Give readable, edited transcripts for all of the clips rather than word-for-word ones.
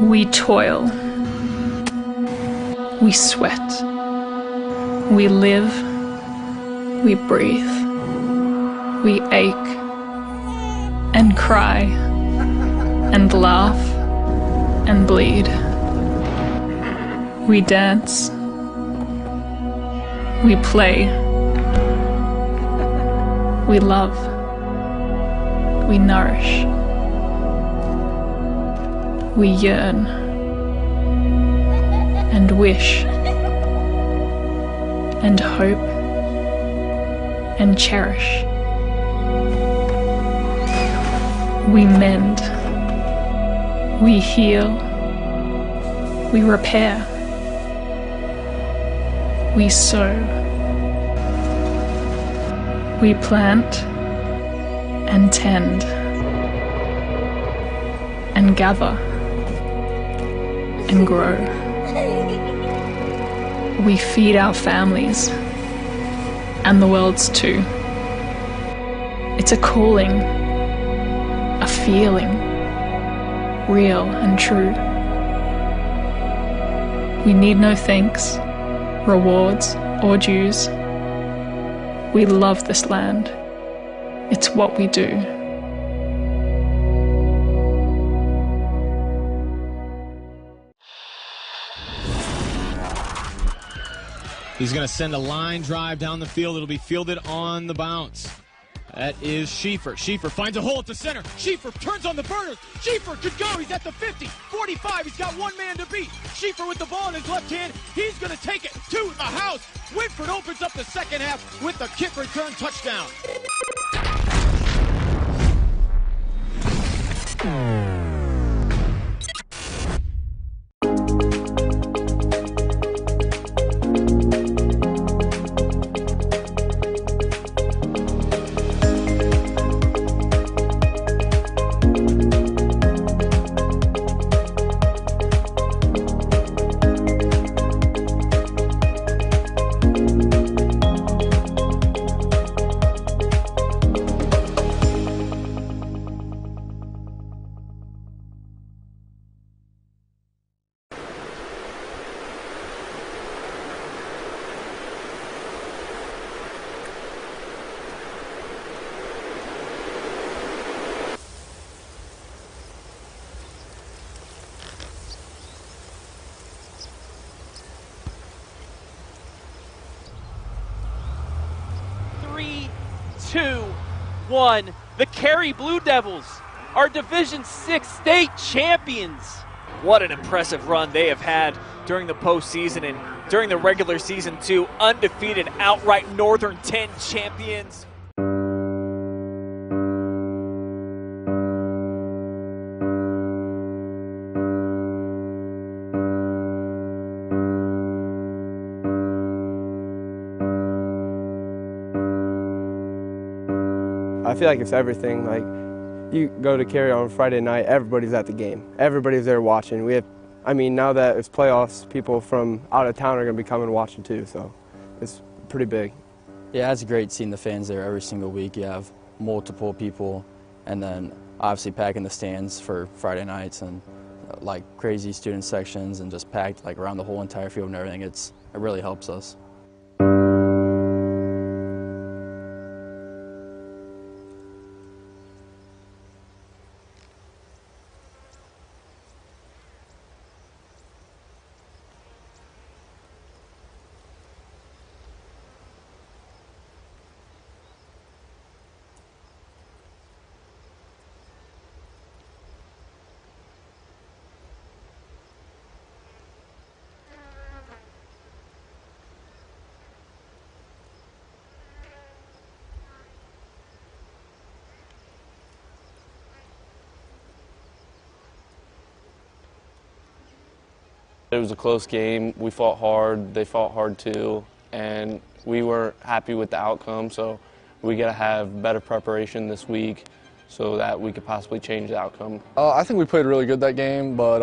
We toil. We sweat. We live. We breathe. We ache and cry and laugh and bleed. We dance. We play. We love. We nourish. We yearn and wish and hope and cherish. We mend. We heal. We repair. We sow. We plant and tend and gather and grow. We feed our families and the world's too. It's a calling, a feeling, real and true. We need no thanks, rewards or dues. We love this land. It's what we do. He's going to send a line drive down the field. It'll be fielded on the bounce. That is Schieffer. Schieffer finds a hole at the center. Schieffer turns on the burners. Schieffer could go. He's at the 50, 45. He's got one man to beat. Schieffer with the ball in his left hand. He's going to take it to the house. Whitford opens up the second half with the kick return touchdown. The Carey Blue Devils are Division VI state champions. What an impressive run they have had during the postseason and during the regular season too. Undefeated, outright Northern 10 champions. I feel like it's everything. Like, you go to Carey on Friday night, everybody's at the game. Everybody's there watching. Now that it's playoffs, people from out of town are going to be coming watching too, so it's pretty big. Yeah, it's great seeing the fans there every single week. You have multiple people, and then obviously packing the stands for Friday nights and like crazy student sections and just packed like around the whole entire field and everything. It really helps us. It was a close game. We fought hard. They fought hard too, and we weren't happy with the outcome. So we got to have better preparation this week so that we could possibly change the outcome. I think we played really good that game, but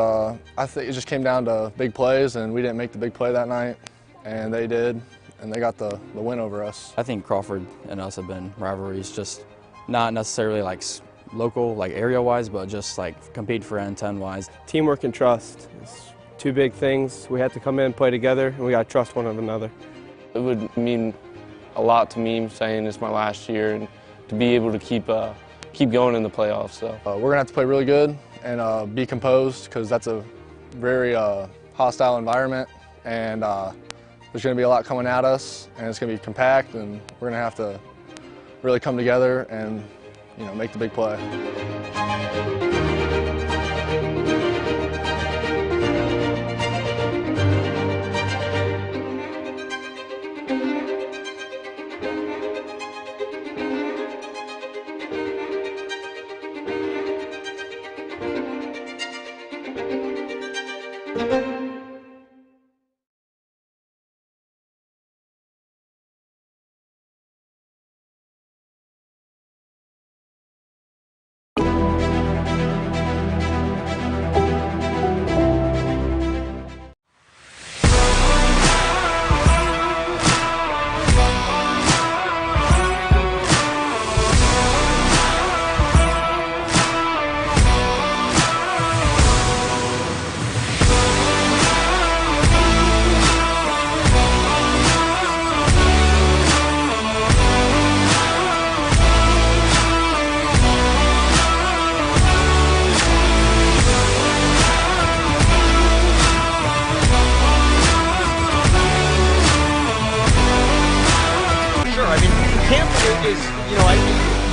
I think it just came down to big plays, and we didn't make the big play that night, and they did, and they got the win over us. I think Crawford and us have been rivalries, just not necessarily like local, like area-wise, but just like compete for N10-wise. Teamwork and trust. It's two big things. We have to come in, play together, and we got to trust one another. It would mean a lot to me saying it's my last year and to be able to keep going in the playoffs. So we're going to have to play really good and be composed, because that's a very hostile environment, and there's going to be a lot coming at us, and it's going to be compact, and we're going to have to really come together and make the big play.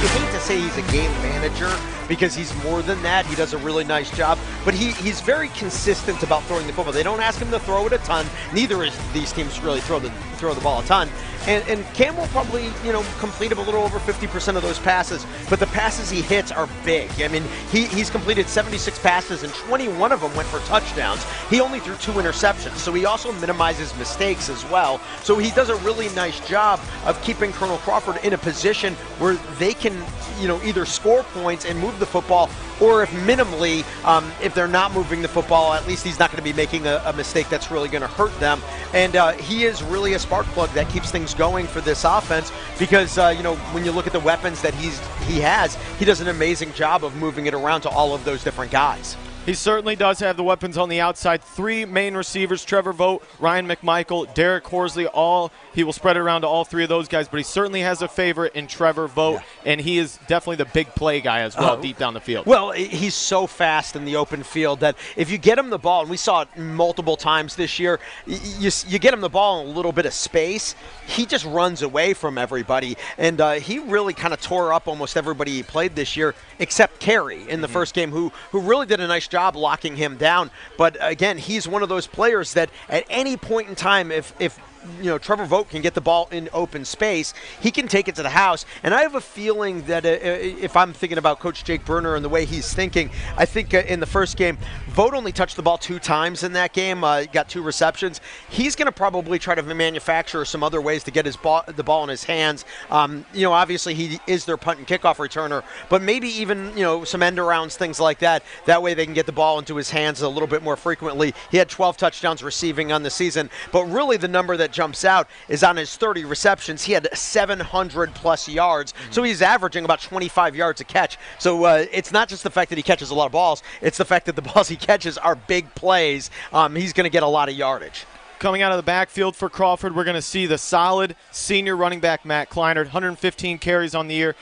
You hate to say he's a game manager because he's more than that. He does a really nice job, but he's very consistent about throwing the football. They don't ask him to throw it a ton. Neither is these teams really throw the ball a ton. And Cam will probably, complete a little over 50% of those passes, but the passes he hits are big. I mean, he's completed 76 passes, and 21 of them went for touchdowns. He only threw 2 interceptions, so he also minimizes mistakes as well. So he does a really nice job of keeping Colonel Crawford in a position where they can, either score points and move the football, or if minimally, if they're not moving the football, at least he's not going to be making a mistake that's really going to hurt them. And he is really a spark plug that keeps things going for this offense, because when you look at the weapons that he has, he does an amazing job of moving it around to all of those different guys. He certainly does have the weapons on the outside. 3 main receivers, Trevor Vogt, Ryan McMichael, Derek Horsley, he will spread it around to all 3 of those guys, but he certainly has a favorite in Trevor Vogt, and he is definitely the big play guy as well, deep down the field. Well, he's so fast in the open field that if you get him the ball, and we saw it multiple times this year, you get him the ball in a little bit of space, he just runs away from everybody, and he really kind of tore up almost everybody he played this year, except Carey in the first game, who really did a nice job locking him down. But again, he's one of those players that at any point in time, if Trevor Vogt can get the ball in open space, he can take it to the house. And I have a feeling that if I'm thinking about Coach Jake Bruner and the way he's thinking, I think in the first game, Vogt only touched the ball 2 times in that game, got 2 receptions. He's going to probably try to manufacture some other ways to get the ball in his hands. Obviously he is their punt and kickoff returner, but maybe even, some end arounds, things like that. That way they can get the ball into his hands a little bit more frequently. He had 12 touchdowns receiving on the season, but really the number that jumps out is on his 30 receptions. He had 700 plus yards, so he's averaging about 25 yards a catch. So it's not just the fact that he catches a lot of balls, it's the fact that the balls he catches are big plays. He's going to get a lot of yardage. Coming out of the backfield for Crawford, we're going to see the solid senior running back Matt Kleinert, 115 carries on the year,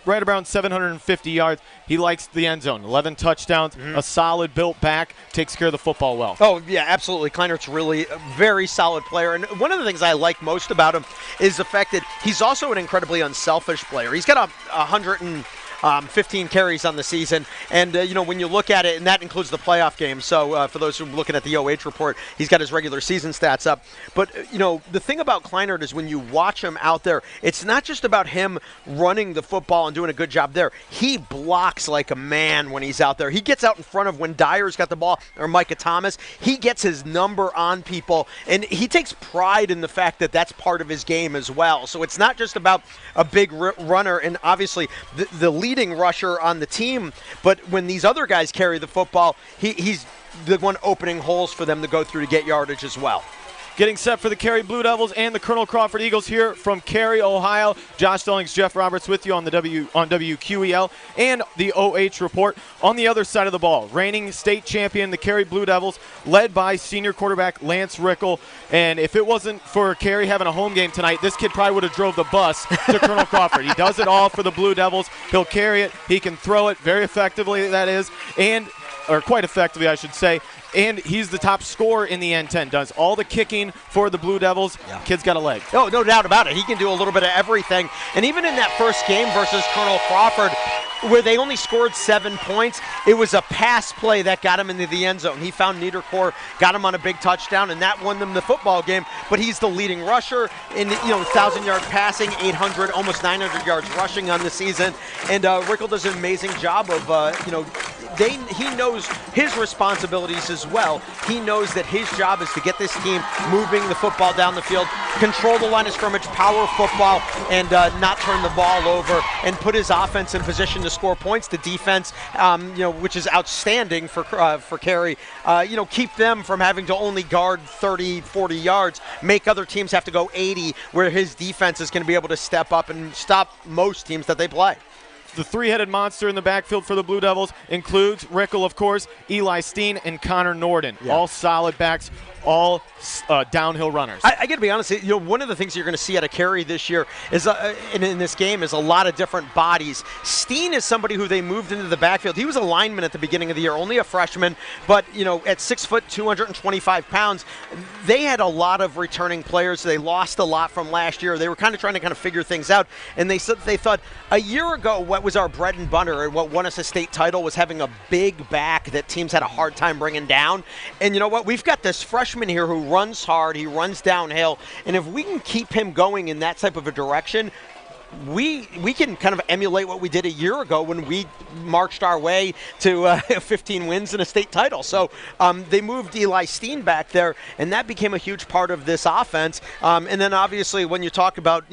right around 750 yards. He likes the end zone, 11 touchdowns, a solid built back, takes care of the football well. Oh, yeah, absolutely. Kleinert's really a very solid player. And one of the things I like most about him is the fact that he's also an incredibly unselfish player. He's got 115 carries on the season, and when you look at it, and that includes the playoff game, so for those who are looking at the OH report, he's got his regular season stats up, but the thing about Kleinert is when you watch him out there, it's not just about him running the football and doing a good job there. He blocks like a man when he's out there. He gets out in front of when Dyer's got the ball, or Micah Thomas. He gets his number on people, and he takes pride in the fact that that's part of his game as well. So it's not just about a big runner, and obviously the leading rusher on the team, but when these other guys carry the football, he's the one opening holes for them to go through to get yardage as well. getting set for the Carey Blue Devils and the Colonel Crawford Eagles here from Carey, Ohio. Josh Stallings, Jeff Roberts with you on WQEL and the OH Report. On the other side of the ball, reigning state champion, the Carey Blue Devils, led by senior quarterback Lance Rickle. And if it wasn't for Carey having a home game tonight, this kid probably would have drove the bus to Colonel Crawford. He does it all for the Blue Devils. He'll carry it. He can throw it very effectively, that is, or quite effectively, I should say. And he's the top scorer in the N10, does all the kicking for the Blue Devils. Yeah. Kid's got a leg. Oh, no doubt about it. He can do a little bit of everything. And even in that first game versus Colonel Crawford, where they only scored 7 points, it was a pass play that got him into the end zone. He found Niederkorn, got him on a big touchdown, and that won them the football game. But he's the leading rusher in 1,000-yard passing, 800, almost 900 yards rushing on the season. And Rickle does an amazing job of, he knows his responsibilities as well. He knows that his job is to get this team moving the football down the field, control the line of scrimmage, power football, and not turn the ball over, and put his offense in position to score points. The defense, which is outstanding for Carey, keep them from having to only guard 30, 40 yards, make other teams have to go 80, where his defense is going to be able to step up and stop most teams that they play. The three-headed monster in the backfield for the Blue Devils includes Rickle, of course, Eli Steen, and Connor Norden. Yeah. All solid backs, all downhill runners. I got to be honest, one of the things you're going to see out of Carey this year is, in this game, is a lot of different bodies. Steen is somebody who they moved into the backfield. He was a lineman at the beginning of the year, only a freshman, but at 6 foot, 225 pounds, they had a lot of returning players. They lost a lot from last year. They were trying to figure things out, and they thought a year ago what was our bread and butter and what won us a state title was having a big back that teams had a hard time bringing down. And you know what? We've got this freshman here who runs hard, he runs downhill, and if we can keep him going in that type of a direction, we can kind of emulate what we did a year ago when we marched our way to 15 wins and a state title. So they moved Eli Steen back there, and that became a huge part of this offense. And then obviously when you talk about,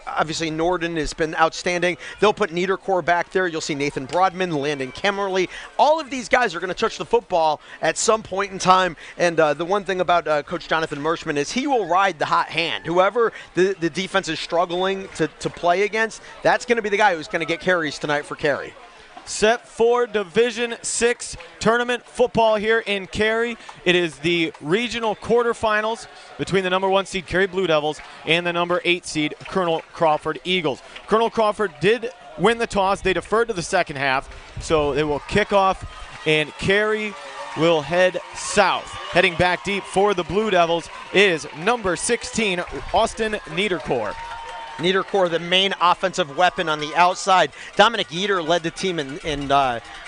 obviously Norden has been outstanding. They'll put Niederkorn back there. You'll see Nathan Broadman, Landon Kemmerly. All of these guys are going to touch the football at some point in time. And the one thing about Coach Jonathan Merschman is he will ride the hot hand. Whoever the defense is struggling to play against, that's going to be the guy who's going to get carries tonight for Carey. Set for Division 6 tournament football here in Carey. It is the regional quarterfinals between the number 1 seed Carey Blue Devils and the number 8 seed Colonel Crawford Eagles. Colonel Crawford did win the toss. They deferred to the second half, so they will kick off, and Carey will head south. Heading back deep for the Blue Devils is number 16, Austin Niederkorn. Niederkorn, the main offensive weapon on the outside. Dominic Eater led the team in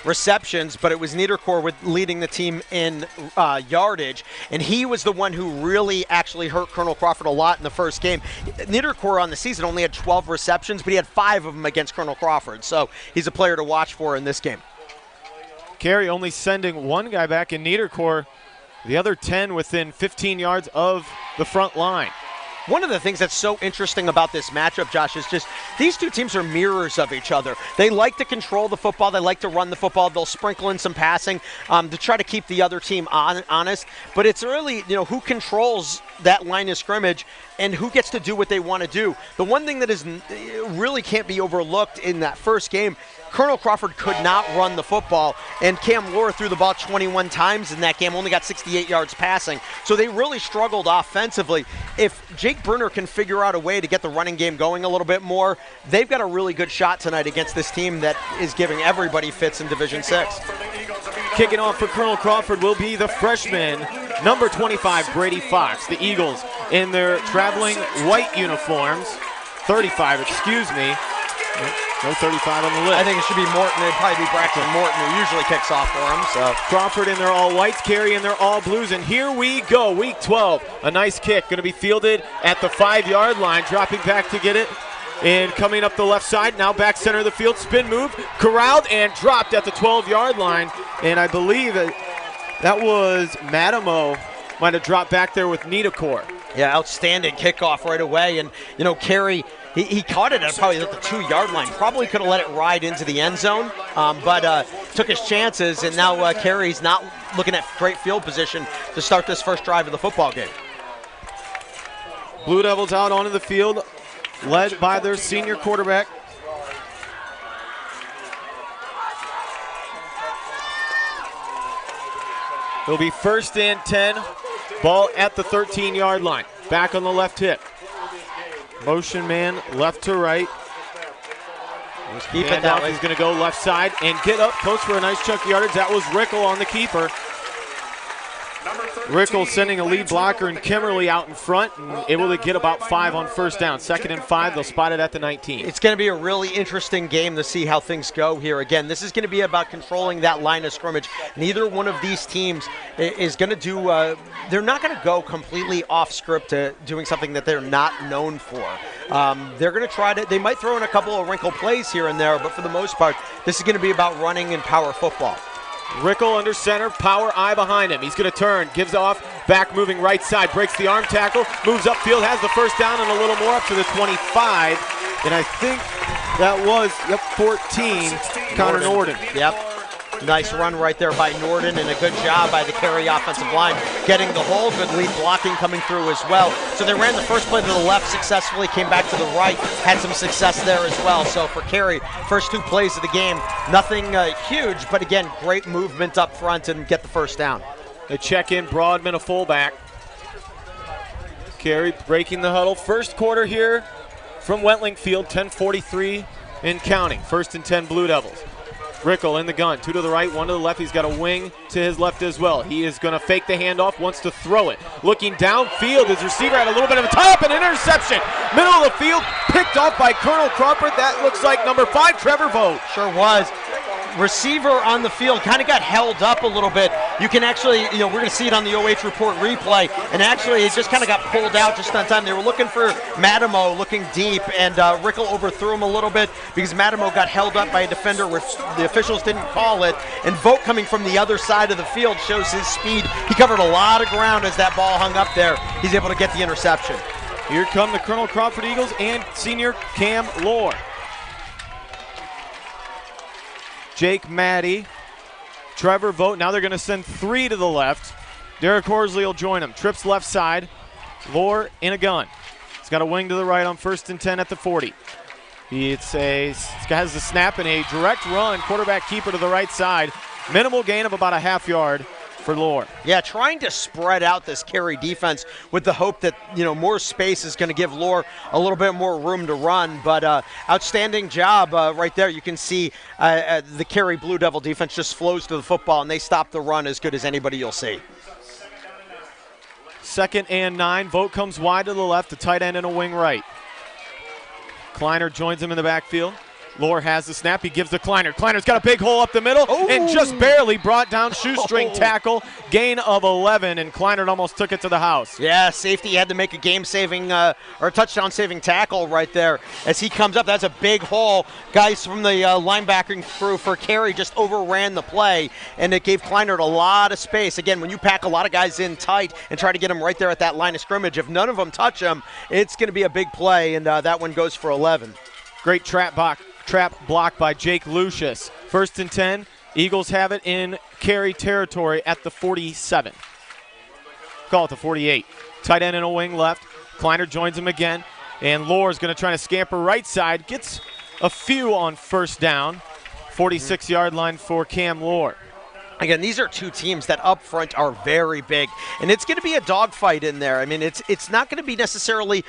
receptions, but it was Niederkorn leading the team in yardage, and he was the one who really actually hurt Colonel Crawford a lot in the first game. Niederkorn on the season only had 12 receptions, but he had 5 of them against Colonel Crawford, so he's a player to watch for in this game. Carey only sending one guy back in Niederkorn, the other 10 within 15 yards of the front line. One of the things that's so interesting about this matchup, Josh, is just these two teams are mirrors of each other. They like to control the football. They like to run the football. They'll sprinkle in some passing to try to keep the other team honest. But it's really, who controls that line of scrimmage and who gets to do what they want to do. The one thing that really can't be overlooked in that first game, Colonel Crawford could not run the football, and Cam Lohr threw the ball 21 times in that game, only got 68 yards passing. So they really struggled offensively. If Jake Bruner can figure out a way to get the running game going a little bit more, they've got a really good shot tonight against this team that is giving everybody fits in Division 6. Kicking off for Colonel Crawford will be the freshman, number 25, Brady Fox. The Eagles in their traveling white uniforms, 35, excuse me. No 35 on the list. I think it should be Morton. It'd probably be Braxton Morton, who usually kicks off for him. So Crawford in their all whites, Carey in their all blues, and here we go, week 12. A nice kick, going to be fielded at the 5-yard line, dropping back to get it, and coming up the left side, now back center of the field, spin move, corralled and dropped at the 12-yard line, and I believe that was Madamo might have dropped back there with Niederkorn. Yeah, outstanding kickoff right away, and Carey, he caught it at probably at the 2-yard line. Probably could have let it ride into the end zone, but took his chances, and now Carey's not looking at great field position to start this first drive of the football game. Blue Devils out onto the field, led by their senior quarterback. It'll be 1st and 10, ball at the 13-yard line. Back on the left hip. Motion man left to right. Keep it that way. He's going to go left side and get up close for a nice chunk of yardage. That was Rickle on the keeper. Rickle sending a lead blocker and Kimmerly out in front and able to get about 5 on 1st down. 2nd and 5, they'll spot it at the 19. It's going to be a really interesting game to see how things go here. Again, this is going to be about controlling that line of scrimmage. Neither one of these teams is going to do, they're not going to go completely off script to doing something that they're not known for. They're going to try to, they might throw in a couple of wrinkle plays here and there, but for the most part, this is going to be about running and power football. Rickle under center, power eye behind him. He's going to turn, gives off, back moving right side, breaks the arm tackle, moves upfield, has the 1st down and a little more up to the 25. And I think that was, 14, Connor Norden. Yep. Nice run right there by Norden and a good job by the Carey offensive line getting the hole. Good lead blocking coming through as well. So they ran the first play to the left successfully, came back to the right, had some success there as well. So for Carey, first 2 plays of the game, nothing huge, but again, great movement up front and get the 1st down. They check in Broadman, a fullback. Carey breaking the huddle. First quarter here from Wentling Field, 10:43 and counting. 1st and 10 Blue Devils. Rickle in the gun, 2 to the right, 1 to the left. He's got a wing to his left as well. He is going to fake the handoff, wants to throw it. Looking downfield, his receiver had a little bit of a tie-up and interception. Middle of the field, picked off by Colonel Crawford. That looks like number 5, Trevor Vogt. Sure was. Receiver on the field kind of got held up a little bit. You can actually, we're going to see it on the OH report replay, and actually it just kind of got pulled out just on time. They were looking for Madamo looking deep, and Rickle overthrew him a little bit because Madamo got held up by a defender, which the officials didn't call it, and Vogt coming from the other side of the field shows his speed. He covered a lot of ground as that ball hung up there. He's able to get the interception. Here come the Colonel Crawford Eagles and senior Cam Lohr. Jake Maddie, Trevor Vogt. Now they're going to send 3 to the left. Derek Horsley will join him. Trips left side. Lohr in a gun. He's got a wing to the right on 1st and 10 at the 40. Has the snap and a direct run. Quarterback keeper to the right side. Minimal gain of about a half yard for Lohr. Yeah, trying to spread out this Carey defense with the hope that, more space is going to give Lohr a little bit more room to run. But outstanding job right there. You can see the Carey Blue Devil defense just flows to the football, and they stop the run as good as anybody you'll see. 2nd and 9. Vogt comes wide to the left, a tight end and a wing right. Kleiner joins him in the backfield. Lohr has the snap. He gives to Kleiner. Kleiner's got a big hole up the middle and just barely brought down shoestring tackle. Gain of 11, and Kleiner almost took it to the house. Yeah, safety had to make a game-saving or touchdown-saving tackle right there. As he comes up, that's a big hole. Guys from the linebacking crew for Carey just overran the play, and it gave Kleiner a lot of space. Again, when you pack a lot of guys in tight and try to get them right there at that line of scrimmage, if none of them touch them, it's going to be a big play, and that one goes for 11. Great trap block by Jake Lucius. 1st and 10. Eagles have it in Carey territory at the 47. Call it the 48. Tight end and a wing left. Kleiner joins him again. And Lohr's going to try to scamper right side. Gets a few on 1st down. 46-yard line for Cam Lohr. Again, these are 2 teams that up front are very big. And it's going to be a dogfight in there. I mean, it's not going to be necessarily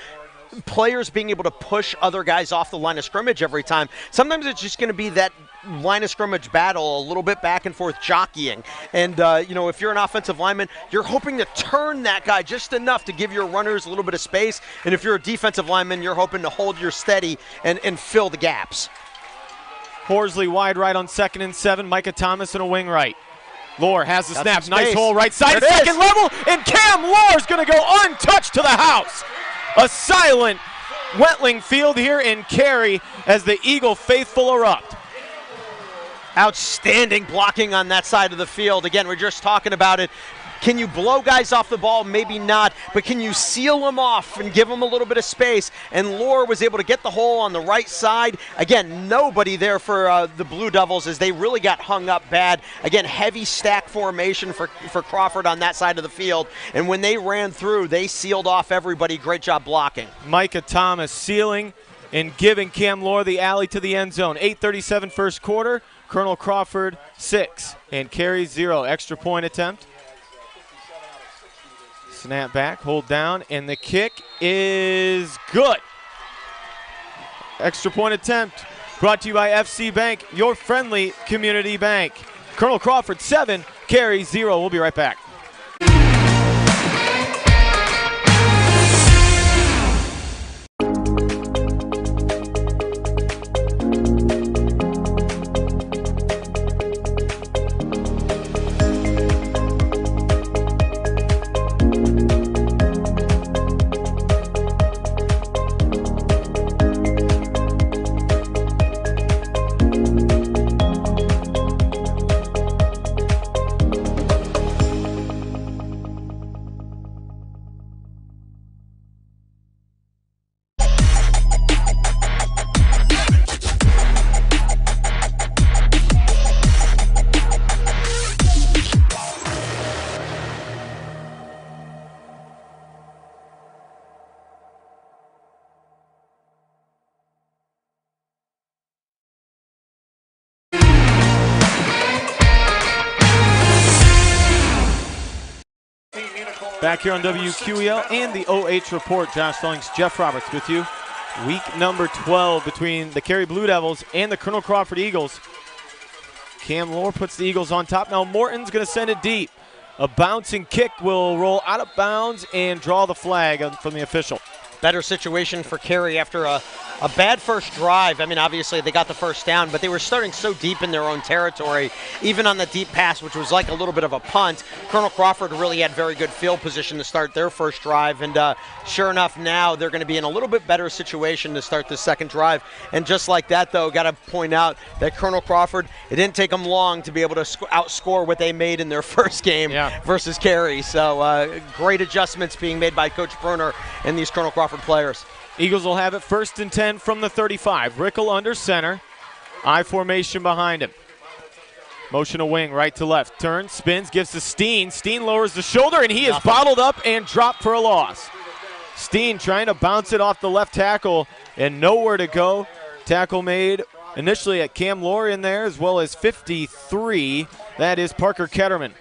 players being able to push other guys off the line of scrimmage every time. Sometimes it's just going to be that line of scrimmage battle, a little bit back and forth jockeying. And, if you're an offensive lineman, you're hoping to turn that guy just enough to give your runners a little bit of space. And if you're a defensive lineman, you're hoping to hold your steady and fill the gaps. Horsley wide right on 2nd and 7. Micah Thomas in a wing right. Lohr has the snap. Nice hole right side. Second level. And Cam Lohr's going to go untouched to the house. A silent Wentling Field here in Carey as the Eagle faithful erupt. Outstanding blocking on that side of the field. Again, we're just talking about it. Can you blow guys off the ball? Maybe not, but can you seal them off and give them a little bit of space? And Lohr was able to get the hole on the right side. Again, nobody there for the Blue Devils as they really got hung up bad. Again, heavy stack formation for Crawford on that side of the field. And when they ran through, they sealed off everybody. Great job blocking. Micah Thomas sealing and giving Cam Lohr the alley to the end zone. 8:37 first quarter. Colonel Crawford 6 and Carey 0. Extra point attempt. Snap back, hold down, and the kick is good. Extra point attempt brought to you by FC Bank, your friendly community bank. Colonel Crawford 7, Carey 0. We'll be right back. Back here on WQEL and the OH Report. Josh Stallings, Jeff Roberts with you. Week number 12 between the Carey Blue Devils and the Colonel Crawford Eagles. Cam Lohr puts the Eagles on top. Now Morton's going to send it deep. A bouncing kick will roll out of bounds and draw the flag from the official. Better situation for Carey after a bad first drive. I mean, obviously they got the first down, but they were starting so deep in their own territory, even on the deep pass, which was like a little bit of a punt. Colonel Crawford really had very good field position to start their first drive, and sure enough, now they're going to be in a little bit better situation to start the second drive. And just like that, though, got to point out that Colonel Crawford, it didn't take them long to be able to outscore what they made in their first game versus Carey. So great adjustments being made by Coach Bruner and these Colonel Crawford players. Eagles will have it 1st and 10 from the 35. Rickle under center. I formation behind him. Motion a wing right to left. Turns, spins, gives to Steen. Steen lowers the shoulder, and he is bottled up and dropped for a loss. Steen trying to bounce it off the left tackle and nowhere to go. Tackle made initially at Cam Lohr in there, as well as 53. That is Parker Ketterman,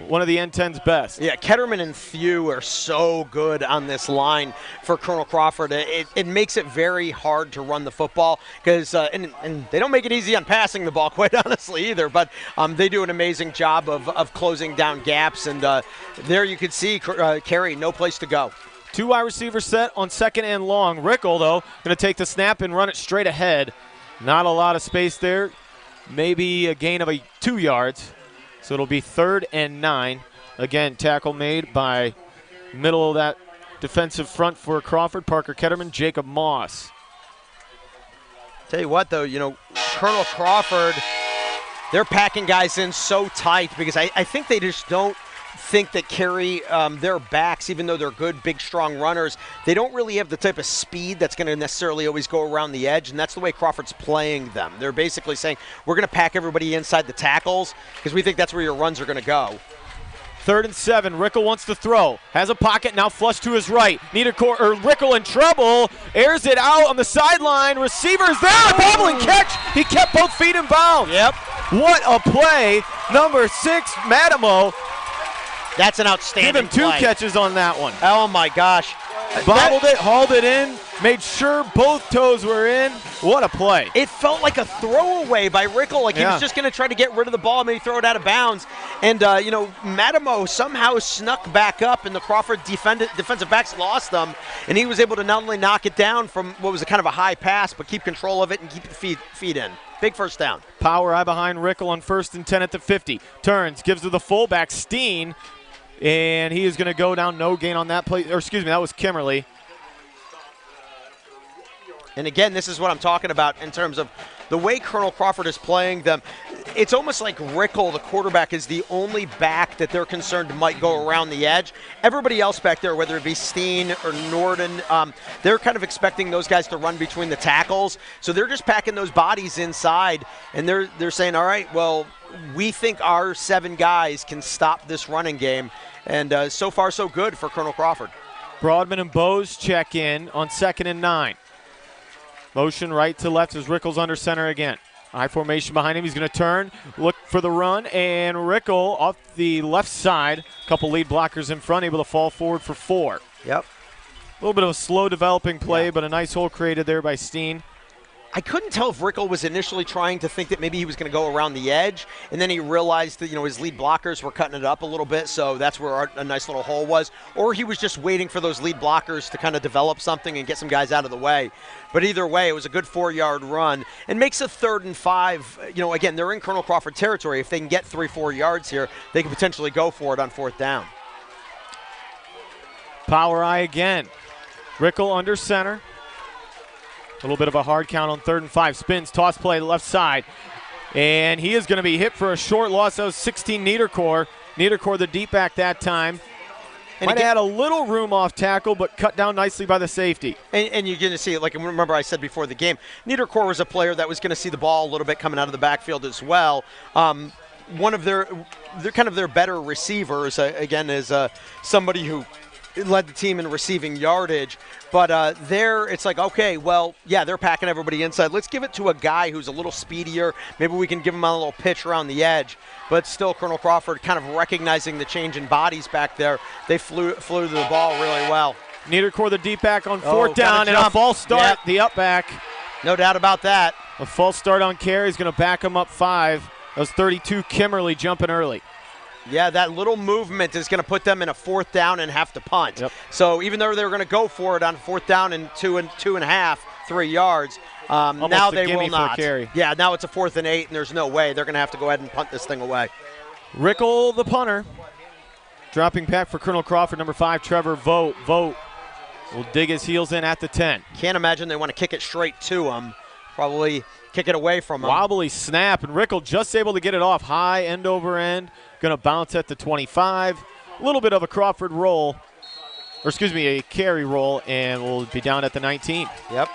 one of the N10's best. Yeah, Ketterman and Thew are so good on this line for Colonel Crawford. It makes it very hard to run the football because, and they don't make it easy on passing the ball, quite honestly, either, but they do an amazing job of closing down gaps, and there you could see Carey, no place to go. 2 wide receiver set on 2nd and long. Rickle, though, going to take the snap and run it straight ahead. Not a lot of space there. Maybe a gain of 2 yards. So it'll be 3rd and 9. Again, tackle made by middle of that defensive front for Crawford, Parker Ketterman, Jacob Moss. Tell you what, though, Colonel Crawford, they're packing guys in so tight because I think they just don't think that Carey, their backs, even though they're good, big, strong runners, they don't really have the type of speed that's going to necessarily always go around the edge, and that's the way Crawford's playing them. They're basically saying, we're going to pack everybody inside the tackles because we think that's where your runs are going to go. 3rd and 7. Rickle wants to throw. Has a pocket, now flush to his right. Rickle in trouble. Airs it out on the sideline. Receiver's there. Bobbling catch. He kept both feet in bounds. Yep. What a play. Number 6, Madamo. That's an outstanding Give him 2 play. catches on that one. Oh, my gosh. Bobbled it, hauled it in, made sure both toes were in. What a play. It felt like a throwaway by Rickle, like he was just going to try to get rid of the ball, maybe throw it out of bounds. And, Madamo somehow snuck back up, and the Crawford defensive backs lost them. And he was able to not only knock it down from what was a kind of a high pass, but keep control of it and keep the feet in. Big first down. Power eye behind Rickle on 1st and 10 at the 50. Turns, gives to the fullback, Steen. And he is going to go down, no gain on that play. Or excuse me, that was Kimmerly. And again, this is what I'm talking about in terms of the way Colonel Crawford is playing them. it's almost like Rickle, the quarterback, is the only back that they're concerned might go around the edge. Everybody else back there, whether it be Steen or Norden, they're kind of expecting those guys to run between the tackles. So they're just packing those bodies inside, and they're saying, all right, well, we think our 7 guys can stop this running game. And so far, so good for Colonel Crawford. Broadman and Bose check in on 2nd and 9. Motion right to left as Rickle's under center again. High formation behind him. He's going to turn, look for the run, and Rickle off the left side. A couple lead blockers in front, able to fall forward for 4. Yep. A little bit of a slow developing play, but a nice hole created there by Steen. I couldn't tell if Rickle was initially trying to think that maybe he was going to go around the edge, and then he realized that, his lead blockers were cutting it up a little bit, so that's where a nice little hole was. Or he was just waiting for those lead blockers to kind of develop something and get some guys out of the way. But either way, it was a good 4-yard run and makes a 3rd and 5. Again, they're in Colonel Crawford territory. If they can get 3-4 yards here, they could potentially go for it on 4th down. Power eye again. Rickle under center. A little bit of a hard count on 3rd and 5. Spins, toss play left side. And he is going to be hit for a short loss. That was 16 Niederkor. Niederkor the deep back that time. And might have had a little room off tackle, but cut down nicely by the safety. And you're going to see, like, remember I said before the game, Niederkor was a player that was going to see the ball a little bit coming out of the backfield as well. One of their better receivers, again, is somebody who led the team in receiving yardage. But there, it's like, okay, well, yeah, they're packing everybody inside. Let's give it to a guy who's a little speedier. Maybe we can give him a little pitch around the edge. But still, Colonel Crawford kind of recognizing the change in bodies back there. They flew to the ball really well. Niederkor the deep back on 4th down, and a false start, yep. The up back. No doubt about that. A false start on Carey is going to back him up 5. That was 32 Kimmerly jumping early. Yeah, that little movement is going to put them in a 4th down and have to punt. Yep. So even though they were going to go for it on 4th down and 2.5, 3 yards, now they will not. Yeah, now it's a 4th and 8, and there's no way. They're going to have to go ahead and punt this thing away. Rickle, the punter, dropping back for Colonel Crawford, number 5, Trevor Vogt. Vogt will dig his heels in at the 10. Can't imagine they want to kick it straight to him. Probably kick it away from him. Wobbly snap, and Rickle just able to get it off high, end over end. Going to bounce at the 25. A little bit of a Crawford roll, or excuse me, a Carey roll, and we'll be down at the 19. Yep.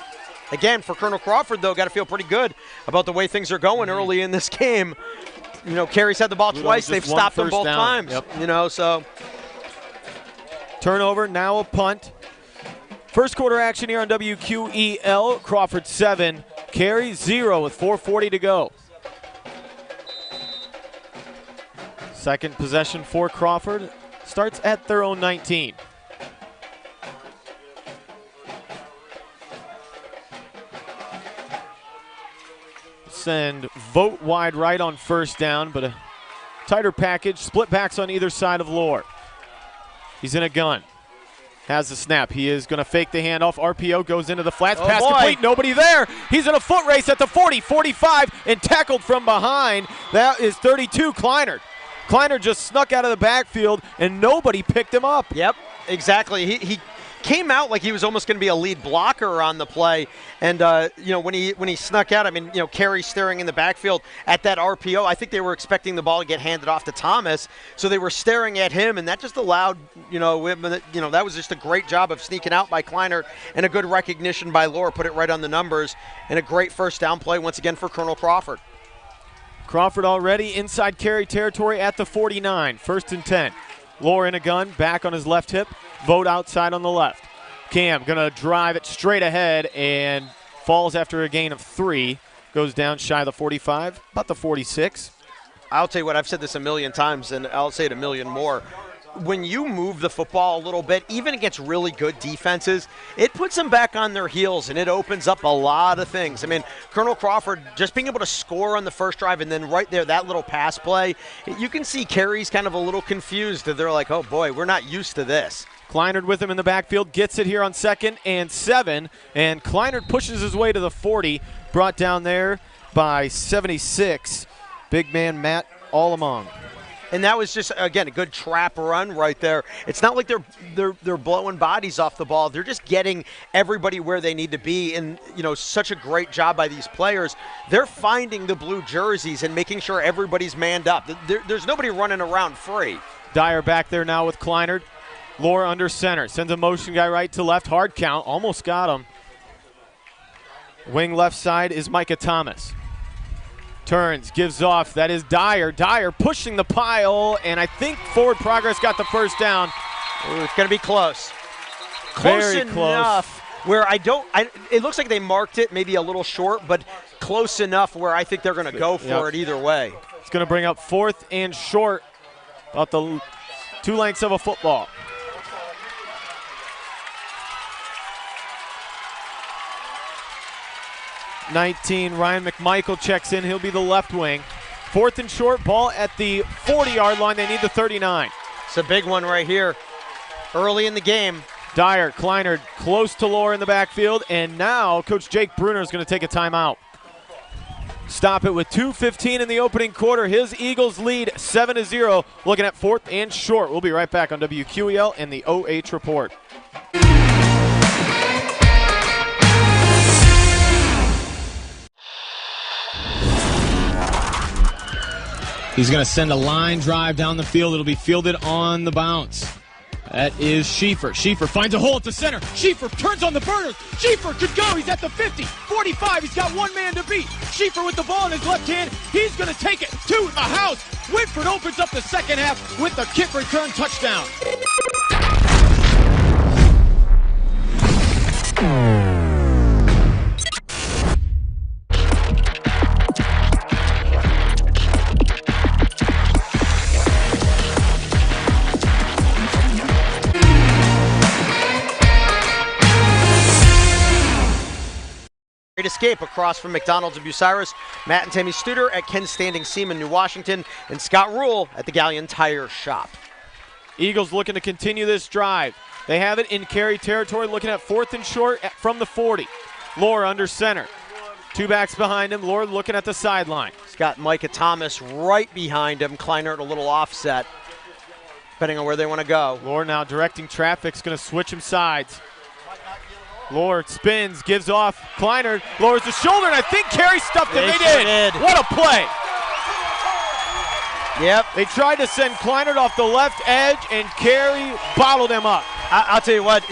Again, for Colonel Crawford, though, got to feel pretty good about the way things are going early in this game. Carey's had the ball twice. They've stopped them both times. Yep. So. Turnover, now a punt. First quarter action here on WQEL. Crawford 7, Carey 0 with 4:40 to go. Second possession for Crawford starts at their own 19. Send Vogt wide right on 1st down, but a tighter package. Split backs on either side of Lohr. He's in a gun. Has the snap. He is going to fake the handoff. RPO goes into the flats. Pass complete. Nobody there. He's in a foot race at the 40, 45, and tackled from behind. That is 32, Kleinert. Kleinert just snuck out of the backfield, and nobody picked him up. Yep, exactly. He came out like he was almost going to be a lead blocker on the play. And, when he snuck out, Carey staring in the backfield at that RPO. I think they were expecting the ball to get handed off to Thomas. So they were staring at him, and that just allowed, that was just a great job of sneaking out by Kleinert and a good recognition by Lohr. Put it right on the numbers, and a great 1st down play once again for Colonel Crawford. Crawford already inside Carey territory at the 49. 1st and 10. Lohr in a gun, back on his left hip. Vogt outside on the left. Cam going to drive it straight ahead and falls after a gain of 3. Goes down shy of the 45, about the 46. I'll tell you what, I've said this a million times, and I'll say it a million more. When you move the football a little bit, even against really good defenses, it puts them back on their heels, and it opens up a lot of things. Colonel Crawford just being able to score on the first drive, and then right there, that little pass play, you can see Carey's kind of a little confused. They're like, oh, boy, we're not used to this. Kleinert with him in the backfield, gets it here on 2nd and 7, and Kleinert pushes his way to the 40, brought down there by 76. Big man Matt Allemong. And that was just, again, a good trap run right there. It's not like they're blowing bodies off the ball. They're just getting everybody where they need to be. And, such a great job by these players. They're finding the blue jerseys and making sure everybody's manned up. There's nobody running around free. Dyer back there now with Kleinert. Laura under center. Sends a motion guy right to left. Hard count. Almost got him. Wing left side is Micah Thomas. Turns, gives off. That is Dyer. Dyer pushing the pile, and I think forward progress got the first down. Ooh, it's going to be close. Close enough where it looks like they marked it maybe a little short, but close enough where I think they're going to go for it either way. It's going to bring up 4th and short, about the 2 lengths of a football. '19, Ryan McMichael checks in. He'll be the left wing. 4th and short, ball at the 40-yard line. They need the 39. It's a big one right here early in the game. Dyer, Kleinert close to Lohr in the backfield, and now Coach Jake Bruner is going to take a timeout. Stop it with 2:15 in the opening quarter. His Eagles lead 7-0. Looking at 4th and short. We'll be right back on WQEL and the OH Report. He's going to send a line drive down the field. It'll be fielded on the bounce. That is Schieffer. Schieffer finds a hole at the center. Schieffer turns on the burners. Schieffer could go. He's at the 50, 45. He's got one man to beat. Schieffer with the ball in his left hand. He's going to take it to the house. Whitford opens up the second half with the kick return touchdown. Great escape across from McDonald's of Bucyrus. Matt and Tammy Studer at Ken Standing Seam in New Washington, and Scott Rule at the Galleon Tire Shop. Eagles looking to continue this drive. They have it in Carey territory, looking at 4th and short from the 40. Lohr under center. 2 backs behind him. Lohr looking at the sideline. He's got Micah Thomas right behind him. Kleinert a little offset, depending on where they want to go. Lohr now directing traffic. Is going to switch him sides. Lohr spins, gives off. Kleinert lowers the shoulder, and I think Carey stuffed him. They did. What a play. Yep. They tried to send Kleinert off the left edge, and Carey bottled him up. I'll tell you what,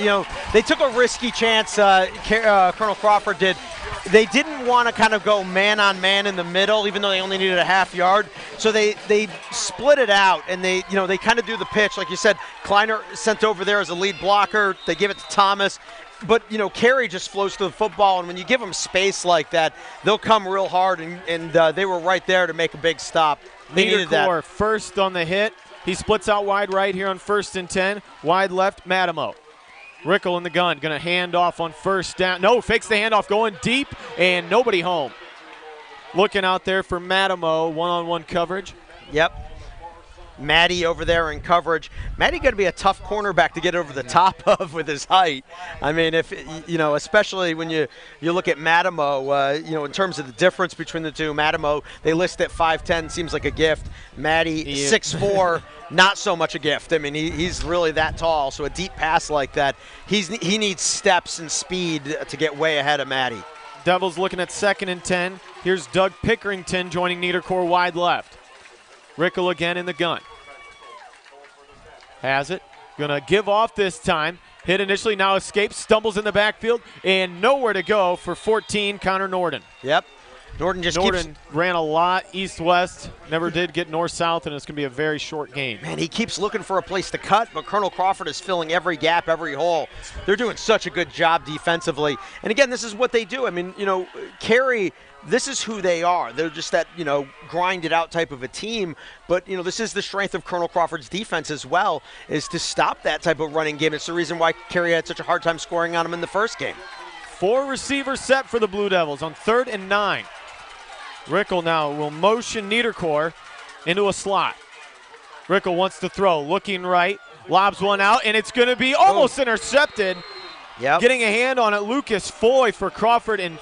they took a risky chance, Colonel Crawford did. They didn't want to kind of go man-on-man in the middle, even though they only needed a half yard. So they split it out, and they kind of do the pitch. Like you said, Kleinert sent over there as a lead blocker. They give it to Thomas. But, Carey just flows to the football, and when you give them space like that, they'll come real hard, and they were right there to make a big stop. They needed that. First on the hit. He splits out wide right here on 1st and 10. Wide left, Madamo. Rickle in the gun, going to hand off on 1st down. No, fakes the handoff, going deep, and nobody home. Looking out there for Madamo, one-on-one coverage. Yep. Maddie over there in coverage. Maddie going to be a tough cornerback to get over the top of with his height. I mean, if especially when you look at Madamo, in terms of the difference between the two. Madamo, they list at 5'10", seems like a gift. Maddie, 6'4", not so much a gift. I mean, he's really that tall. So a deep pass like that, he needs steps and speed to get way ahead of Maddie. Devils looking at 2nd and 10. Here's Doug Pickerington joining Niederkorn wide left. Rickle again in the gun. Has it. Going to give off this time. Hit initially, now escapes, stumbles in the backfield, and nowhere to go for 14, Connor Norden. Yep. Norden ran a lot east-west, never did get north-south, and it's going to be a very short game. Man, he keeps looking for a place to cut, but Colonel Crawford is filling every gap, every hole. They're doing such a good job defensively. And again, this is what they do. I mean, Carey, this is who they are. They're just that, grinded out type of a team. But, this is the strength of Colonel Crawford's defense as well, is to stop that type of running game. It's the reason why Carey had such a hard time scoring on him in the first game. 4 receivers set for the Blue Devils on 3rd and 9. Rickle now will motion Niederkorn into a slot. Rickle wants to throw, looking right, lobs one out, and it's going to be almost intercepted. Yep. Getting a hand on it, Lucas Foy for Crawford, and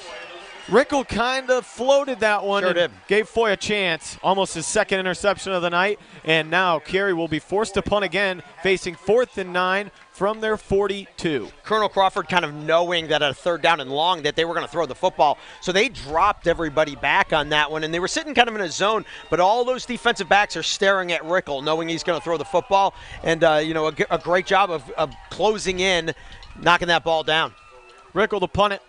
Rickle kind of floated that one. Sure did. Gave Foy a chance. Almost his second interception of the night. And now Carey will be forced to punt again, facing 4th and 9 from their 42. Colonel Crawford kind of knowing that at a 3rd down and long that they were going to throw the football. So they dropped everybody back on that one, and they were sitting kind of in a zone, but all those defensive backs are staring at Rickle, knowing he's going to throw the football. And, a great job of closing in, knocking that ball down. Rickle to punt it.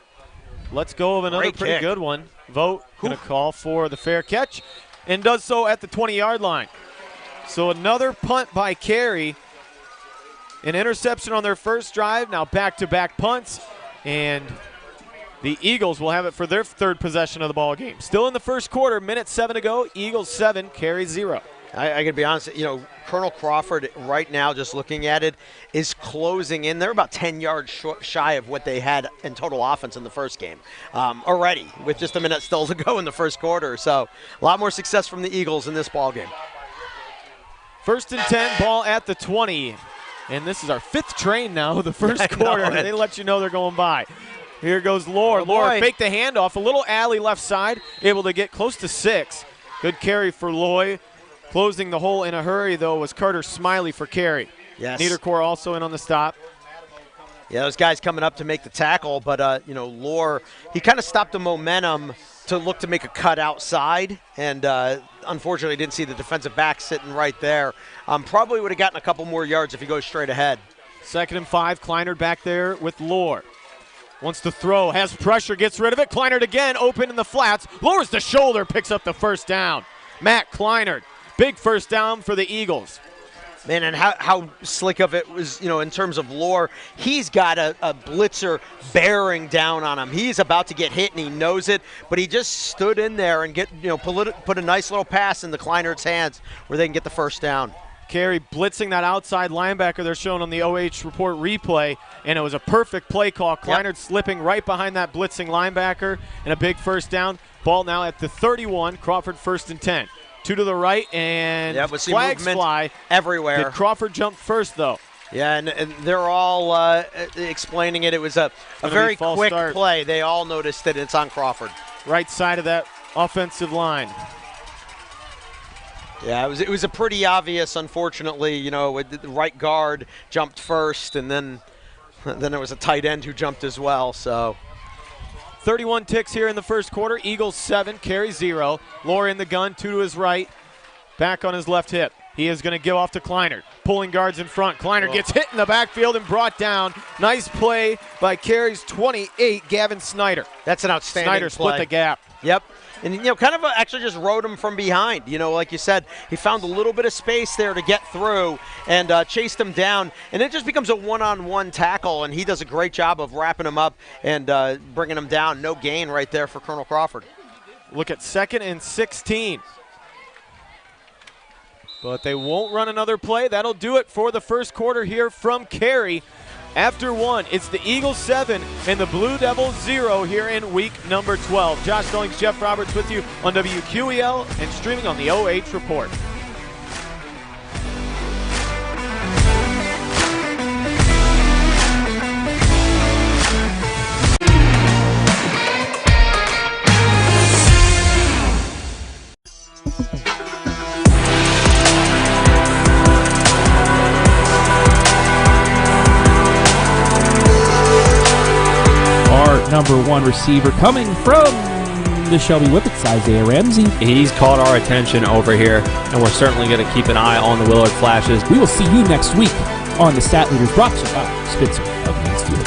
Let's go of another Great pretty kick. good one. Vogt going to call for the fair catch and does so at the 20-yard line. So another punt by Carey. An interception on their first drive, now back-to-back punts, and the Eagles will have it for their 3rd possession of the ball game. Still in the first quarter, minute 7 to go. Eagles 7, Carey 0. I got to be honest, Colonel Crawford right now, just looking at it, is closing in. They're about 10 yards shy of what they had in total offense in the first game already, with just a minute still to go in the first quarter. So a lot more success from the Eagles in this ball game. 1st and 10, ball at the 20. And this is our 5th train now, the first quarter. They let you know they're going by. Here goes Lore. Lore faked the handoff. A little alley left side, able to get close to 6. Good carry for Loy. Closing the hole in a hurry, though, was Carter Smiley for Carey. Yes. Niedercore also in on the stop. Yeah, those guys coming up to make the tackle, but, Lore, he kind of stopped the momentum to look to make a cut outside, and unfortunately didn't see the defensive back sitting right there. Probably would have gotten a couple more yards if he goes straight ahead. 2nd and 5, Kleinert back there with Lore. Wants to throw, has pressure, gets rid of it. Kleinert again, open in the flats. Lowers the shoulder, picks up the first down. Matt Kleinert, big first down for the Eagles. Man, and how slick of it was, in terms of Lore. He's got a blitzer bearing down on him. He's about to get hit, and he knows it, but he just stood in there and put a nice little pass in the Kleinert's hands where they can get the first down. Carey blitzing that outside linebacker they're showing on the OH report replay, and it was a perfect play call. Kleinert slipping right behind that blitzing linebacker, and a big first down. Ball now at the 31, Crawford 1st and 10. 2 to the right, and flags fly everywhere. Did Crawford jump first, though? Yeah, and they're all explaining it. It was a very quick play. They all noticed that it's on Crawford. Right side of that offensive line. Yeah, it was a pretty obvious, unfortunately, with the right guard jumped first, and then there was a tight end who jumped as well, so. 31 ticks here in the first quarter. Eagles 7, Carey 0. Lore in the gun, 2 to his right. Back on his left hip. He is going to give off to Kleinert. Pulling guards in front. Kleinert gets hit in the backfield and brought down. Nice play by Carey's 28, Gavin Snyder. That's an outstanding Snyder play. split the gap. Yep. And, kind of actually just rode him from behind. Like you said, he found a little bit of space there to get through and chased him down. And it just becomes a one-on-one tackle, and he does a great job of wrapping him up and bringing him down. No gain right there for Colonel Crawford. Look at 2nd and 16. But they won't run another play. That'll do it for the first quarter here from Carey. After 1, it's the Eagles 7 and the Blue Devils 0 here in week number 12. Josh Stallings, Jeff Roberts with you on WQEL and streaming on the OH Report. Number 1 receiver coming from the Shelby Whippets, Isaiah Ramsey. He's caught our attention over here, and we're certainly going to keep an eye on the Willard Flashes. We will see you next week on the Stat Leaders, brought to you by Spitzer of Mansfield.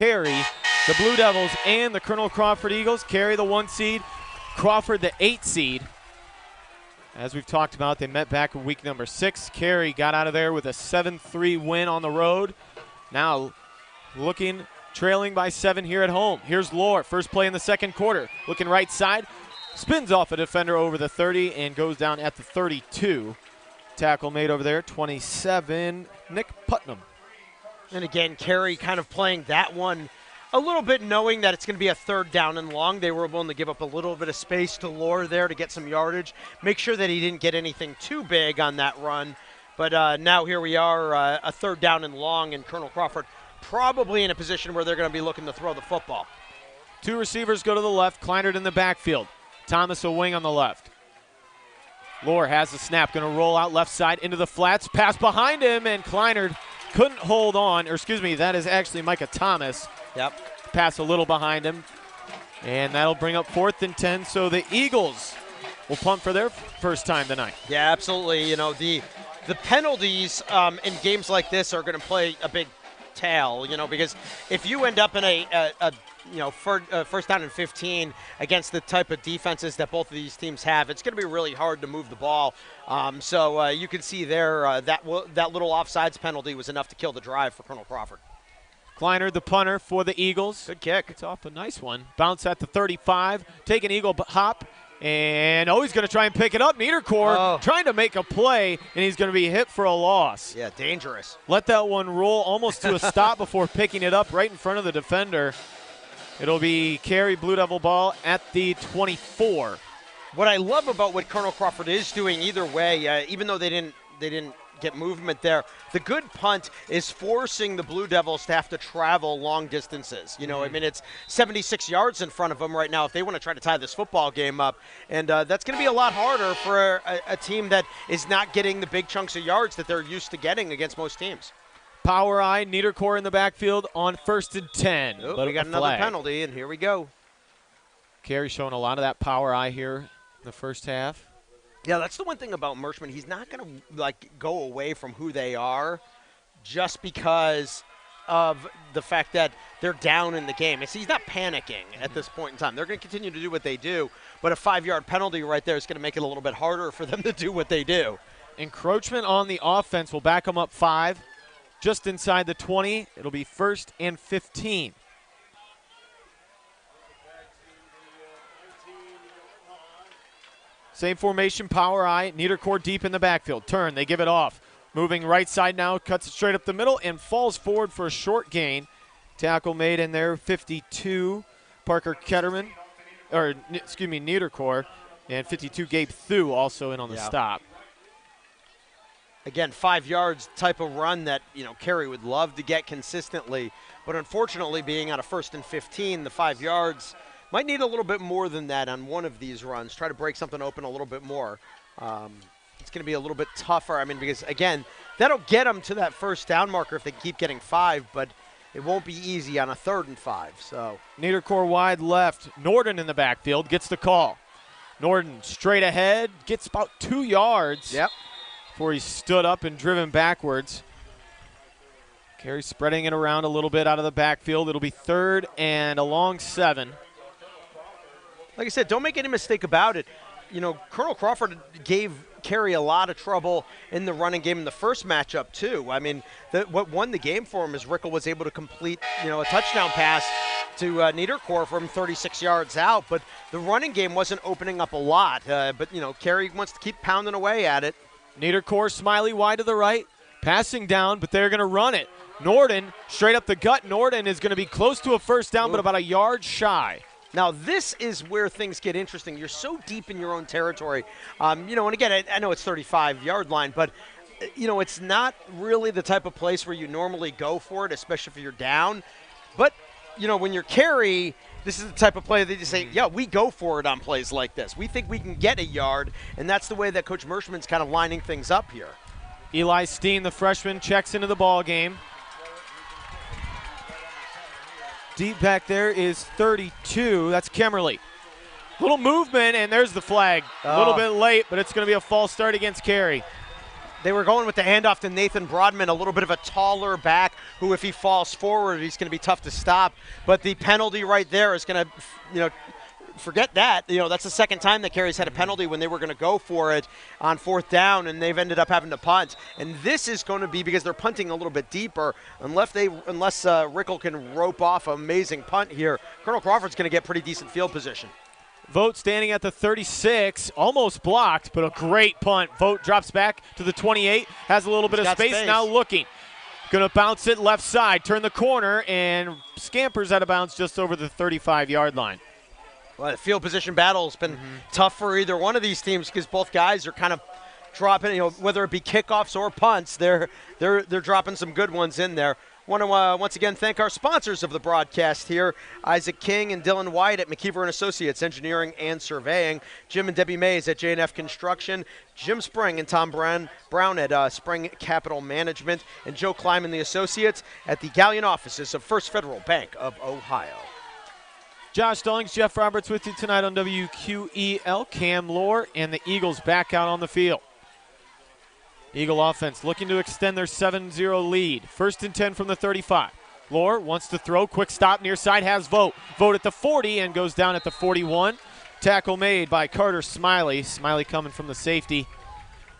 Carey, the Blue Devils, and the Colonel Crawford Eagles. Carey, the 1 seed, Crawford, the 8 seed. As we've talked about, they met back in week number 6. Carey got out of there with a 7-3 win on the road. Now trailing by 7 here at home. Here's Lore, first play in the second quarter. Looking right side, Spins off a defender over the 30 and goes down at the 32. Tackle made over there, 27, Nick Putnam. And again, Carey kind of playing that one a little bit, knowing that it's going to be a 3rd down and long. They were willing to give up a little bit of space to Lore there to get some yardage, make sure that he didn't get anything too big on that run. But now here we are, a 3rd down and long, and Colonel Crawford probably in a position where they're going to be looking to throw the football. 2 receivers go to the left, Kleinert in the backfield. Thomas a wing on the left. Lore has the snap, going to roll out left side into the flats, pass behind him, and Kleinert couldn't hold on, or excuse me, that is actually Micah Thomas. Yep. Pass a little behind him, and that'll bring up 4th and 10, so the Eagles will punt for their first time tonight. Yeah, absolutely. You know, the penalties in games like this are going to play a big tale, you know, because if you end up in a first down and 15 against the type of defenses that both of these teams have, it's going to be really hard to move the ball. So you can see there that little offsides penalty was enough to kill the drive for Colonel Crawford. Kleiner, the punter for the Eagles. Good kick. It's off a nice one. Bounce at the 35. Take an Eagle hop. And, he's going to try and pick it up. Niederkor trying to make a play, and he's going to be hit for a loss. Yeah, dangerous. Let that one roll almost to a stop before picking it up right in front of the defender. It'll be Carey Blue Devil ball at the 24. What I love about what Colonel Crawford is doing either way, even though they didn't get movement there, the good punt is forcing the Blue Devils to have to travel long distances. You know, I mean, it's 76 yards in front of them right now if they want to try to tie this football game up. And that's going to be a lot harder for a team that is not getting the big chunks of yards that they're used to getting against most teams. Power eye, Niederkor in the backfield on 1st and 10. Oh, we got another penalty, and here we go. Carey showing a lot of that power eye here in the first half. Yeah, that's the one thing about Merschman. He's not going to go away from who they are just because of the fact that they're down in the game. He's not panicking at this point in time. They're going to continue to do what they do, but a 5-yard penalty right there is going to make it a little bit harder for them to do what they do. Encroachment on the offense will back them up 5. Just inside the 20, it'll be 1st and 15. Same formation, power eye, Niederkor deep in the backfield. Turn, they give it off. Moving right side now, cuts it straight up the middle and falls forward for a short gain. Tackle made in there, 52, Parker Ketterman, Niederkor, and 52, Gabe Thu also in on the stop. Again, 5 yards type of run that, Carey would love to get consistently, but unfortunately being on a 1st and 15, the 5 yards might need a little bit more than that on one of these runs. Try to break something open a little bit more. It's going to be a little bit tougher. Because, again, that'll get them to that first down marker if they keep getting 5, but it won't be easy on a 3rd and 5. So Niederkor wide left. Norden in the backfield gets the call. Norden straight ahead, gets about 2 yards. Yep. Before he stood up and driven backwards. Carey spreading it around a little bit out of the backfield. It'll be 3rd and a long 7. Like I said, don't make any mistake about it. Colonel Crawford gave Carey a lot of trouble in the running game in the first matchup, too. What won the game for him is Rickle was able to complete, a touchdown pass to Niederkor from 36 yards out. But the running game wasn't opening up a lot. But Carey wants to keep pounding away at it. Niederkor, Smiley wide to the right, passing down, but they're going to run it. Norden, straight up the gut. Norden is going to be close to a first down, but about a yard shy. Now, this is where things get interesting. You're so deep in your own territory. And again, I know it's 35-yard line, but, it's not really the type of place where you normally go for it, especially if you're down. But, when you're Carey, this is the type of play that you say, yeah, we go for it on plays like this. We think we can get a yard, and that's the way that Coach Merschman's kind of lining things up here. Eli Steen, the freshman, checks into the ball game. Deep back there is 32. That's Kemmerly. Little movement, and there's the flag. A little bit late, but it's going to be a false start against Carey. They were going with the handoff to Nathan Broadman, a little bit of a taller back who, if he falls forward, he's going to be tough to stop. But the penalty right there is going to, forget that. That's the second time that Carey's had a penalty when they were going to go for it on 4th down, and they've ended up having to punt. And this is going to be because they're punting a little bit deeper. Unless Rickle can rope off an amazing punt here, Colonel Crawford's going to get pretty decent field position. Vogt standing at the 36, almost blocked, but a great punt. Vogt drops back to the 28, has a little bit of space, now looking. Going to bounce it left side, turn the corner, and scampers out of bounds just over the 35-yard line. Well, the field position battle has been tough for either one of these teams because both guys are kind of dropping, whether it be kickoffs or punts, they're dropping some good ones in there. Want to once again thank our sponsors of the broadcast here, Isaac King and Dylan White at McKeever & Associates Engineering and Surveying, Jim and Debbie Mays at J&F Construction, Jim Spring and Tom Brown at Spring Capital Management, and Joe Kleiman and the Associates at the Galleon offices of First Federal Bank of Ohio. Josh Stallings, Jeff Roberts with you tonight on WQEL. Cam Lohr and the Eagles back out on the field. Eagle offense looking to extend their 7-0 lead. 1st and 10 from the 35. Lohr wants to throw. Quick stop near side. Has Vogt. Vogt at the 40 and goes down at the 41. Tackle made by Carter Smiley. Smiley coming from the safety.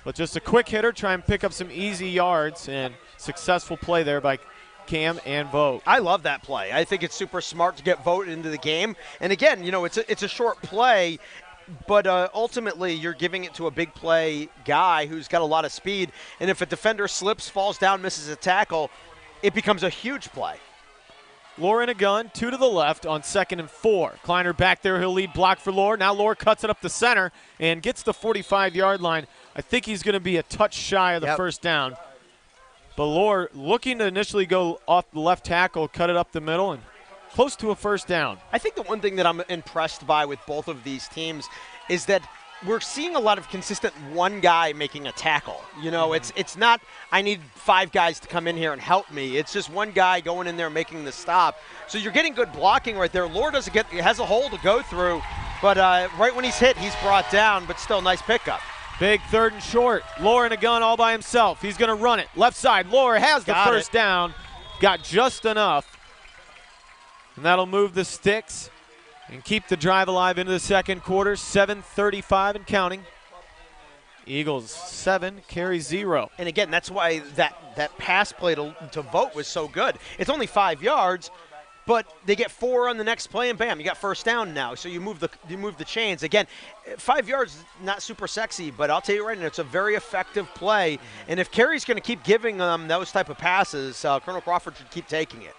But just a quick hitter. Try and pick up some easy yards. And successful play there by Cam and Vogt. I love that play. I think it's super smart to get Vogt into the game. And again, it's a short play. But ultimately, you're giving it to a big play guy who's got a lot of speed. And if a defender slips, falls down, misses a tackle, it becomes a huge play. Lohr in a gun, 2 to the left on 2nd and 4. Kleiner back there. He'll lead block for Lohr. Now Lohr cuts it up the center and gets the 45-yard line. I think he's going to be a touch shy of the first down. But Lohr looking to initially go off the left tackle, cut it up the middle, and close to a first down. I think the one thing that I'm impressed by with both of these teams is that we're seeing a lot of consistent one guy making a tackle. It's not I need 5 guys to come in here and help me. It's just one guy going in there making the stop. So you're getting good blocking right there. Lohr has a hole to go through, but right when he's hit, he's brought down, but still nice pickup. Big 3rd and short. Lohr in a gun all by himself. He's going to run it. Left side. Lohr has the first down. Got just enough. And that'll move the sticks and keep the drive alive into the second quarter. 7:35 and counting. Eagles 7, Carey 0. And again, that's why that pass play to Vogt was so good. It's only 5 yards, but they get 4 on the next play, and bam, you got first down now. So you move the chains. Again, 5 yards, not super sexy, but I'll tell you right now, it's a very effective play. And if Carey's going to keep giving them those type of passes, Colonel Crawford should keep taking it.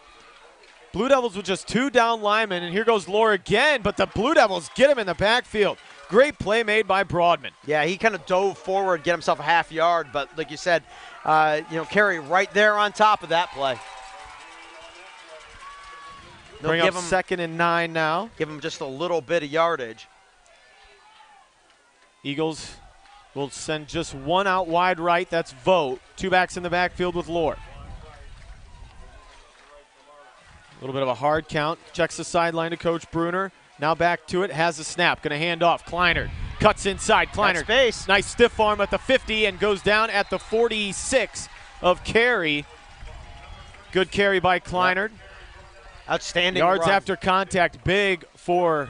Blue Devils with just 2 down linemen, and here goes Lohr again, but the Blue Devils get him in the backfield. Great play made by Broadman. Yeah, he kind of dove forward, get himself a half yard, but like you said, Carey right there on top of that play. Bring up 2nd and 9 now. Give him just a little bit of yardage. Eagles will send just 1 out wide right. That's Vogt. 2 backs in the backfield with Lohr. A little bit of a hard count. Checks the sideline to Coach Bruner. Now back to it. Has a snap. Going to hand off. Kleiner cuts inside. Kleiner. Space. Nice stiff arm at the 50 and goes down at the 46 of Carey. Good carry by Kleiner. Yep. Outstanding yards run. After contact. Big for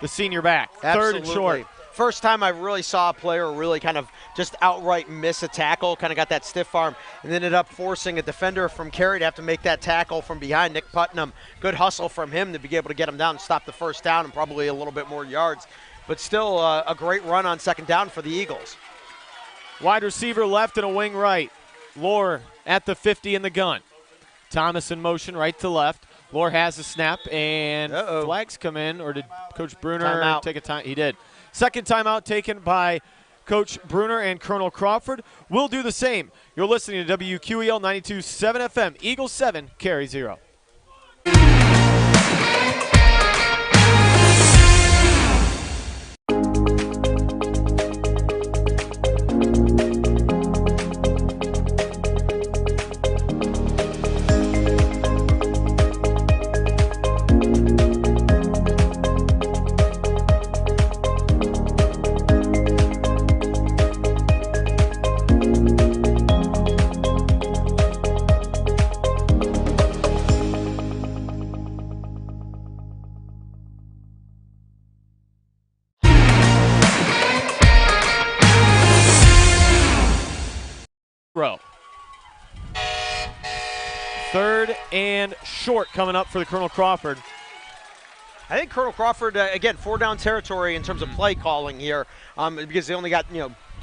the senior back. Absolutely. 3rd and short. First time I really saw a player really kind of just outright miss a tackle, kind of got that stiff arm, and ended up forcing a defender from Carey to have to make that tackle from behind. Nick Putnam, good hustle from him to be able to get him down and stop the first down and probably a little bit more yards. But still a great run on 2nd down for the Eagles. Wide receiver left and a wing right. Lohr at the 50 in the gun. Thomas in motion right to left. Lohr has a snap, and flags come in, or did Coach Bruner take a time? He did. 2nd timeout taken by Coach Bruner and Colonel Crawford. We'll do the same. You're listening to WQEL 92.7 FM. Eagles 7, Carey 0. Row. 3rd and short coming up for the Colonel Crawford. I think Colonel Crawford, again, 4-down territory in terms of play calling here, because they only got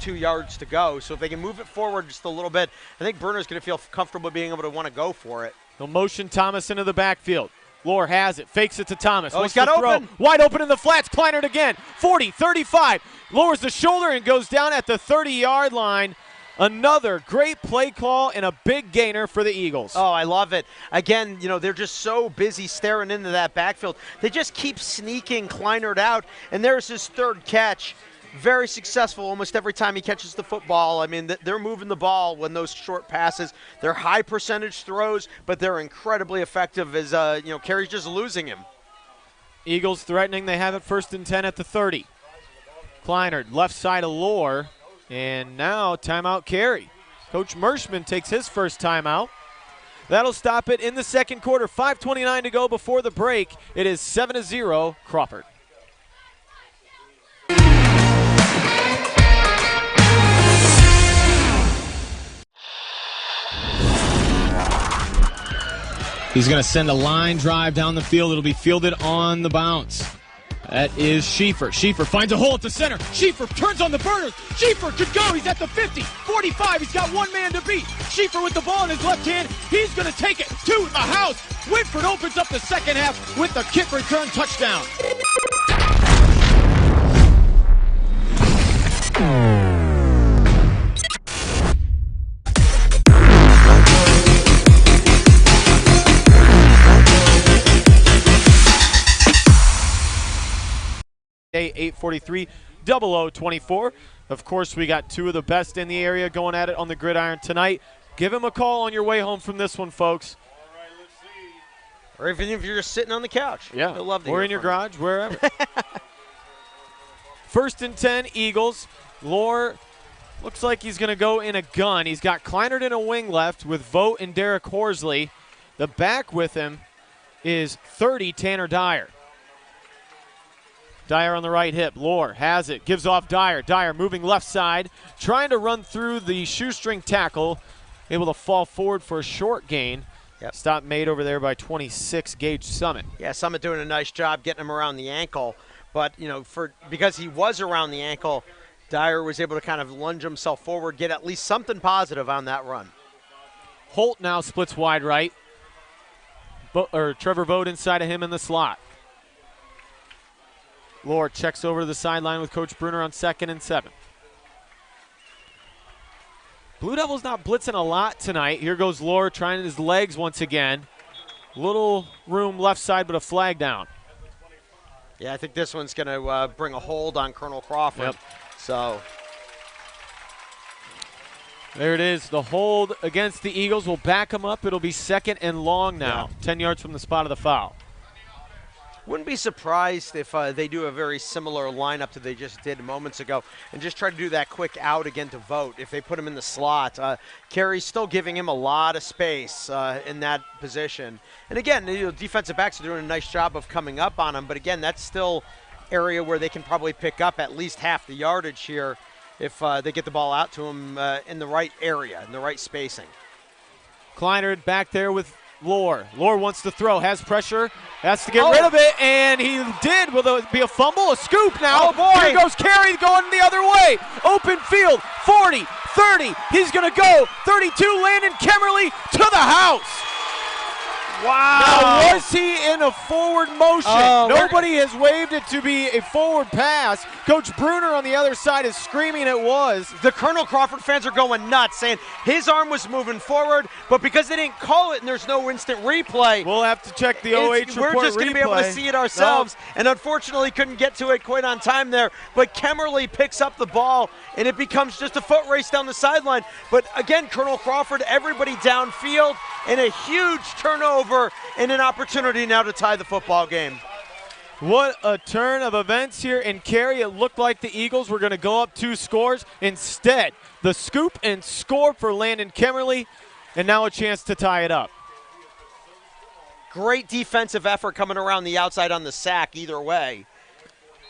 2 yards to go. So if they can move it forward just a little bit, I think Bruner's going to feel comfortable being able to want to go for it. He'll motion Thomas into the backfield. Lohr has it, fakes it to Thomas. Oh, he's got open. Wide open in the flats. Kleinert again. 40, 35. Lowers the shoulder and goes down at the 30-yard line. Another great play call and a big gainer for the Eagles. Oh, I love it. Again, they're just so busy staring into that backfield. They just keep sneaking Kleinert out, and there's his third catch. Very successful almost every time he catches the football. I mean, they're moving the ball when those short passes. They're high percentage throws, but they're incredibly effective as, Carey's just losing him. Eagles threatening. They have it 1st and 10 at the 30. Kleinert, left side of Lohr, and now timeout Carey. Coach Merschman takes his first timeout. That'll stop it in the second quarter. 5:29 to go before the break. It is 7-0 Crawford. He's going to send a line drive down the field. It'll be fielded on the bounce. That is Schieffer. Schieffer finds a hole at the center. Schieffer turns on the burners. Schieffer could go. He's at the 50, 45. He's got one man to beat. Schieffer with the ball in his left hand. He's going to take it to the house. Whitford opens up the second half with the kick return touchdown. Day 8:43, 00:24. Of course, we got two of the best in the area going at it on the gridiron tonight. Give him a call on your way home from this one, folks. Or even if you're just sitting on the couch. Yeah. He'll love to or hear in your from you. garage, wherever. 1st and 10, Eagles. Lohr looks like he's going to go in a gun. He's got Kleinert in a wing left with Vogt and Derek Horsley. The back with him is 30, Tanner Dyer. Dyer on the right hip. Lohr has it. Gives off Dyer. Dyer moving left side. Trying to run through the shoestring tackle. Able to fall forward for a short gain. Yep. Stop made over there by 26, Gage Summit. Yeah, Summit doing a nice job getting him around the ankle. But, because he was around the ankle, Dyer was able to kind of lunge himself forward, get at least something positive on that run. Holt now splits wide right. Trevor Vogt inside of him in the slot. Lohr checks over to the sideline with Coach Bruner on 2nd and 7. Blue Devils not blitzing a lot tonight. Here goes Lohr trying his legs once again. Little room left side, but a flag down. Yeah, I think this one's going to bring a hold on Colonel Crawford. Yep. So there it is. The hold against the Eagles will back them up. It'll be 2nd and long now, 10 yards from the spot of the foul. Wouldn't be surprised if they do a very similar lineup that they just did moments ago and just try to do that quick out again to Vogt if they put him in the slot. Carey's still giving him a lot of space in that position. And again, defensive backs are doing a nice job of coming up on him, but again, that's still area where they can probably pick up at least half the yardage here if they get the ball out to him in the right area, in the right spacing. Kleinert back there with Lohr. Lohr wants to throw, has pressure, has to get rid of it, and he did. Will there be a fumble, a scoop now? Oh, boy. Here goes Carey going the other way. Open field, 40, 30. He's going to go. 32, Landon Kemmerly to the house. Wow. Now, was he in a forward motion? Nobody has waved it to be a forward pass. Coach Bruner on the other side is screaming it was. The Colonel Crawford fans are going nuts, saying his arm was moving forward, but because they didn't call it and there's no instant replay, we'll have to check the OH report. We're just going to be able to see it ourselves, and unfortunately couldn't get to it quite on time there. But Kemmerly picks up the ball, and it becomes just a foot race down the sideline. But again, Colonel Crawford, everybody downfield, and a huge turnover and an opportunity now to tie the football game. What a turn of events here in Carey. It looked like the Eagles were going to go up 2 scores. Instead, the scoop and score for Landon Kemmerly, and now a chance to tie it up. Great defensive effort coming around the outside on the sack either way.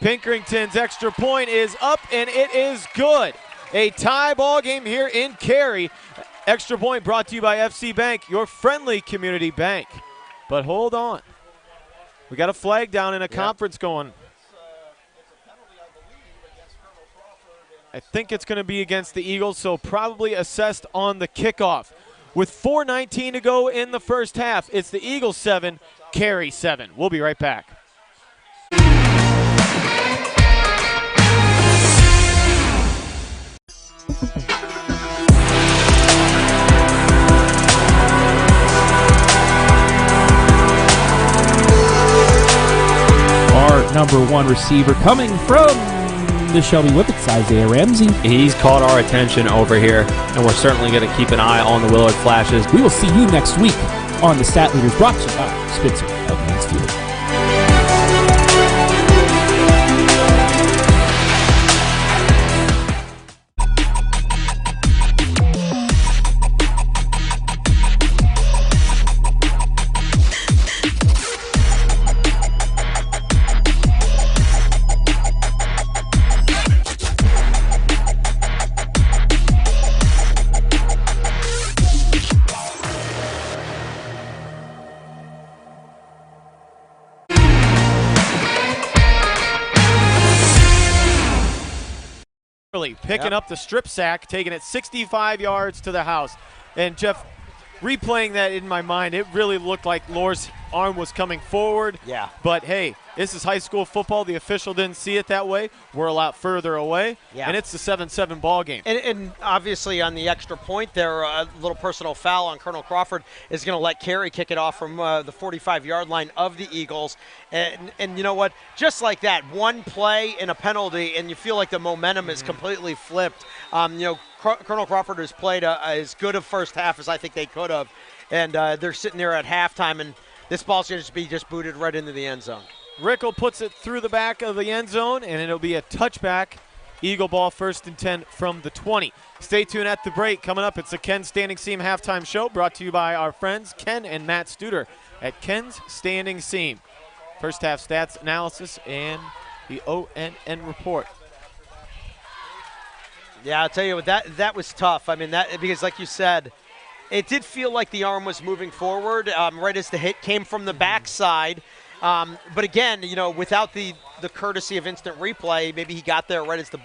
Pinkerington's extra point is up, and it is good. A tie ball game here in Carey. Extra point brought to you by FC Bank, your friendly community bank. But hold on. We got a flag down in a conference going. I think it's going to be against the Eagles, so probably assessed on the kickoff. With 4:19 to go in the first half, it's the Eagles 7, Carey 7. We'll be right back. Our number 1 receiver coming from the Shelby Whippets, Isaiah Ramsey. He's caught our attention over here, and we're certainly going to keep an eye on the Willard Flashes. We will see you next week on the Stat Leaders, brought to you by Spitzer of Mansfield. Picking up the strip sack, taking it 65 yards to the house. And Jeff, replaying that in my mind, it really looked like Lore's arm was coming forward. Yeah. But hey, this is high school football. The official didn't see it that way. We're a lot further away. Yeah. And it's the 7-7 ball game. And obviously on the extra point there, a little personal foul on Colonel Crawford is going to let Carey kick it off from the 45-yard line of the Eagles. And you know what? Just like that, one play and a penalty, and you feel like the momentum is completely flipped. Colonel Crawford has played as good a first half as I think they could have. And they're sitting there at halftime, and this ball's going to be just booted right into the end zone. Rickle puts it through the back of the end zone, and it'll be a touchback. Eagle ball, 1st and 10 from the 20. Stay tuned at the break. Coming up, it's the Ken Standing Seam halftime show, brought to you by our friends Ken and Matt Studer at Ken's Standing Seam. First half stats analysis and the ONN report. Yeah, I'll tell you what, that was tough. I mean, because like you said, it did feel like the arm was moving forward right as the hit came from the backside. But again, without the courtesy of instant replay, maybe he got there right as the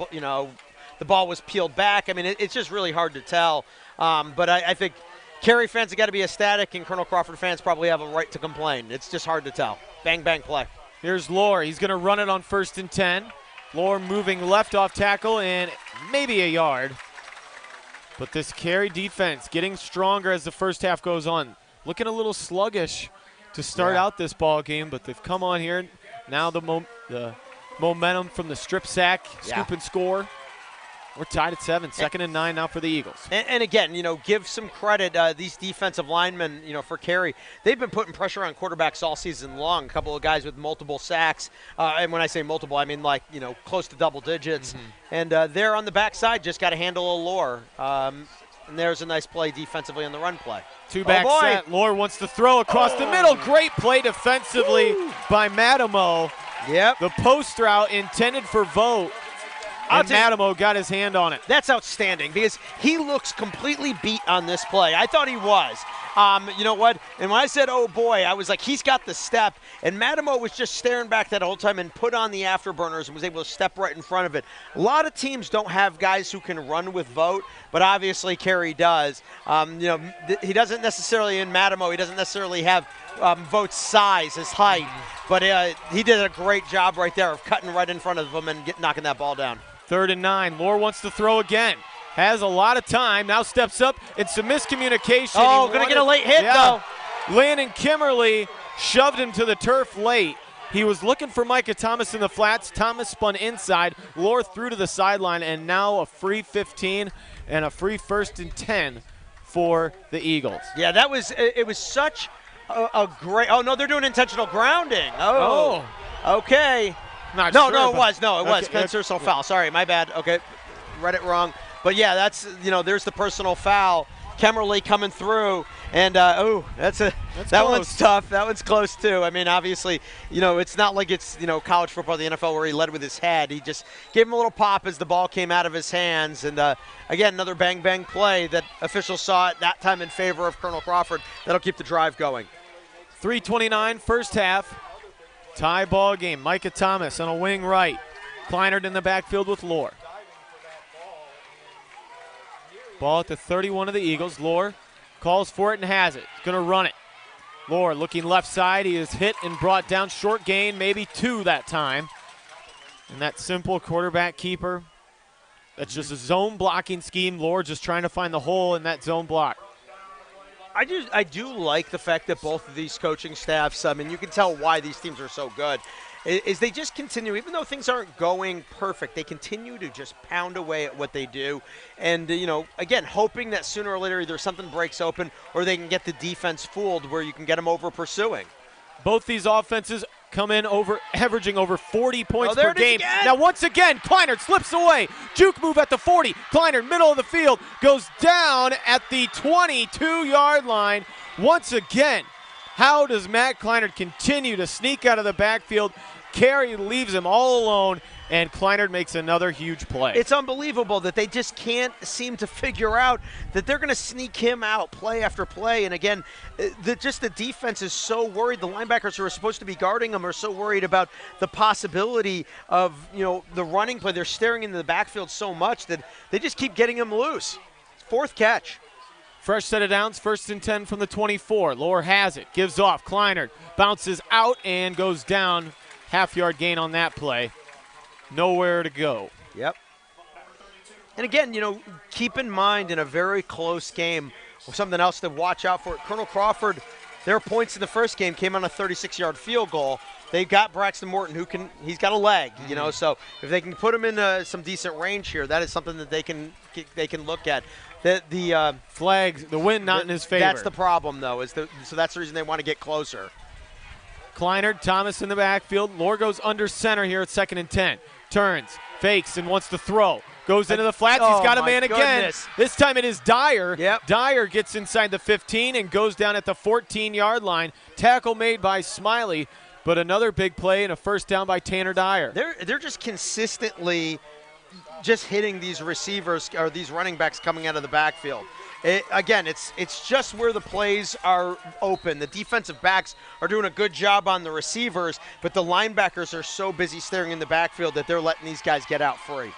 ball was peeled back. I mean, it's just really hard to tell. But I think Carey fans have got to be ecstatic, and Colonel Crawford fans probably have a right to complain. It's just hard to tell. Bang, bang, play. Here's Lore. He's going to run it on 1st and 10. Lore moving left off tackle and maybe a yard. But this Carey defense getting stronger as the first half goes on. Looking a little sluggish to start out this ball game, but they've come on here. Now the momentum from the strip sack, scoop and score. We're tied at 7, 2nd and 9 now for the Eagles. And again, give some credit, these defensive linemen, for Carey. They've been putting pressure on quarterbacks all season long. A couple of guys with multiple sacks. And when I say multiple, I mean close to double digits. And they're on the backside, just got to handle a Lore. And there's a nice play defensively on the run play. Two-back set. Lore wants to throw across the middle. Great play defensively by Madamo. Yep. The post route intended for Vogt. And Madamo got his hand on it. That's outstanding because he looks completely beat on this play. I thought he was. You know what? And when I said, oh, boy, I was like, he's got the step. And Madamo was just staring back that whole time and put on the afterburners and was able to step right in front of it. A lot of teams don't have guys who can run with Vogt, but obviously Carey does. He doesn't necessarily, in Madamo, he doesn't necessarily have Vogt's size, his height. But he did a great job right there of cutting right in front of him and knocking that ball down. 3rd and 9. Lore wants to throw again. Has a lot of time. Now steps up. It's some miscommunication. Oh, going to get a late hit, though. Landon Kimmerly shoved him to the turf late. He was looking for Micah Thomas in the flats. Thomas spun inside. Lore threw to the sideline, and now a free 15 and a free 1st and 10 for the Eagles. Yeah, it was such a great – oh, no, they're doing intentional grounding. Oh. Okay. Not no, sure, it was. Okay. Personal foul. Sorry, my bad. Okay, read it wrong. But, yeah, that's, there's the personal foul. Kemmerly coming through, and that one's tough. That one's close, too. I mean, obviously, it's not like it's, college football, the NFL, where he led with his head. He just gave him a little pop as the ball came out of his hands. And, again, another bang-bang play that officials saw at that time in favor of Colonel Crawford. That'll keep the drive going. 3:29 first half. Tie ball game. Micah Thomas on a wing right. Kleinert in the backfield with Lohr. Ball at the 31 of the Eagles. Lohr calls for it and has it. He's going to run it. Lohr looking left side. He is hit and brought down. Short gain, maybe 2 that time. And that simple quarterback keeper. That's just a zone blocking scheme. Lohr just trying to find the hole in that zone block. I do like the fact that both of these coaching staffs, I mean, you can tell why these teams are so good, is they just continue, even though things aren't going perfect, they continue to just pound away at what they do. And, you know, again, hoping that sooner or later either something breaks open or they can get the defense fooled where you can get them over pursuing. Both these offenses come in averaging over 40 points per game. Now, once again, Kleinert slips away. Juke move at the 40. Kleinert, middle of the field, goes down at the 22-yard line. Once again, how does Matt Kleinert continue to sneak out of the backfield? Carey leaves him all alone, and Kleinert makes another huge play. It's unbelievable that they just can't seem to figure out that they're going to sneak him out play after play. And again, the defense is so worried. The linebackers who are supposed to be guarding him are so worried about the possibility of, you know, the running play. They're staring into the backfield so much that they just keep getting him loose. 4th catch. Fresh set of downs, 1st and 10 from the 24. Lohr has it, gives off. Kleinert bounces out and goes down. Half-yard gain on that play. Nowhere to go. Yep. And again, you know, keep in mind in a very close game, something else to watch out for. Colonel Crawford, their points in the first game came on a 36-yard field goal. They've got Braxton Morton, he's got a leg, you know, so if they can put him in some decent range here, that is something that they can look at. The flags, the wind not in his favor. That's the problem, though, so that's the reason they want to get closer. Kleinert, Thomas in the backfield. Lohr goes under center here at 2nd and 10. Turns, fakes, and wants to throw. Goes into the flats. He's got a man again. This time it is Dyer. Yep. Dyer gets inside the 15 and goes down at the 14-yard line. Tackle made by Smiley, but another big play and a first down by Tanner Dyer. They're just consistently just hitting these receivers or these running backs coming out of the backfield. Again, it's just where the plays are open. The defensive backs are doing a good job on the receivers, but the linebackers are so busy staring in the backfield that they're letting these guys get out free.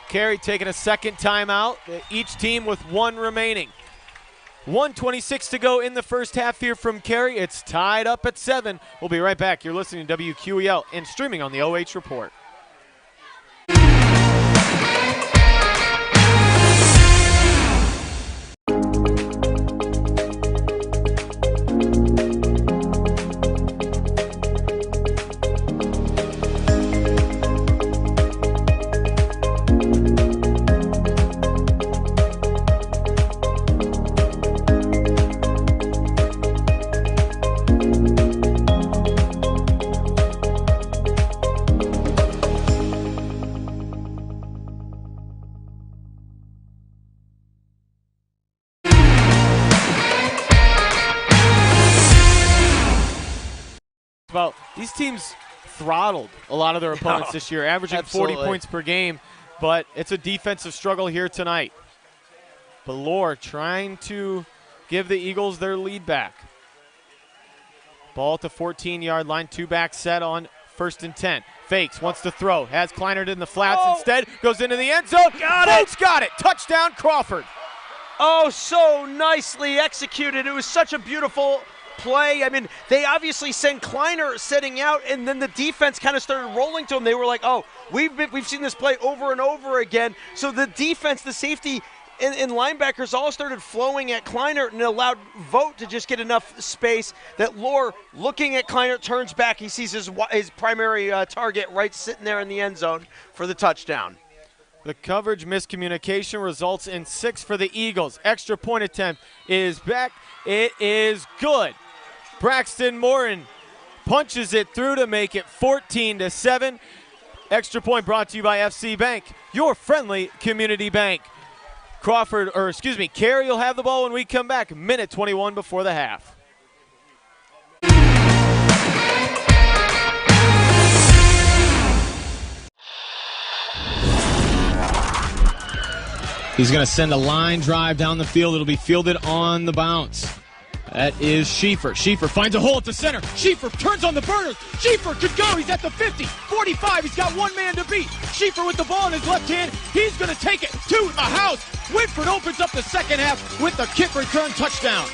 Carey taking a second timeout, each team with 1 remaining. 1:26 to go in the first half here from Carey. It's tied up at 7. We'll be right back. You're listening to WQEL and streaming on the OH Report. Well, these teams throttled a lot of their opponents this year, averaging 40 points per game, but it's a defensive struggle here tonight. But Lohr trying to give the Eagles their lead back. Ball at the 14-yard line, 2-back set on 1st and 10. Fakes, wants to throw, has Kleinert in the flats instead, goes into the end zone. Vogt's got it. Touchdown, Crawford. Oh, so nicely executed. It was such a beautiful play. I mean, they obviously sent Kleinert setting out, and then the defense kind of started rolling to him. They were like, oh, we've seen this play over and over again. So the defense, the safety, and linebackers all started flowing at Kleinert, and it allowed Vogt to just get enough space that Lohr, looking at Kleinert, turns back. He sees his primary target right sitting there in the end zone for the touchdown. The coverage miscommunication results in 6 for the Eagles. Extra point attempt is back. It is good. Braxton Morton punches it through to make it 14-7. Extra point brought to you by FC Bank, your friendly community bank. Carey will have the ball when we come back. Minute 21 before the half. He's going to send a line drive down the field. It'll be fielded on the bounce. That is Schieffer. Schieffer finds a hole at the center. Schieffer turns on the burners. Schieffer could go. He's at the 50, 45. He's got one man to beat. Schieffer with the ball in his left hand. He's going to take it to the house. Whitford opens up the second half with the kick return touchdown.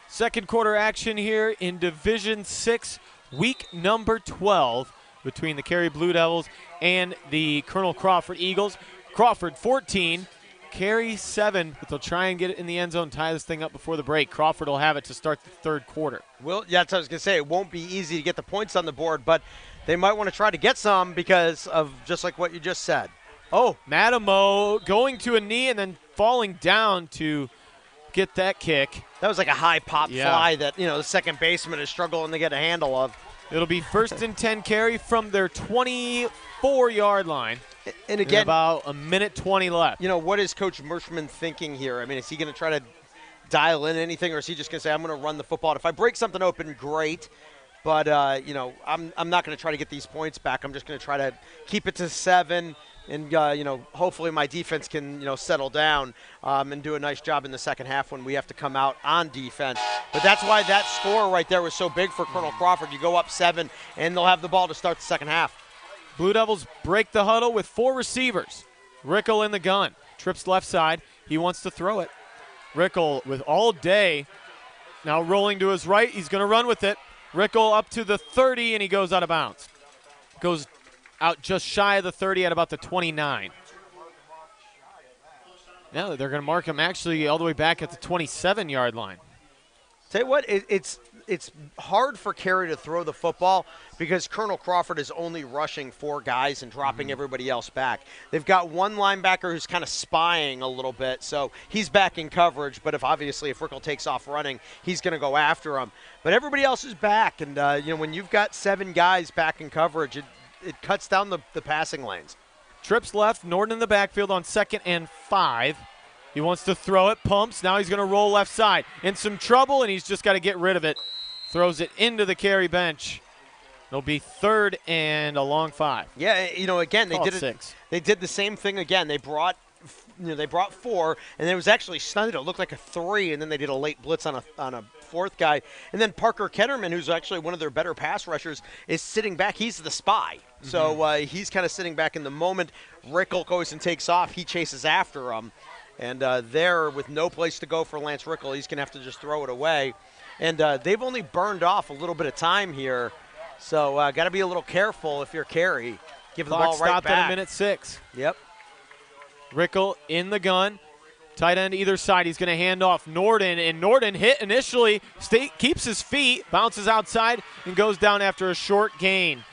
Second quarter action here in Division 6, week number 12, between the Carey Blue Devils and the Colonel Crawford Eagles. Crawford 14, Carey 7, but they'll try and get it in the end zone, tie this thing up before the break. Crawford will have it to start the third quarter. Well, yeah, that's what I was going to say. It won't be easy to get the points on the board, but they might want to try to get some because of just like what you just said. Oh, Madamo going to a knee and then falling down to get that kick. That was like a high pop fly that, the second baseman is struggling to get a handle of. It'll be 1st and 10 Carey from their 24-yard line. And again, about a minute 20 left. What is Coach Merschman thinking here? I mean, is he going to try to dial in anything, or is he just going to say, I'm going to run the football? And if I break something open, great. But, I'm not going to try to get these points back. I'm just going to try to keep it to 7. And, hopefully my defense can, settle down and do a nice job in the second half when we have to come out on defense. But that's why that score right there was so big for Colonel Crawford. You go up 7, and they'll have the ball to start the second half. Blue Devils break the huddle with 4 receivers. Rickle in the gun. Trips left side. He wants to throw it. Rickle with all day. Now rolling to his right. He's going to run with it. Rickle up to the 30, and he goes out of bounds. Goes out just shy of the 30 at about the 29. Now they're going to mark him actually all the way back at the 27-yard line. Tell you what, it's hard for Carey to throw the football because Colonel Crawford is only rushing 4 guys and dropping everybody else back. They've got one linebacker who's kind of spying a little bit, so he's back in coverage. But if Rickle takes off running, he's going to go after him. But everybody else is back, and when you've got 7 guys back in coverage, it cuts down the passing lanes. Trips left, Norton in the backfield on 2nd and 5. He wants to throw it, pumps. Now he's going to roll left side. In some trouble, and he's just got to get rid of it. Throws it into the Carey bench. It'll be 3rd and a long 5. Yeah, again, they did it. 6. They did the same thing again. They brought 4, and it was actually stunned. It looked like a 3, and then they did a late blitz on a 4th guy. And then Parker Ketterman, who's actually one of their better pass rushers, is sitting back. He's the spy. So he's kind of sitting back in the moment. Rickle goes and takes off. He chases after him. And there, with no place to go for Lance Rickle, he's going to have to just throw it away. And they've only burned off a little bit of time here. So got to be a little careful if you're Carey. Give the ball right stopped back. at a minute 6. Yep. Rickle in the gun. Tight end either side. He's going to hand off Norton. And Norton hit initially. Keeps his feet. Bounces outside and goes down after a short gain.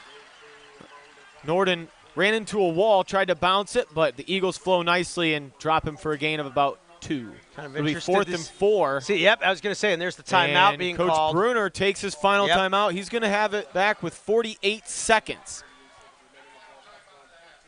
Norton ran into a wall, tried to bounce it, but the Eagles flow nicely and drop him for a gain of about 2. Kind of It'll be interested 4th and 4. See, yep, I was going to say, and there's the timeout being Coach called. Bruner takes his final timeout. He's going to have it back with 48 seconds.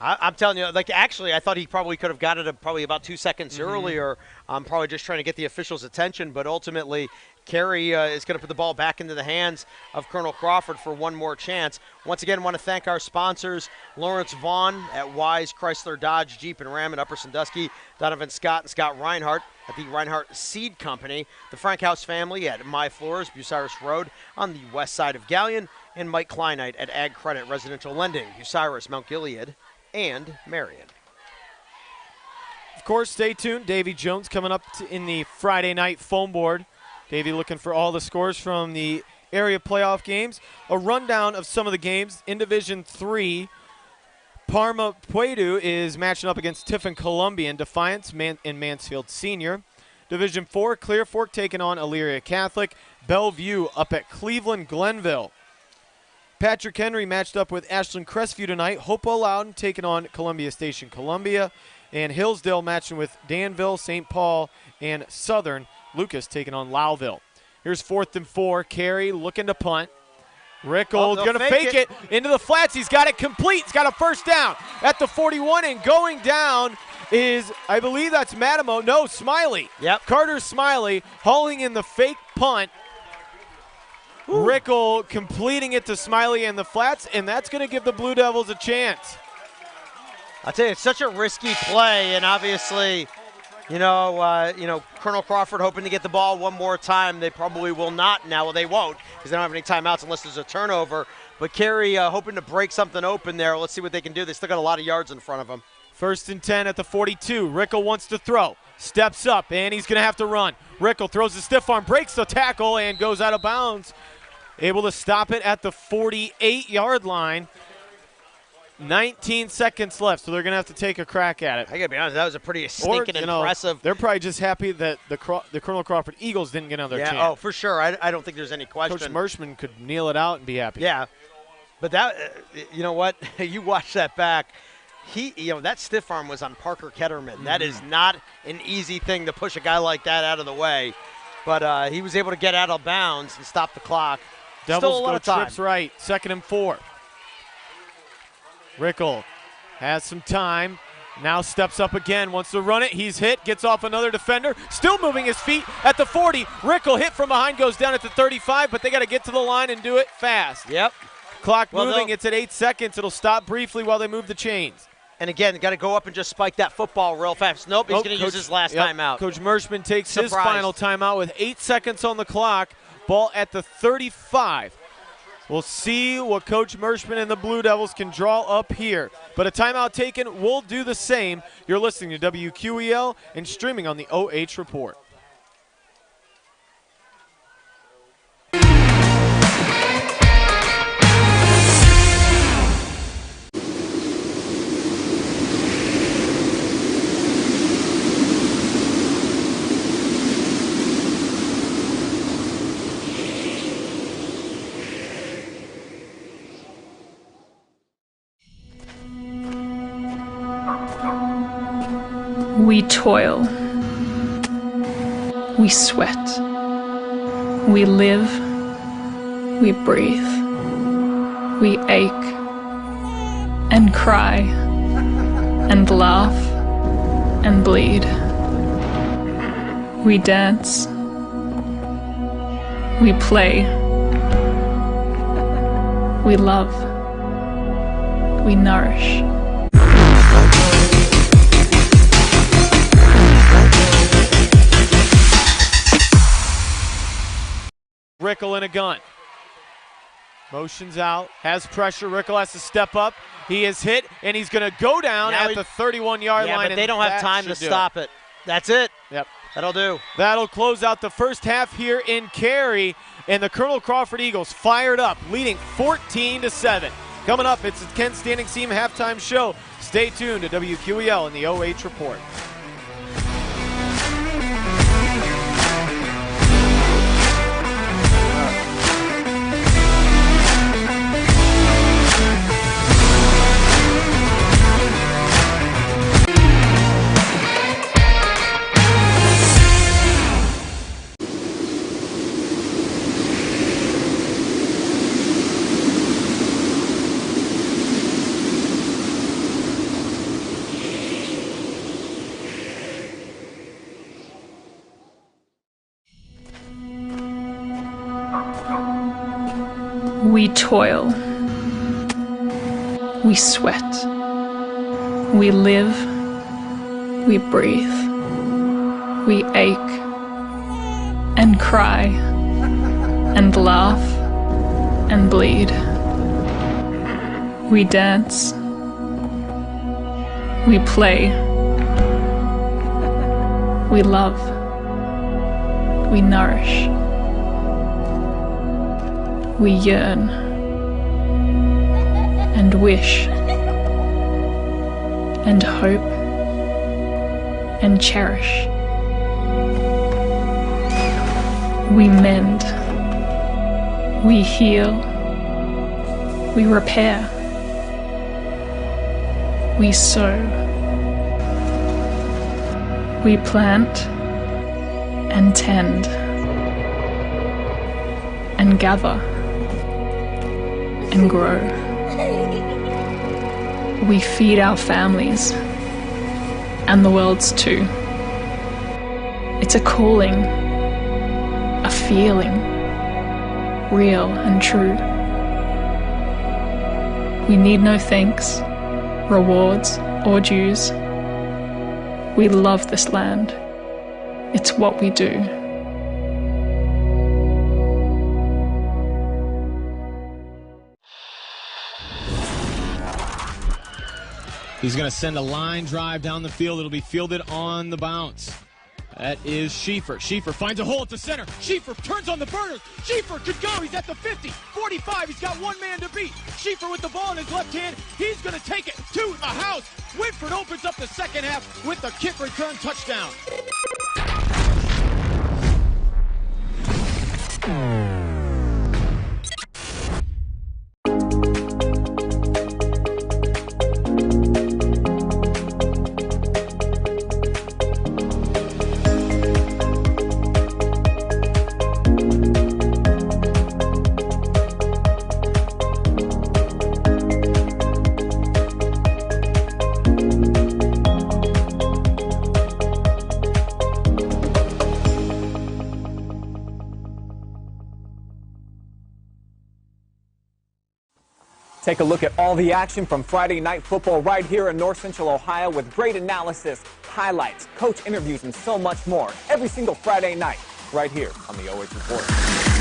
I'm telling you, actually, I thought he probably could have got it probably about 2 seconds earlier. I'm probably just trying to get the officials' attention, but ultimately, Carey is going to put the ball back into the hands of Colonel Crawford for one more chance. Once again, I want to thank our sponsors, Lawrence Vaughn at Wise Chrysler Dodge Jeep and Ram in Upper Sandusky, Donovan Scott and Scott Reinhardt at the Reinhardt Seed Company, the Frank House family at My Floors, Bucyrus Road on the west side of Galleon, and Mike Kleinite at Ag Credit Residential Lending, Bucyrus, Mount Gilead, and Marion. Of course, stay tuned. Davy Jones coming up in the Friday night phone board. Davy looking for all the scores from the area playoff games. A rundown of some of the games. In Division 3, Parma Puedu is matching up against Tiffin Columbian, Defiance and Mansfield Senior. Division 4, Clear Fork taking on Elyria Catholic. Bellevue up at Cleveland Glenville. Patrick Henry matched up with Ashland Crestview tonight. Hopewell Loudon taking on Columbia Station Columbia. and Hillsdale matching with Danville, St. Paul, and Southern. Lucas taking on Lowville. Here's 4th and 4. Carey looking to punt. Rickle going to fake it into the flats. He's got it complete. He's got a first down at the 41, and going down is, I believe that's Madamo. No, Smiley. Yep. Carter Smiley hauling in the fake punt. Ooh. Rickle completing it to Smiley in the flats, and that's going to give the Blue Devils a chance. I'll tell you, it's such a risky play, and obviously, Colonel Crawford hoping to get the ball one more time. They probably will not now. Well, they won't because they don't have any timeouts unless there's a turnover. But Carey hoping to break something open there. Let's see what they can do. They still got a lot of yards in front of them. 1st and 10 at the 42. Rickle wants to throw. Steps up, and he's going to have to run. Rickle throws the stiff arm, breaks the tackle, and goes out of bounds. Able to stop it at the 48-yard line. 19 seconds left, so they're going to have to take a crack at it. I got to be honest, that was a pretty stinking impressive. They're probably just happy that the Colonel Crawford Eagles didn't get another chance. Oh, for sure. I don't think there's any question. Coach Merschman could kneel it out and be happy. Yeah, but that, you know what? You watch that back. That stiff arm was on Parker Ketterman. Mm-hmm. That is not an easy thing to push a guy like that out of the way. But he was able to get out of bounds and stop the clock. Devils Still a lot go of time. trips right. 2nd and 4. Rickle has some time. Now steps up again, wants to run it. He's hit, gets off another defender. Still moving his feet at the 40. Rickle hit from behind, goes down at the 35, but they got to get to the line and do it fast. Yep. Clock moving. It's at 8 seconds. It'll stop briefly while they move the chains. And again, got to go up and just spike that football real fast. Nope, he's going to use his last timeout. Coach Merschman takes his final timeout with 8 seconds on the clock. Ball at the 35. We'll see what Coach Merschman and the Blue Devils can draw up here. But a timeout taken will do the same. You're listening to WQEL and streaming on the OH Report. We toil. We sweat. We live. We breathe. We ache and cry and laugh and bleed. We dance. We play. We love. We nourish. Rickle in a gun. Motions out, has pressure. Rickle has to step up. He is hit, and he's going to go down at the 31-yard line. Yeah, but they don't have time to stop it. That's it. Yep. That'll do. That'll close out the first half here in Carey, and the Colonel Crawford Eagles fired up, leading 14-7. Coming up, it's the Ken Standings Team halftime show. Stay tuned to WQEL and the OH Report. We toil. We sweat. We live. We breathe. We ache and cry and laugh and bleed. We dance. We play. We love. We nourish. We yearn and wish and hope and cherish. We mend. We heal. We repair. We sow. We plant and tend and gather and grow. We feed our families and the world's too. It's a calling, a feeling, real and true. We need no thanks, rewards, or dues. We love this land. It's what we do. He's going to send a line drive down the field. It'll be fielded on the bounce. That is Schieffer. Schieffer finds a hole at the center. Schieffer turns on the burners. Schieffer could go. He's at the 50, 45. He's got one man to beat. Schieffer with the ball in his left hand. He's going to take it to the house. Whitford opens up the second half with the kick return touchdown. Take a look at all the action from Friday Night Football right here in North Central Ohio with great analysis, highlights, coach interviews, and so much more every single Friday night right here on the OH Report.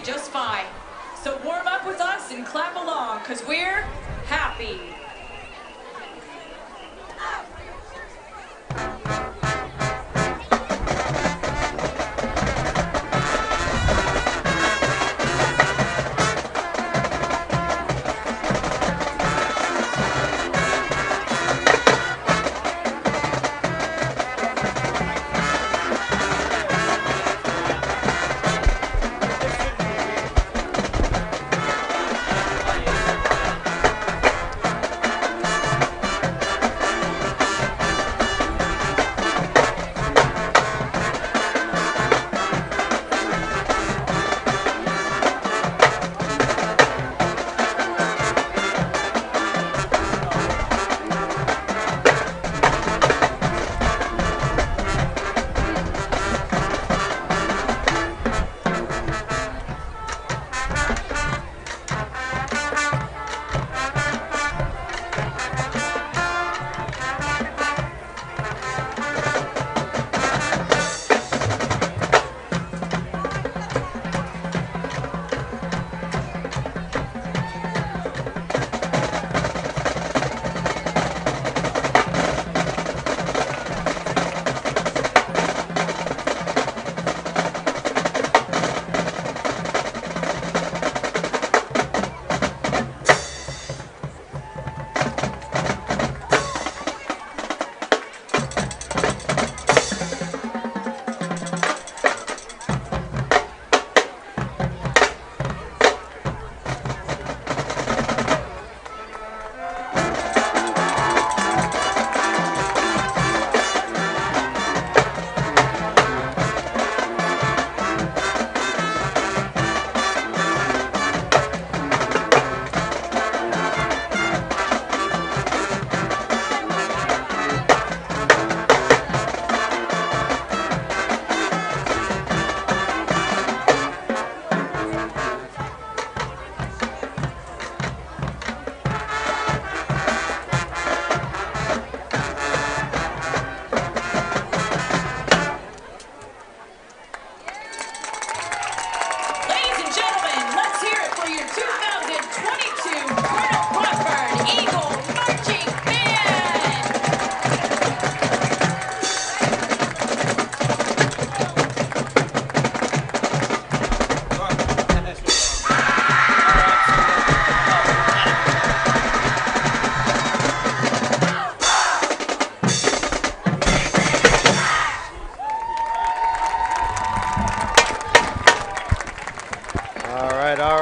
just fine. So warm up with us and clap along, because we're happy.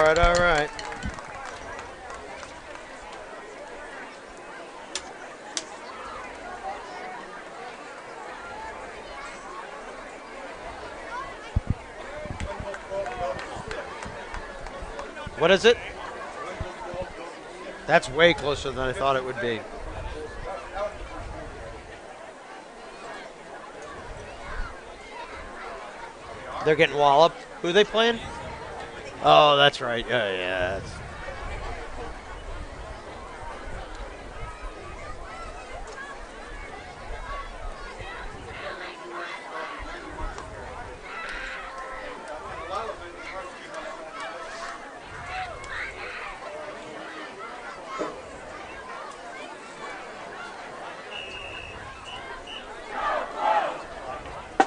All right. What is it? That's way closer than I thought it would be. They're getting walloped. Who are they playing? Oh, that's right. Yeah.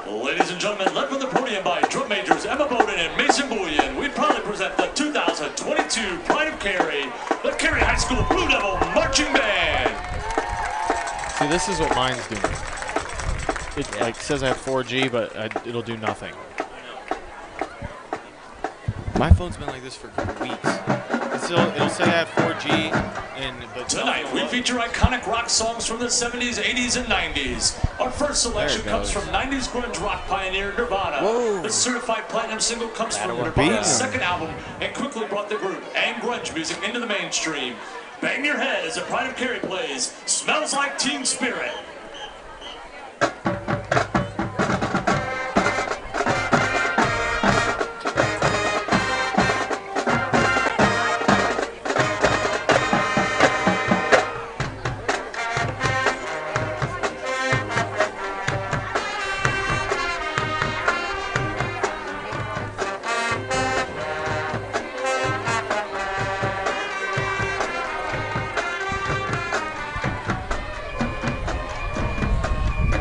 Ladies and gentlemen, led from the podium by drum majors Emma Bowden and Mason Bullion, we proudly present the 2022 Pride of Carey, the Carey High School Blue Devil Marching Band. See, this is what mine's doing. It like says I have 4G, but it'll do nothing. My phone's been like this for weeks. It'll say I have 4G, but tonight we feature iconic rock songs from the 70s, 80s, and 90s. Our first selection comes from 90s grunge rock pioneer Nirvana. Whoa. The certified platinum single comes from Nirvana's second album and quickly brought the group and grunge music into the mainstream. Bang your head as the Pride of Carey plays Smells Like Teen Spirit.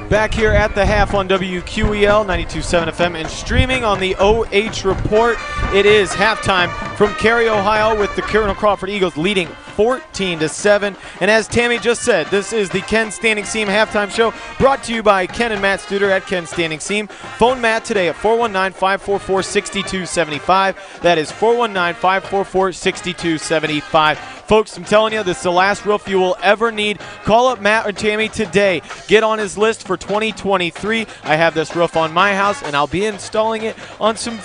Back here at the half on WQEL 92.7 FM and streaming on the OH Report. It is halftime from Carey, Ohio, with the Colonel Crawford Eagles leading 14-7. And as Tammy just said, this is the Ken Standing Seam halftime show brought to you by Ken and Matt Studer at Ken Standing Seam. Phone Matt today at 419-544-6275. That is 419-544-6275. Folks, I'm telling you, this is the last roof you will ever need. Call up Matt or Tammy today. Get on his list for 2023. I have this roof on my house, and I'll be installing it on some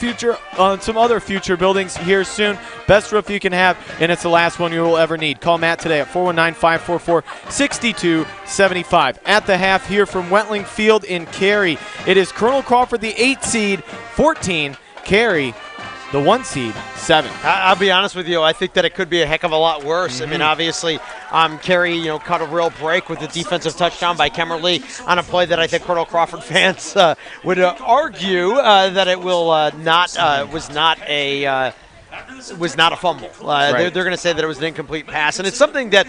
other future buildings here soon. Best roof you can have, and it's the last one you will ever need. Call Matt today at 419-544-6275. At the half here from Wentling Field in Carey, it is Colonel Crawford, the 8 seed, 14. Carey, the 1 seed, 7. I'll be honest with you. I think that it could be a heck of a lot worse. I mean, obviously, Carey, caught a real break with the defensive touchdown by Kemmerly on a play that I think Colonel Crawford fans would argue that it was not a fumble. They're going to say that it was an incomplete pass. And it's something that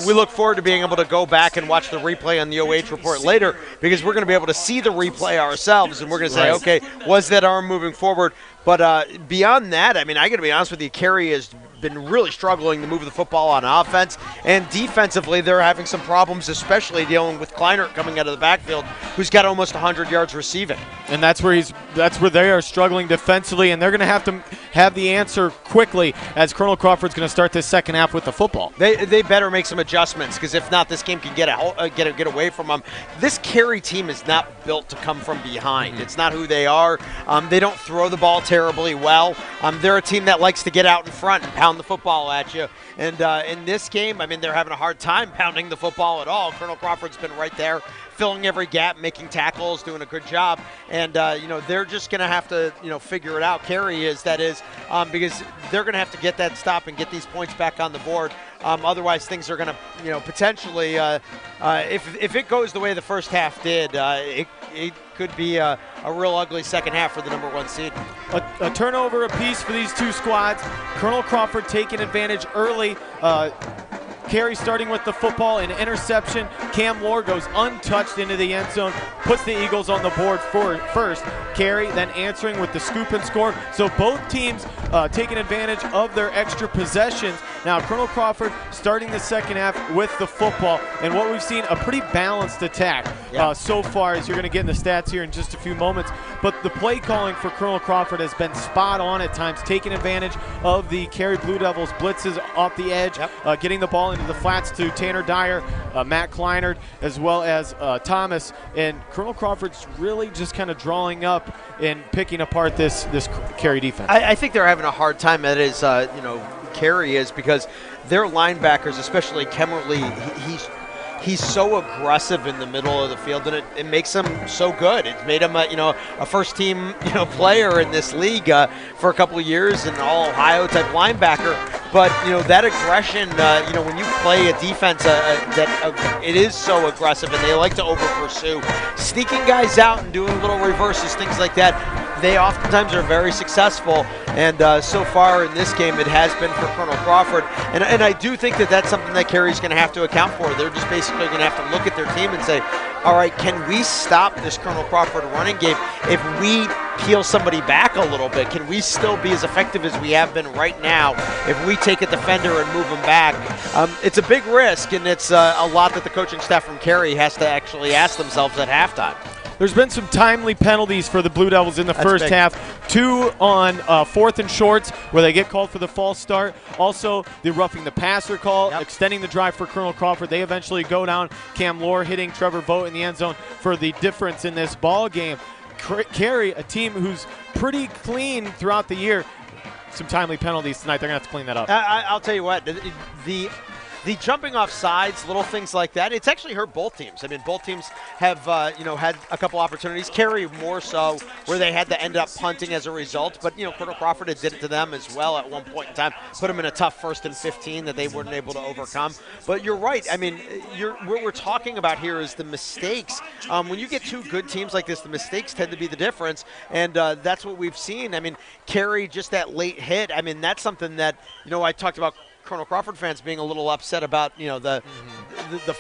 we look forward to being able to go back and watch the replay on the OH Report later, because we're going to be able to see the replay ourselves, and we're going to say, okay, was that arm moving forward? But beyond that, I mean, I got to be honest with you, Carey has been really struggling to move the football on offense, and defensively they're having some problems, especially dealing with Kleinert coming out of the backfield, who's got almost 100 yards receiving. And that's where they are struggling defensively, and they're going to have the answer quickly as Colonel Crawford's going to start this second half with the football. They better make some adjustments, because if not, this game can get away from them. This Carey team is not built to come from behind. It's not who they are. They don't throw the ball terribly well. They're a team that likes to get out in front and pound the football at you. And in this game, I mean, they're having a hard time pounding the football at all. Colonel Crawford's been right there, filling every gap, making tackles, doing a good job. And, they're just going to have to, figure it out. Carey is, because they're going to have to get that stop and get these points back on the board. Otherwise, things are going to, potentially, if it goes the way the first half did, it could be a real ugly second half for the number 1 seed. A turnover apiece for these two squads. Colonel Crawford taking advantage early. Carey starting with the football, an interception. Cam Lohr goes untouched into the end zone, puts the Eagles on the board first. Carey then answering with the scoop and score. So both teams taking advantage of their extra possessions. Now Colonel Crawford starting the second half with the football, and what we've seen, a pretty balanced attack so far, as you're going to get in the stats here in just a few moments. But the play calling for Colonel Crawford has been spot on at times, taking advantage of the Carey Blue Devils blitzes off the edge, getting the ball into the flats to Tanner Dyer, Matt Kleinert, as well as Thomas. And Colonel Crawford's really just kind of drawing up and picking apart this Carey defense. I think they're having a hard time. That is, Carey is, because their linebackers, especially Kemmerly, he's so aggressive in the middle of the field, and it makes him so good. It's made him a first-team player in this league for a couple of years, an all-Ohio type linebacker. But that aggression, when you play a defense that it is so aggressive, and they like to over-pursue, sneaking guys out and doing little reverses, things like that, they oftentimes are very successful. And so far in this game, it has been for Colonel Crawford. And I do think that that's something that Carey's going to have to account for. They're just basically going to have to look at their team and say, all right, can we stop this Colonel Crawford running game? If we peel somebody back a little bit, can we still be as effective as we have been right now if we take a defender and move him back? It's a big risk, and it's a lot that the coaching staff from Carey has to actually ask themselves at halftime. There's been some timely penalties for the Blue Devils in the first half. 2 on 4th and shorts where they get called for the false start. Also, the roughing the passer call, extending the drive for Colonel Crawford. They eventually go down. Cam Lohr hitting Trevor Vogt in the end zone for the difference in this ball game. Carey, a team who's pretty clean throughout the year. Some timely penalties tonight. They're going to have to clean that up. I'll tell you what, the jumping off sides, little things like that, it's actually hurt both teams. I mean, both teams have, had a couple opportunities. Carey more so, where they had to end up punting as a result. But, Colonel Crawford did it to them as well at one point in time. Put them in a tough 1st and 15 that they weren't able to overcome. But you're right. I mean, what we're talking about here is the mistakes. When you get two good teams like this, the mistakes tend to be the difference. And that's what we've seen. I mean, Carey, just that late hit. I mean, that's something that, I talked about Colonel Crawford fans being a little upset about, the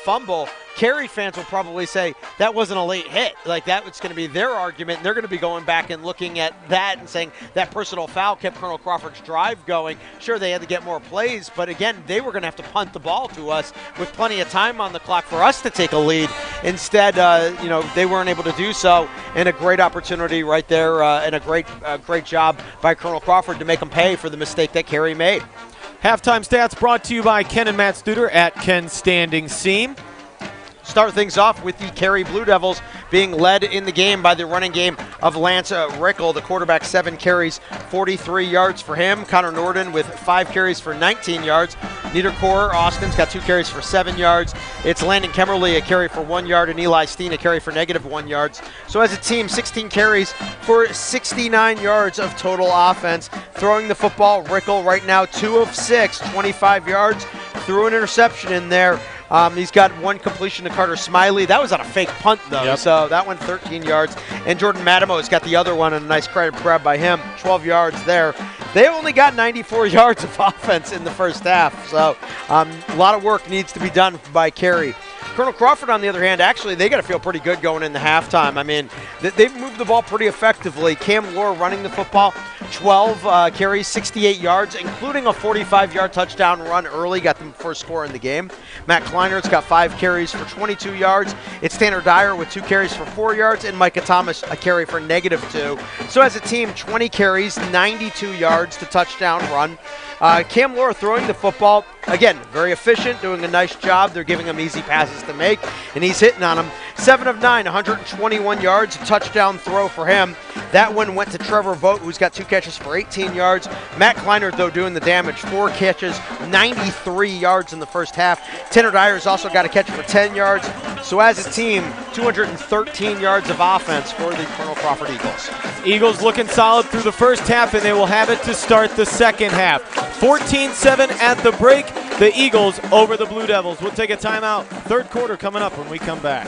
fumble. Carey fans will probably say that wasn't a late hit. Like, that was going to be their argument. And they're going to be going back and looking at that and saying that personal foul kept Colonel Crawford's drive going. Sure, they had to get more plays, but again, they were going to have to punt the ball to us with plenty of time on the clock for us to take a lead. Instead, they weren't able to do so, and a great opportunity right there, and a great job by Colonel Crawford to make them pay for the mistake that Carey made. Halftime stats brought to you by Ken and Matt Studer at Ken Standing Seam. Start things off with the Carey Blue Devils being led in the game by the running game of Lance Rickle. The quarterback, 7 carries, 43 yards for him. Connor Norden with 5 carries for 19 yards. Niederkor Austin's got 2 carries for 7 yards. It's Landon Kemmerly, a carry for 1 yard, and Eli Steen, a carry for -1 yards. So as a team, 16 carries for 69 yards of total offense. Throwing the football, Rickle right now 2 of 6, 25 yards. Threw an interception in there. He's got 1 completion to Carter Smiley. That was on a fake punt, though, so that one 13 yards. And Jordan Matamo's got the other one, and a nice grab by him, 12 yards there. They only got 94 yards of offense in the first half, so a lot of work needs to be done by Carey. Colonel Crawford, on the other hand, actually, they got to feel pretty good going into halftime. I mean, they've moved the ball pretty effectively. Cam Lohr running the football, 12 carries, 68 yards, including a 45-yard touchdown run early, got them first score in the game. Matt Kleinert's got 5 carries for 22 yards. It's Tanner Dyer with 2 carries for 4 yards, and Micah Thomas a carry for -2. So as a team, 20 carries, 92 yards to touchdown run. Cam Lohr throwing the football, again, very efficient, doing a nice job. They're giving him easy passes to make, and he's hitting on them. 7 of 9, 121 yards, a touchdown throw for him. That one went to Trevor Vogt, who's got 2 catches for 18 yards. Matt Kleinert, though, doing the damage, 4 catches, 93 yards in the first half. Tanner Dyer's also got a catch for 10 yards. So as a team, 213 yards of offense for the Colonel Crawford Eagles. Eagles looking solid through the first half, and they will have it to start the second half. 14-7 at the break. The Eagles over the Blue Devils. We'll take a timeout. Third quarter coming up when we come back.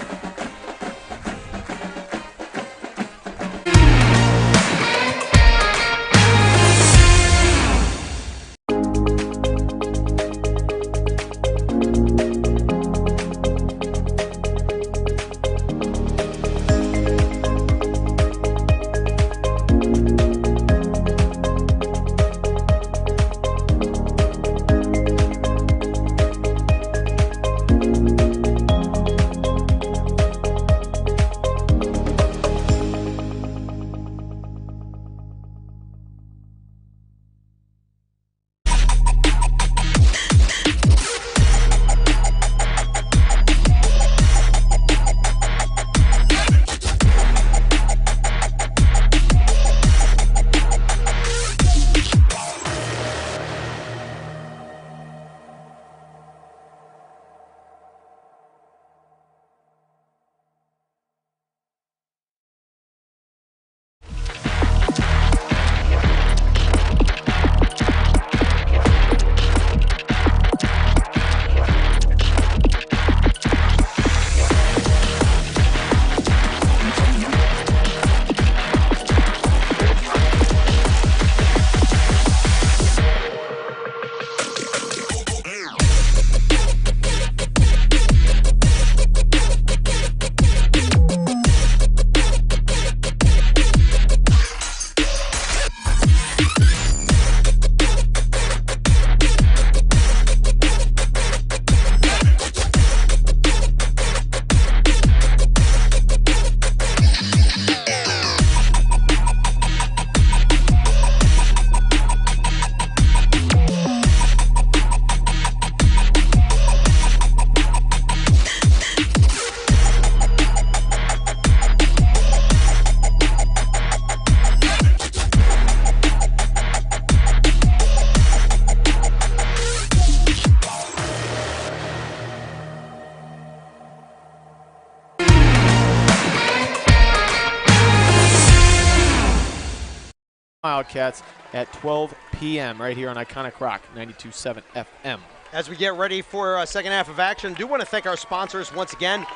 Wildcats at 12 p.m. right here on Iconic Rock 92.7 FM. As we get ready for a second half of action, do want to thank our sponsors once again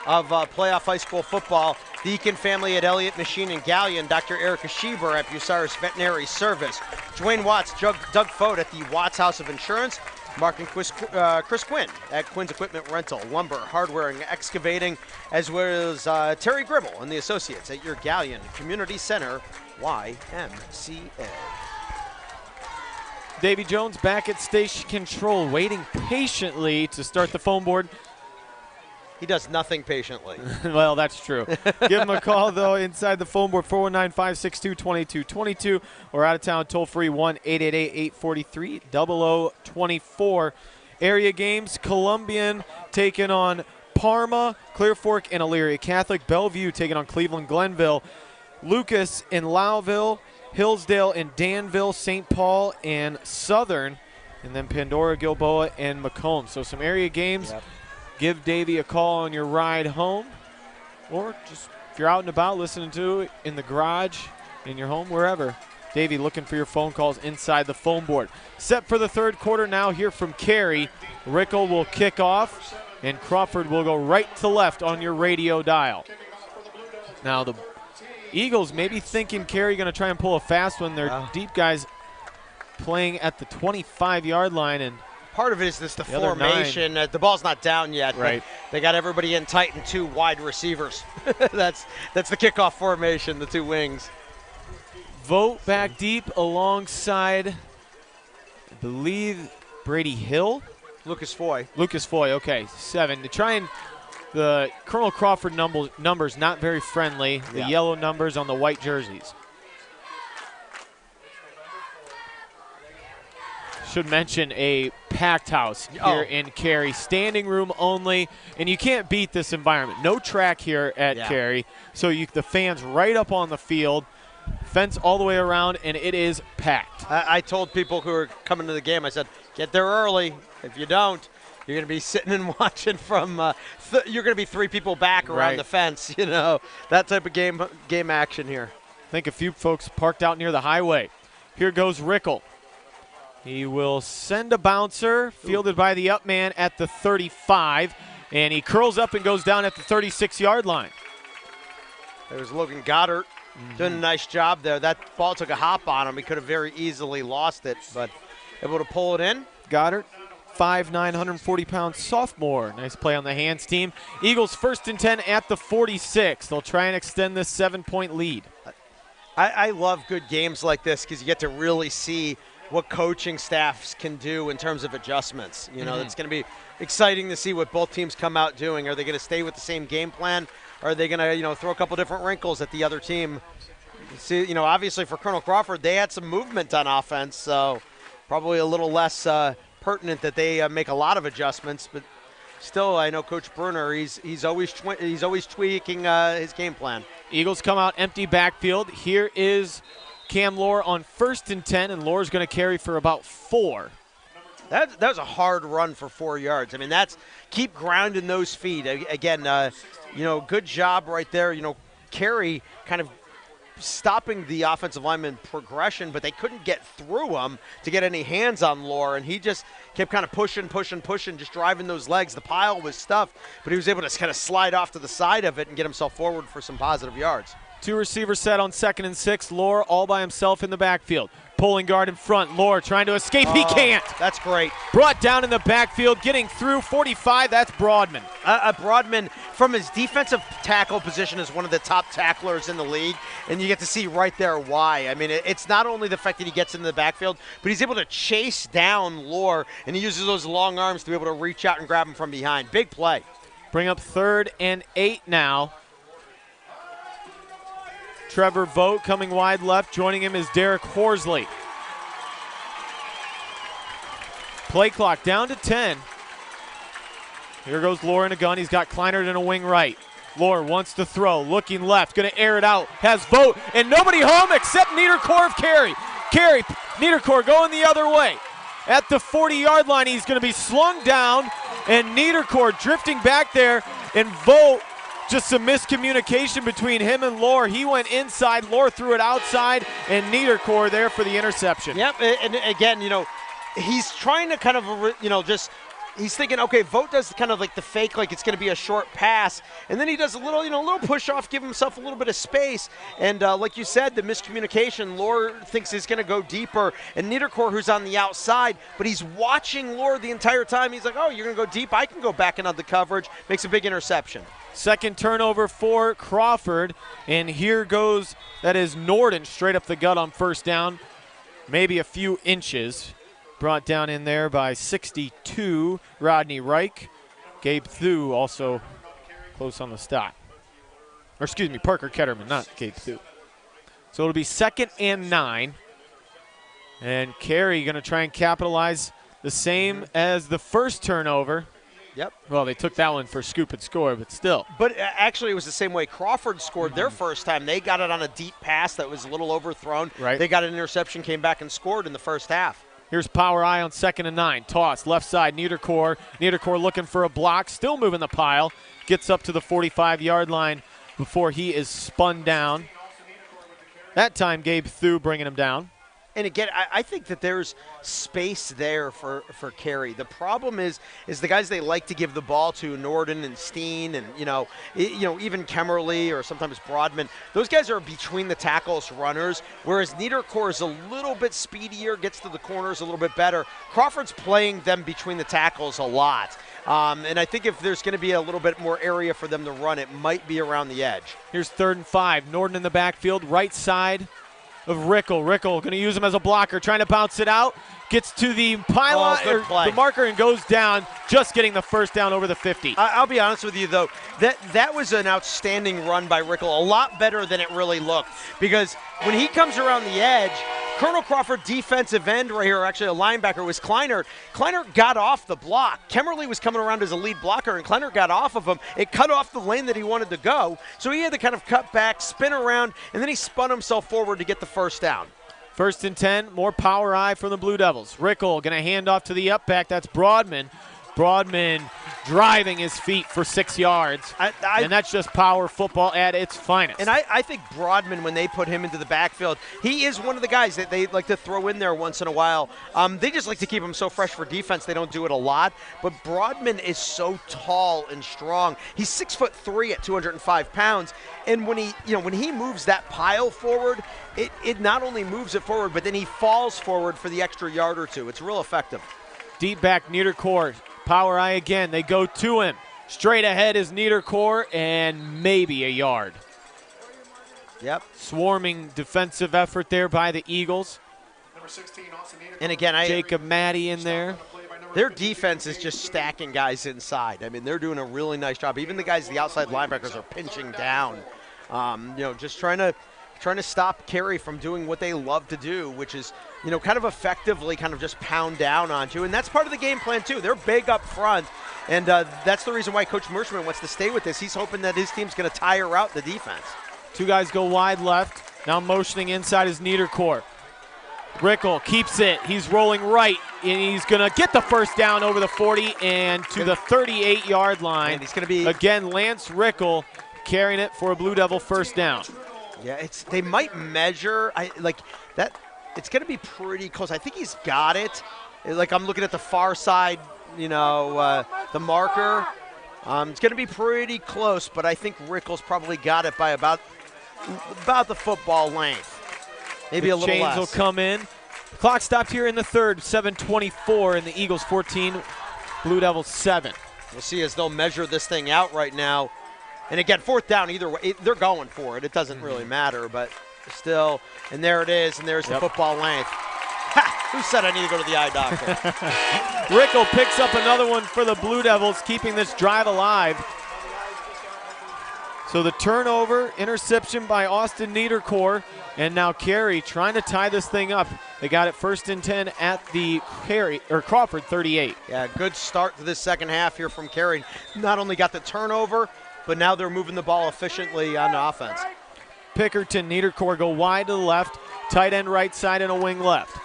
of playoff high school football, the Eakin family at Elliott Machine and Galleon, Dr. Erica Schieber at Bucyrus Veterinary Service, Dwayne Watts, Doug Fote at the Watts House of Insurance, Mark and Chris Quinn at Quinn's Equipment Rental, Lumber, Hardware, and Excavating, as well as Terry Gribble and the Associates at your Galleon Community Center, YMCA. Davy Jones back at station control, waiting patiently to start the foam board. He does nothing patiently. Well, that's true. Give him a call, though, inside the phone board, 419-562-2222, or out of town, toll-free, 1-888-843-0024. Area games, Columbian taking on Parma, Clear Fork and Elyria Catholic, Bellevue taking on Cleveland Glenville, Lucas and Lowville, Hillsdale and Danville, St. Paul and Southern, and then Pandora, Gilboa, and Macomb. So some area games. Yep. Give Davey a call on your ride home, or just if you're out and about listening to it in the garage, in your home, wherever. Davey looking for your phone calls inside the phone board. Set for the third quarter now here from Carey. Rickle will kick off, and Crawford will go right to left on your radio dial. Now the Eagles maybe thinking Carey going to try and pull a fast one. Their deep guys playing at the 25-yard line, and part of it is the formation. The ball's not down yet. Right. They got everybody in tight and 2 wide receivers. That's the kickoff formation, the 2 wings. Vogt back deep alongside, I believe, Brady Hill. Lucas Foy, okay, 7. To try and the Colonel Crawford numbers not very friendly. The yellow numbers on the white jerseys. Should mention a packed house here in Carey. Standing room only, and you can't beat this environment. No track here at Carey, so the fans right up on the field, fence all the way around, and it is packed. I told people who are coming to the game, I said, get there early. If you don't, you're going to be sitting and watching from you're going to be 3 people back around the fence, that type of game action here. I think a few folks parked out near the highway. Here goes Rickle. He will send a bouncer, fielded by the up man at the 35, and he curls up and goes down at the 36-yard line. There's Logan Goddard doing a nice job there. That ball took a hop on him. He could have very easily lost it, but able to pull it in. Goddard, 5'9", 140-pound sophomore. Nice play on the hands team. Eagles 1st and 10 at the 46. They'll try and extend this 7-point lead. I love good games like this because you get to really see what coaching staffs can do in terms of adjustments. It's going to be exciting to see what both teams come out doing. Are they going to stay with the same game plan? Or are they going to, throw a couple different wrinkles at the other team? See, obviously for Colonel Crawford, they had some movement on offense, so probably a little less pertinent that they make a lot of adjustments. But still, I know Coach Bruner, he's always tweaking his game plan. Eagles come out empty backfield. Here is Cam Lohr on 1st and 10, and Lohr's going to carry for about 4. That was a hard run for 4 yards. I mean, keep grounding those feet. Again, good job right there. Carey kind of stopping the offensive lineman progression, but they couldn't get through him to get any hands on Lohr, and he just kept kind of pushing, just driving those legs. The pile was stuffed, but he was able to kind of slide off to the side of it and get himself forward for some positive yards. 2 receivers set on 2nd and 6. Lohr all by himself in the backfield. Pulling guard in front. Lohr trying to escape. He can't. That's great. Brought down in the backfield, getting through 45. That's Broadman. Broadman, from his defensive tackle position, is one of the top tacklers in the league, and you get to see right there why. I mean, it's not only the fact that he gets into the backfield, but he's able to chase down Lohr, and he uses those long arms to be able to reach out and grab him from behind. Big play. Bring up 3rd and 8 now. Trevor Vogt coming wide left. Joining him is Derek Horsley. Play clock down to 10. Here goes Lohr in a gun. He's got Kleinert in a wing right. Lohr wants to throw. Looking left. Going to air it out. Has Vogt. And nobody home except Niederkorf of Carey. Niederkorf going the other way. At the 40-yard line, he's going to be slung down. And Niederkorf drifting back there. And Vogt, just some miscommunication between him and Lohr. He went inside, Lohr threw it outside, and Niederkorf there for the interception. Yep, and again, he's trying to kind of, just he's thinking, okay, Vogt does kind of like the fake, like it's going to be a short pass, and then he does a little, little push off, give himself a little bit of space, and like you said, the miscommunication. Lohr thinks he's going to go deeper, and Niederkorn, who's on the outside, but he's watching Lohr the entire time. He's like, oh, you're going to go deep? I can go back and on the coverage. Makes a big interception. Second turnover for Crawford, and here goes, that is Norden straight up the gut on first down, maybe a few inches. Brought down in there by 62, Rodney Reich. Gabe Thu also close on the stop. Or excuse me, Parker Ketterman, not Gabe Thu. So it'll be 2nd and 9. And Carey going to try and capitalize the same as the first turnover. Yep. Well, they took that one for scoop and score, but still. But actually, it was the same way Crawford scored their first time. They got it on a deep pass that was a little overthrown. Right. They got an interception, came back and scored in the first half. Here's Power I on 2nd and 9. Toss, left side, Niederkorn. Niederkorn looking for a block, still moving the pile. Gets up to the 45-yard line before he is spun down. That time, Gabe Thu bringing him down. And again, I think that there's space there for Carey. The problem is the guys they like to give the ball to, Norden and Steen, and even Kemmerly or sometimes Broadman. Those guys are between the tackles runners, whereas Niederkorn is a little bit speedier, gets to the corners a little bit better. Crawford's playing them between the tackles a lot. And I think if there's going to be a little bit more area for them to run, it might be around the edge. Here's 3rd and 5. Norden in the backfield, right side of Rickle. Rickle going to use him as a blocker, trying to bounce it out. Gets to the pylon, the marker, and goes down, just getting the first down over the 50. I'll be honest with you, though. That was an outstanding run by Rickle, a lot better than it really looked. Because when he comes around the edge, Colonel Crawford, defensive end right here, actually a linebacker, was Kleinert. Kleinert got off the block. Kemmerly was coming around as a lead blocker, and Kleinert got off of him. It cut off the lane that he wanted to go, so he had to kind of cut back, spin around, and then he spun himself forward to get the first down. 1st and 10, more Power I from the Blue Devils. Rickle going to hand off to the up back. That's Broadman. Broadman driving his feet for 6 yards. And that's just power football at its finest. And I think Broadman, when they put him into the backfield, he is one of the guys that they like to throw in there once in a while. They just like to keep him so fresh for defense. They don't do it a lot. But Broadman is so tall and strong. He's 6'3" at 205 pounds. And when he moves that pile forward, it not only moves it forward, but then he falls forward for the extra yard or two. It's real effective. Deep back, Niederkorn. Power I again. They go to him. Straight ahead is Niederkorn, and maybe a yard. Yep. Swarming defensive effort there by the Eagles. Number 16, and again, Jacob Maddie in there. Their defense is just stacking guys inside. I mean, they're doing a really nice job. Even the guys, the outside linebackers, are pinching down. Just trying to stop Carey from doing what they love to do, which is, kind of effectively kind of just pound down on you. And that's part of the game plan, too. They're big up front, and that's the reason why Coach Merschman wants to stay with this. He's hoping that his team's going to tire out the defense. 2 guys go wide left. Now motioning inside is Niederkorn. Rickle keeps it. He's rolling right, and he's going to get the first down over the 40 and to the 38-yard line. And he's going to be, again, Lance Rickle carrying it for a Blue Devil first down. Yeah, they might measure that. It's going to be pretty close. I think he's got it. Like, I'm looking at the far side, the marker. It's going to be pretty close, but I think Rickle's probably got it by about the football length. Maybe a little less. Chains will come in. Clock stopped here in the 3rd, 7:24, and the Eagles 14, Blue Devils 7. We'll see as they'll measure this thing out right now. And again, 4th down either way. They're going for it. It doesn't really matter, but still. And there it is, and there's the football length. Ha! Who said I need to go to the eye doctor? Rickle picks up another one for the Blue Devils, keeping this drive alive. So the turnover, interception by Austin Niederkorn, and now Carey trying to tie this thing up. They got it 1st and 10 at the Crawford 38. Yeah, good start to this second half here from Carey. Not only got the turnover, but now they're moving the ball efficiently on offense. Pickerton, Niederkorn go wide to the left, tight end right side and a wing left.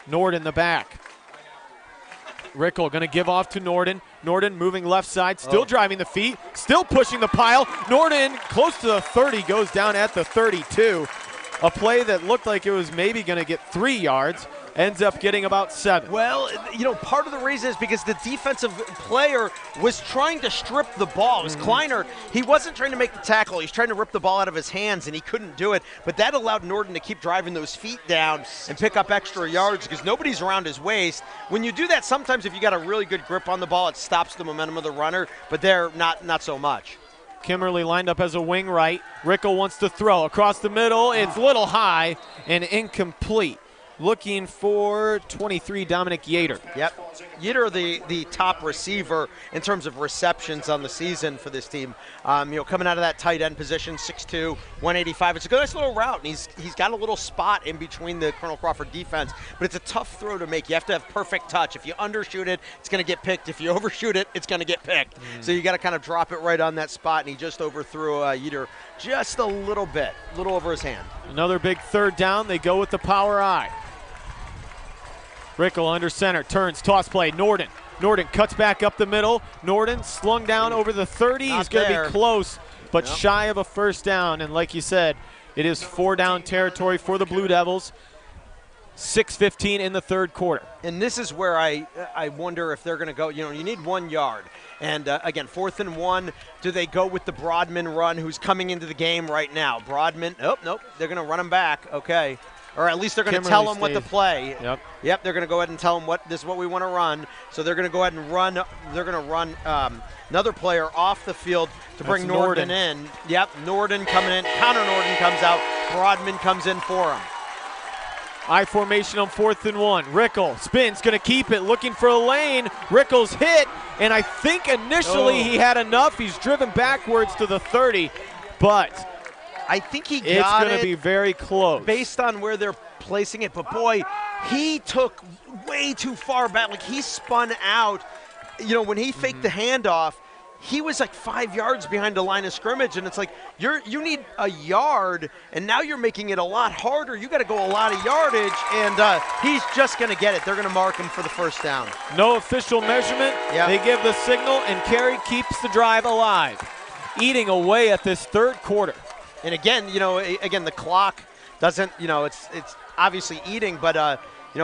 Norden the back. Rickle going to give off to Norden. Norden moving left side, still driving the feet, still pushing the pile. Norden close to the 30, goes down at the 32. A play that looked like it was maybe going to get 3 yards ends up getting about 7. Well, part of the reason is because the defensive player was trying to strip the ball. It was Kleiner. He wasn't trying to make the tackle. He's trying to rip the ball out of his hands, and he couldn't do it. But that allowed Norton to keep driving those feet down and pick up extra yards because nobody's around his waist. When you do that, sometimes if you got a really good grip on the ball, it stops the momentum of the runner, but there, not so much. Kimmerly lined up as a wing right. Rickle wants to throw across the middle. It's a little high and incomplete. Looking for 23, Dominic Yater. Yep. Yater, the top receiver in terms of receptions on the season for this team. Coming out of that tight end position, 6'2", 185. It's a nice little route, and he's got a little spot in between the Colonel Crawford defense, but it's a tough throw to make. You have to have perfect touch. If you undershoot it, it's going to get picked. If you overshoot it, it's going to get picked. So you got to kind of drop it right on that spot, and he just overthrew Yater just a little bit, a little over his hand. Another big third down. They go with the power I. Rickle under center, turns, toss play, Norton. Norton cuts back up the middle. Norton slung down over the 30. He's going to be close, but shy of a first down. And like you said, it is 4-down territory for the Blue Devils. 6:15 in the third quarter. And this is where I wonder if they're going to go, you need 1 yard. And again, 4th and 1, do they go with the Broadman run who's coming into the game right now? Broadman, nope, they're going to run him back, okay. Or at least they're going to tell him what to play. Yep, they're going to go ahead and tell him this is what we want to run. So they're going to go ahead and run. They're going to run another player off the field to bring Norton in. Yep, Norton coming in. Connor Norton comes out. Broadman comes in for him. I formation on 4th and 1. Rickle spins, going to keep it, looking for a lane. Rickle's hit, and I think initially he had enough. He's driven backwards to the 30, but I think he got it. It's going to be very close. Based on where they're placing it. But, boy, he took way too far back. Like, he spun out. When he faked the handoff, he was like 5 yards behind the line of scrimmage. And it's like, you need a yard, and now you're making it a lot harder. You got to go a lot of yardage, and he's just going to get it. They're going to mark him for the first down. No official measurement. Yep. They give the signal, and Carey keeps the drive alive, eating away at this third quarter. And again, the clock doesn't, it's obviously eating, but,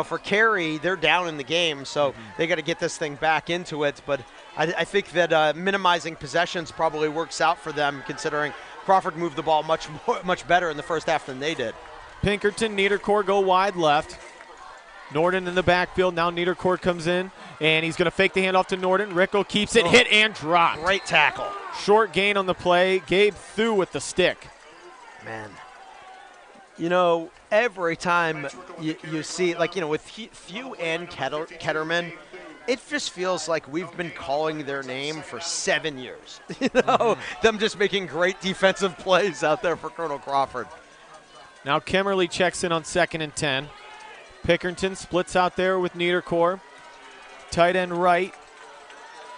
for Carey, they're down in the game, so they got to get this thing back into it. But I think that minimizing possessions probably works out for them, considering Crawford moved the ball much better in the first half than they did. Pinkerton, Niederkorn go wide left. Norton in the backfield. Now Niederkorn comes in, and he's going to fake the handoff to Norton. Rickle keeps it, hit and dropped. Great tackle. Short gain on the play. Gabe threw with the stick. Man, every time you see, with Few and Ketterman, it just feels like we've been calling their name for 7 years. Them just making great defensive plays out there for Colonel Crawford. Now Kimmerly checks in on 2nd and 10. Pinkerton splits out there with Niederkorn. Tight end right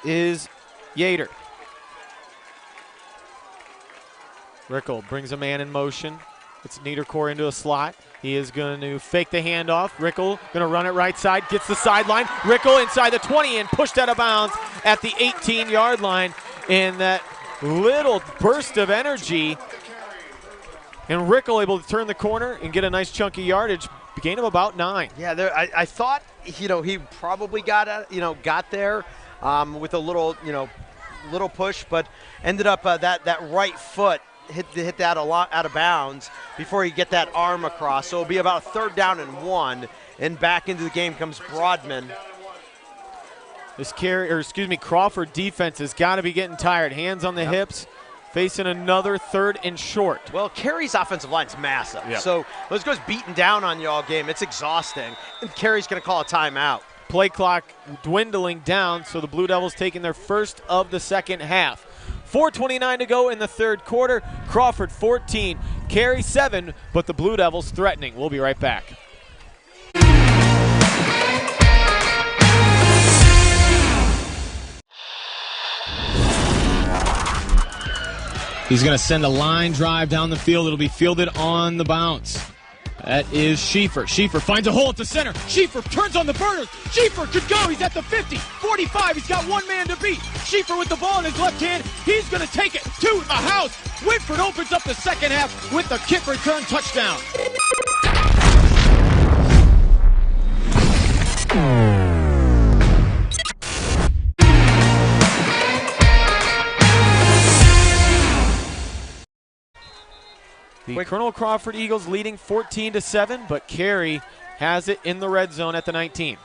is Yater. Rickle brings a man in motion. It's Niederkorn into a slot. He is going to fake the handoff. Rickle going to run it right side, gets the sideline. Rickle inside the 20 and pushed out of bounds at the 18-yard line. And that little burst of energy. And Rickle able to turn the corner and get a nice chunky yardage. Gain of about 9. Yeah, I thought he probably got there with a little push, but ended up that right foot hit that a lot out of bounds before you get that arm across. So it'll be about a 3rd down and 1, and back into the game comes Broadman. This Crawford defense has got to be getting tired. Hands on the hips, facing another 3rd and short. Well, Carey's offensive line's massive, so those guys beating down on you all game. It's exhausting, and Carey's going to call a timeout. Play clock dwindling down, so the Blue Devils taking their first of the second half. 4:29 to go in the third quarter. Crawford 14, Carey 7, but the Blue Devils threatening. We'll be right back. He's going to send a line drive down the field. It'll be fielded on the bounce. That is Schieffer. Schieffer finds a hole at the center. Schieffer turns on the burners. Schieffer could go. He's at the 50, 45. He's got one man to beat. Schieffer with the ball in his left hand. He's going to take it to the house. Whitford opens up the second half with the kick return touchdown. The Colonel Crawford Eagles leading 14-7, but Carey has it in the red zone at the 19.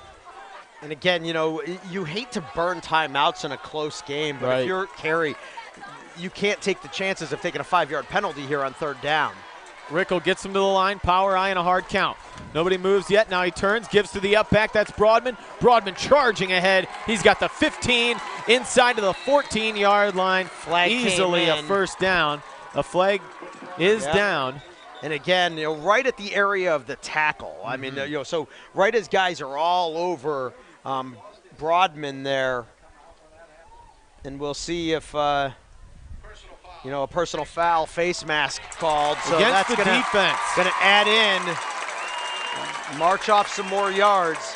And again, you know, you hate to burn timeouts in a close game, but if you're Carey, you can't take the chances of taking a 5-yard penalty here on third down. Rickle gets him to the line, power I and a hard count. Nobody moves yet. Now he turns, gives to the up back. That's Broadman. Broadman charging ahead. He's got the 15 inside to the 14-yard line. Flag easily a first down. A flag is down. And again, you know, right at the area of the tackle. I mean, you know, so right as guys are all over Broadman there, and we'll see if you know, a personal foul, face mask called. So against that's the defense. Going to add in, march off some more yards.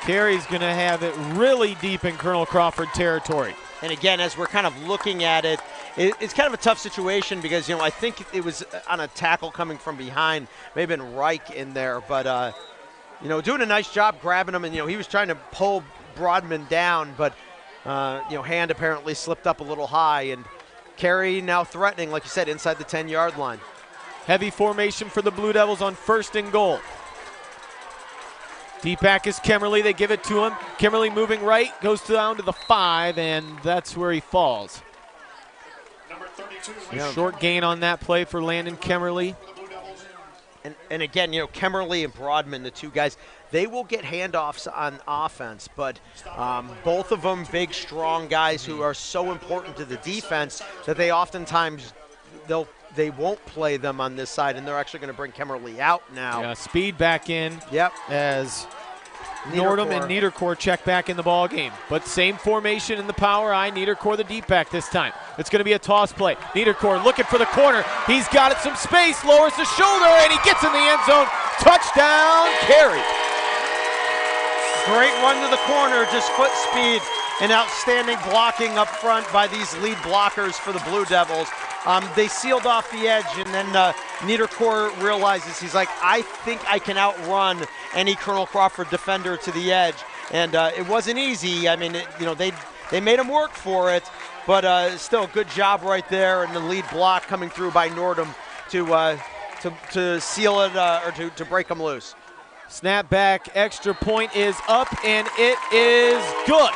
Carey's going to have it really deep in Colonel Crawford territory. And again, as we're kind of looking at it, it's kind of a tough situation because, you know, I think it was on a tackle coming from behind, may have been Reich in there, but, you know, doing a nice job grabbing him, and, you know, he was trying to pull Broadman down, but, you know, hand apparently slipped up a little high, and Carey now threatening, like you said, inside the 10-yard line. Heavy formation for the Blue Devils on 1st and goal. Deep back is Kemmerly. They give it to him. Kemmerly moving right, goes down to the 5, and that's where he falls. Short gain on that play for Landon Kemmerly. And again, you know, Kemmerly and Broadman, the two guys, they will get handoffs on offense, but both of them big, strong guys who are so important to the defense that they oftentimes they won't play them on this side, and they're actually going to bring Kemmerly out now. Yeah, speed back in. Yep. As Nordum and Niederkorn check back in the ball game. But same formation in the power I. Niederkorn the deep back this time. It's going to be a toss play. Niederkorn looking for the corner. He's got it some space, lowers the shoulder, and he gets in the end zone. Touchdown, Carey. Great run to the corner, just foot speed, and outstanding blocking up front by these lead blockers for the Blue Devils. They sealed off the edge, and then Niederkorn realizes, he's like, I think I can outrun any Colonel Crawford defender to the edge. And it wasn't easy. I mean, you know, they made him work for it, but still, good job right there, and the lead block coming through by Nordum to seal it or to break them loose. Snap back, extra point is up, and it is good.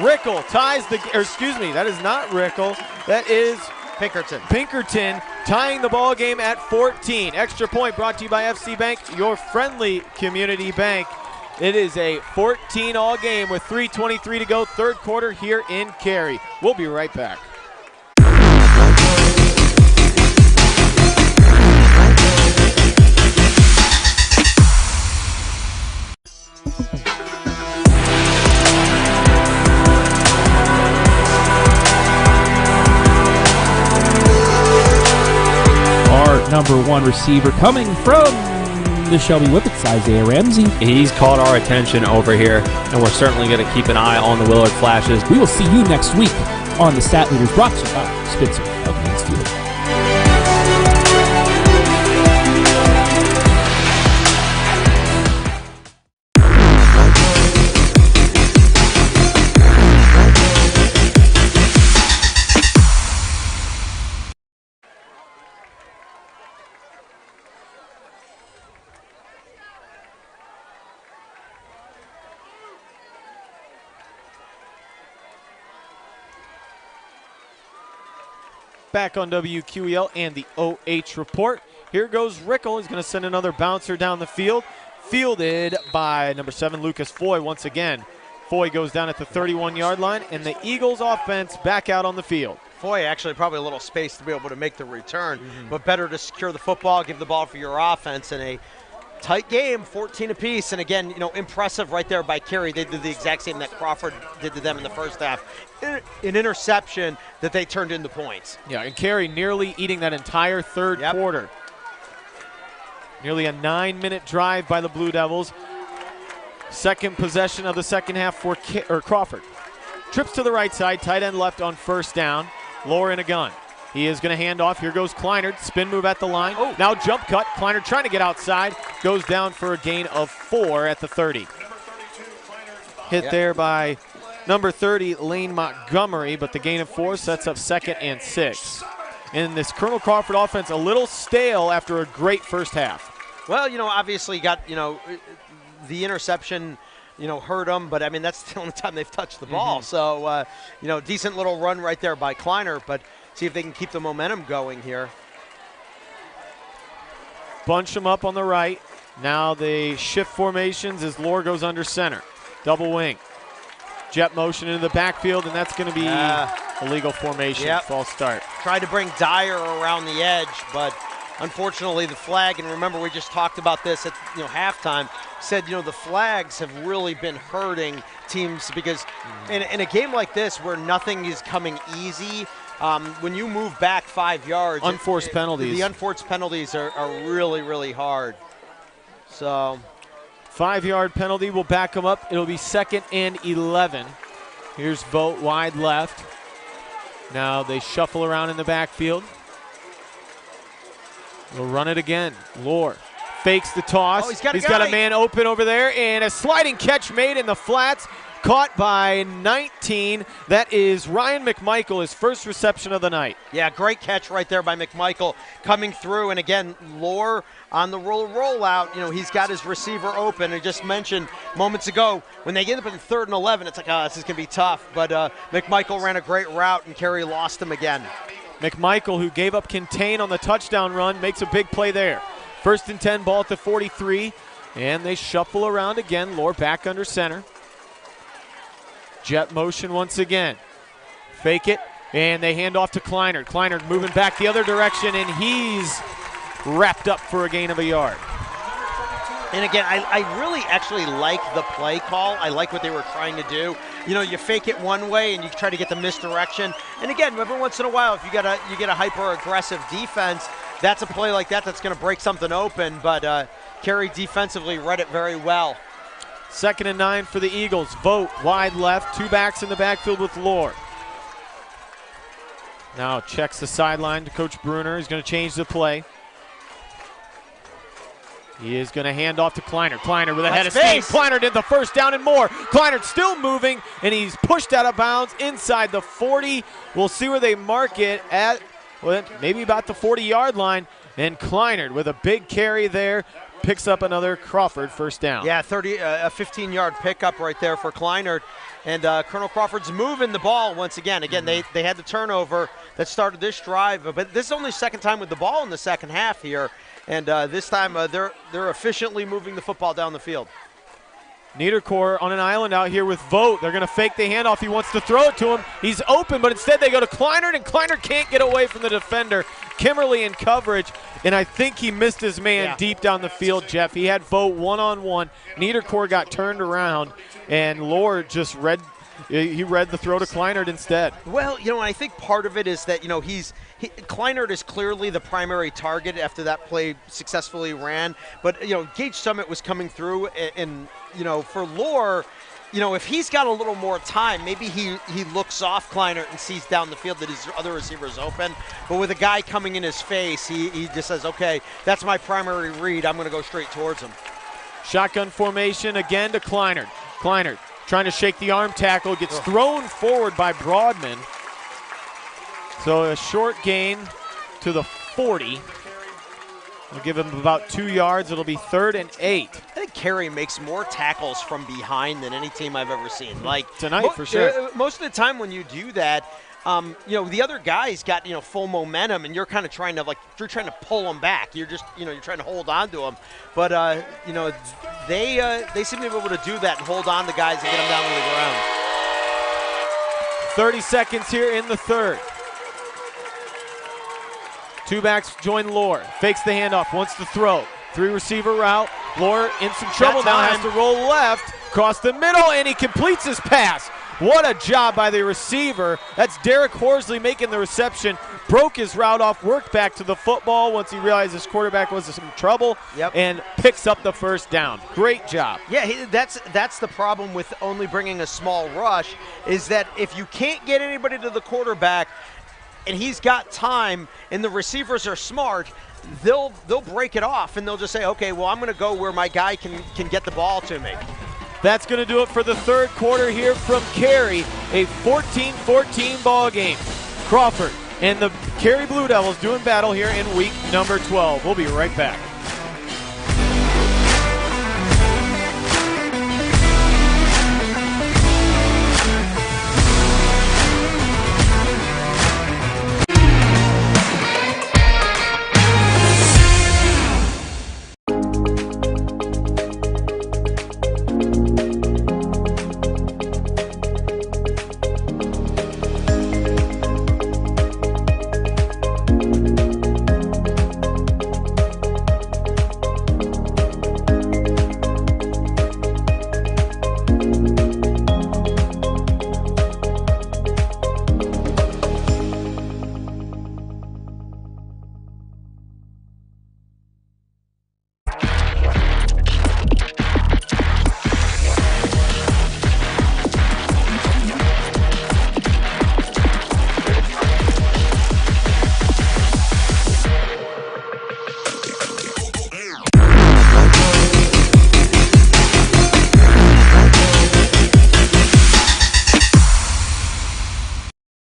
Rickle ties that is not Rickle. That is Pinkerton tying the ball game at 14. Extra point brought to you by FC Bank, your friendly community bank. It is a 14-all game with 3:23 to go, third quarter here in Carey. We'll be right back. Number 1 receiver coming from the Shelby Whippets, Isaiah Ramsey. He's caught our attention over here, and we're certainly going to keep an eye on the Willard Flashes. We will see you next week on the Stat Leaders, brought to you by Spitzer of Mansfield. Back on WQEL and the OH report. Here goes Rickle. He's going to send another bouncer down the field. Fielded by number 7, Lucas Foy once again. Foy goes down at the 31-yard line, and the Eagles offense back out on the field. Foy actually probably a little space to be able to make the return, but better to secure the football, give the ball for your offense in a tight game, 14 apiece. And again, you know, impressive right there by Carey. They did the exact same that Crawford did to them in the first half. An interception that they turned into points. Yeah, and Carey nearly eating that entire third quarter. Nearly a 9-minute drive by the Blue Devils. Second possession of the second half for Crawford. Trips to the right side, tight end left on first down. Lohr in a gun. He is going to hand off. Here goes Kleinert. Spin move at the line. Oh. Now jump cut. Kleinert trying to get outside. Goes down for a gain of 4 at the 30. Hit there by number 30, Lane Montgomery, but the gain of 4 sets up 2nd and 6. And this Colonel Crawford offense a little stale after a great first half. Well, obviously got, the interception, hurt them, but I mean, that's the only time they've touched the ball. So, decent little run right there by Kleinert, but see if they can keep the momentum going here. Bunch them up on the right. Now they shift formations as Lohr goes under center. Double wing. Jet motion into the backfield, and that's going to be a legal formation. Yep. False start. Tried to bring Dyer around the edge, but unfortunately the flag, and remember we just talked about this at halftime, said the flags have really been hurting teams because in a game like this where nothing is coming easy, when you move back 5 yards, unforced penalties. The unforced penalties are really, really hard. So 5-yard penalty will back them up. It'll be 2nd and 11. Here's Vogt wide left. Now they shuffle around in the backfield. We'll run it again. Lohr fakes the toss. Oh, he's got a man open over there, and a sliding catch made in the flats. Caught by 19. That is Ryan McMichael, his first reception of the night. Yeah, great catch right there by McMichael coming through. And again, Lohr on the rollout, he's got his receiver open. I just mentioned moments ago, when they get up in 3rd and 11, it's like, this is going to be tough. But McMichael ran a great route, and Carey lost him again. McMichael, who gave up contain on the touchdown run, makes a big play there. 1st and 10, ball at the 43. And they shuffle around again. Lohr back under center. Jet motion once again. Fake it, and they hand off to Kleinert. Kleinert moving back the other direction, and he's wrapped up for a gain of a yard. And again, I really actually like the play call. I like what they were trying to do. You fake it one way and you try to get the misdirection. And again, every once in a while, if you get a hyper-aggressive defense, that's a play like that that's going to break something open. But Carey defensively read it very well. 2nd and 9 for the Eagles. Vogt wide left, 2 backs in the backfield with Lohr. Now checks the sideline to Coach Bruner. He's going to change the play. He is going to hand off to Kleinert. Kleinert with a head of steam. Kleinert did the first down and more. Kleinert still moving, and he's pushed out of bounds inside the 40. We'll see where they mark it at, maybe about the 40-yard line. And Kleinert with a big carry there. Picks up another Crawford first down. Yeah, a 15-yard pickup right there for Kleinert. And Colonel Crawford's moving the ball once again. Again, they had the turnover that started this drive, but this is only 2nd time with the ball in the second half here. And this time they're efficiently moving the football down the field. Niederkorn on an island out here with Vogt. They're going to fake the handoff. He wants to throw it to him. He's open, but instead they go to Kleinert, and Kleinert can't get away from the defender. Kimmerly in coverage, and I think he missed his man deep down the field, Jeff. He had Vogt one-on-one. Niederkorn got turned around, and Lohr just read the throw to Kleinert instead. Well, I think part of it is that, Kleinert is clearly the primary target after that play successfully ran. But, Gage Summit was coming through, and for Lohr, if he's got a little more time, maybe he looks off Kleinert and sees down the field that his other receiver's open. But with a guy coming in his face, he just says, okay, that's my primary read. I'm going to go straight towards him. Shotgun formation again to Kleinert. Kleinert trying to shake the arm tackle, gets thrown forward by Broadman. So a short gain to the 40. We'll give him about 2 yards. It'll be 3rd and 8. I think Carey makes more tackles from behind than any team I've ever seen. Like tonight, for sure. Most of the time when you do that, the other guy's got full momentum, and you're kind of trying to pull them back. You're just you're trying to hold on to them. But they seem to be able to do that and hold on to guys and get them down to the ground. 30 seconds here in the 3rd. 2 backs join Lohr. Fakes the handoff, wants to throw. 3 receiver route. Lohr in some trouble now, has to roll left, cross the middle, and he completes his pass. What a job by the receiver. That's Derek Horsley making the reception. Broke his route off, worked back to the football once he realized his quarterback was in some trouble, and picks up the first down. Great job. Yeah, that's the problem with only bringing a small rush, is that if you can't get anybody to the quarterback and he's got time and the receivers are smart, they'll break it off and they'll just say, okay, well, I'm going to go where my guy can get the ball to me. That's going to do it for the third quarter here from Carey. A 14-14 ball game. Crawford and the Carey Blue Devils doing battle here in week number 12. We'll be right back.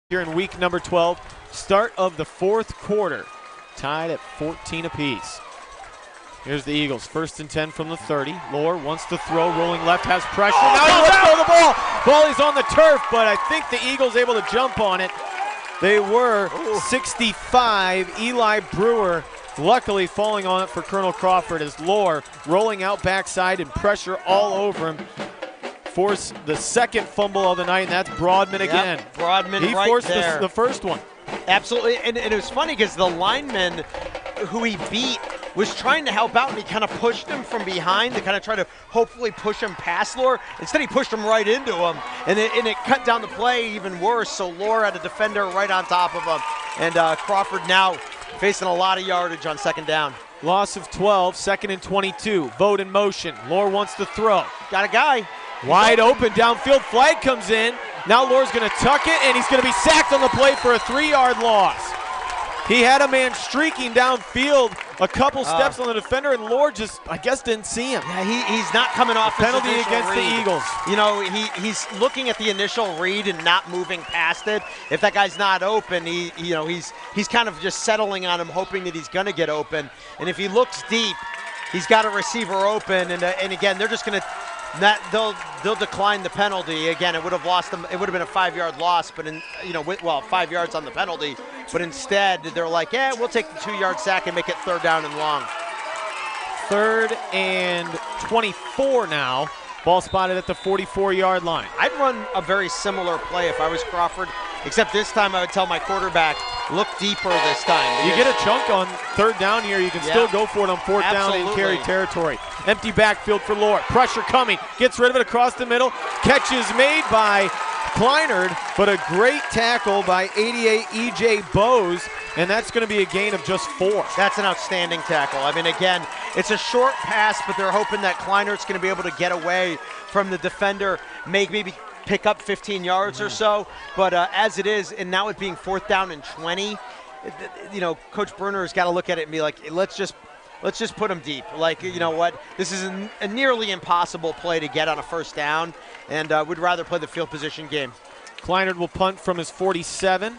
Here in week number 12, start of the fourth quarter, tied at 14 apiece. Here's the Eagles, 1st and 10 from the 30. Lohr wants to throw, rolling left, has pressure. Now he lets go of the ball. Ball is on the turf, but I think the Eagles able to jump on it. They were 65. Eli Brewer luckily falling on it for Colonel Crawford as Lohr rolling out backside and pressure all over him. Force the second fumble of the night, and that's Broadman again. Broadman he right forced there. The first one. Absolutely, and it was funny because the lineman who he beat was trying to help out, and he kind of pushed him from behind to kind of try to hopefully push him past Lohr. Instead, he pushed him right into him, and it cut down the play even worse, so Lohr had a defender right on top of him, and Crawford now facing a lot of yardage on second down. Loss of 12, 2nd and 22. Vogt in motion. Lohr wants to throw. Got a guy. Wide open, downfield, flag comes in. Now Lohr's going to tuck it, and he's going to be sacked on the play for a 3-yard loss. He had a man streaking downfield a couple steps on the defender, and Lohr just, I guess, didn't see him. Yeah, he's not coming off his penalty against read. The Eagles. You know, he's looking at the initial read and not moving past it. If that guy's not open, he's kind of just settling on him, hoping that he's going to get open. And if he looks deep, he's got a receiver open, and again, they're just going to. They'll decline the penalty. Again, it would have lost them. It would have been a 5-yard loss, but 5 yards on the penalty. But instead, they're like, yeah, we'll take the 2-yard sack and make it 3rd down and long. 3rd and 24 now. Ball spotted at the 44-yard line. I'd run a very similar play if I was Crawford, except this time I would tell my quarterback, look deeper this time. You get a chunk on 3rd down here. You can still go for it on 4th down in Carey territory. Empty backfield for Lohr. Pressure coming. Gets rid of it across the middle. Catch is made by Kleinert, but a great tackle by 88 E.J. Bowes, and that's going to be a gain of just 4. That's an outstanding tackle. I mean, again, it's a short pass, but they're hoping that Kleinert's going to be able to get away from the defender, maybe pick up 15 yards or so. But as it is, and now it being 4th down and 20, Coach Bruner's got to look at it and be like, let's just put them deep. Like, you know what? This is a nearly impossible play to get on a 1st down, and would rather play the field position game. Kleinert will punt from his 47.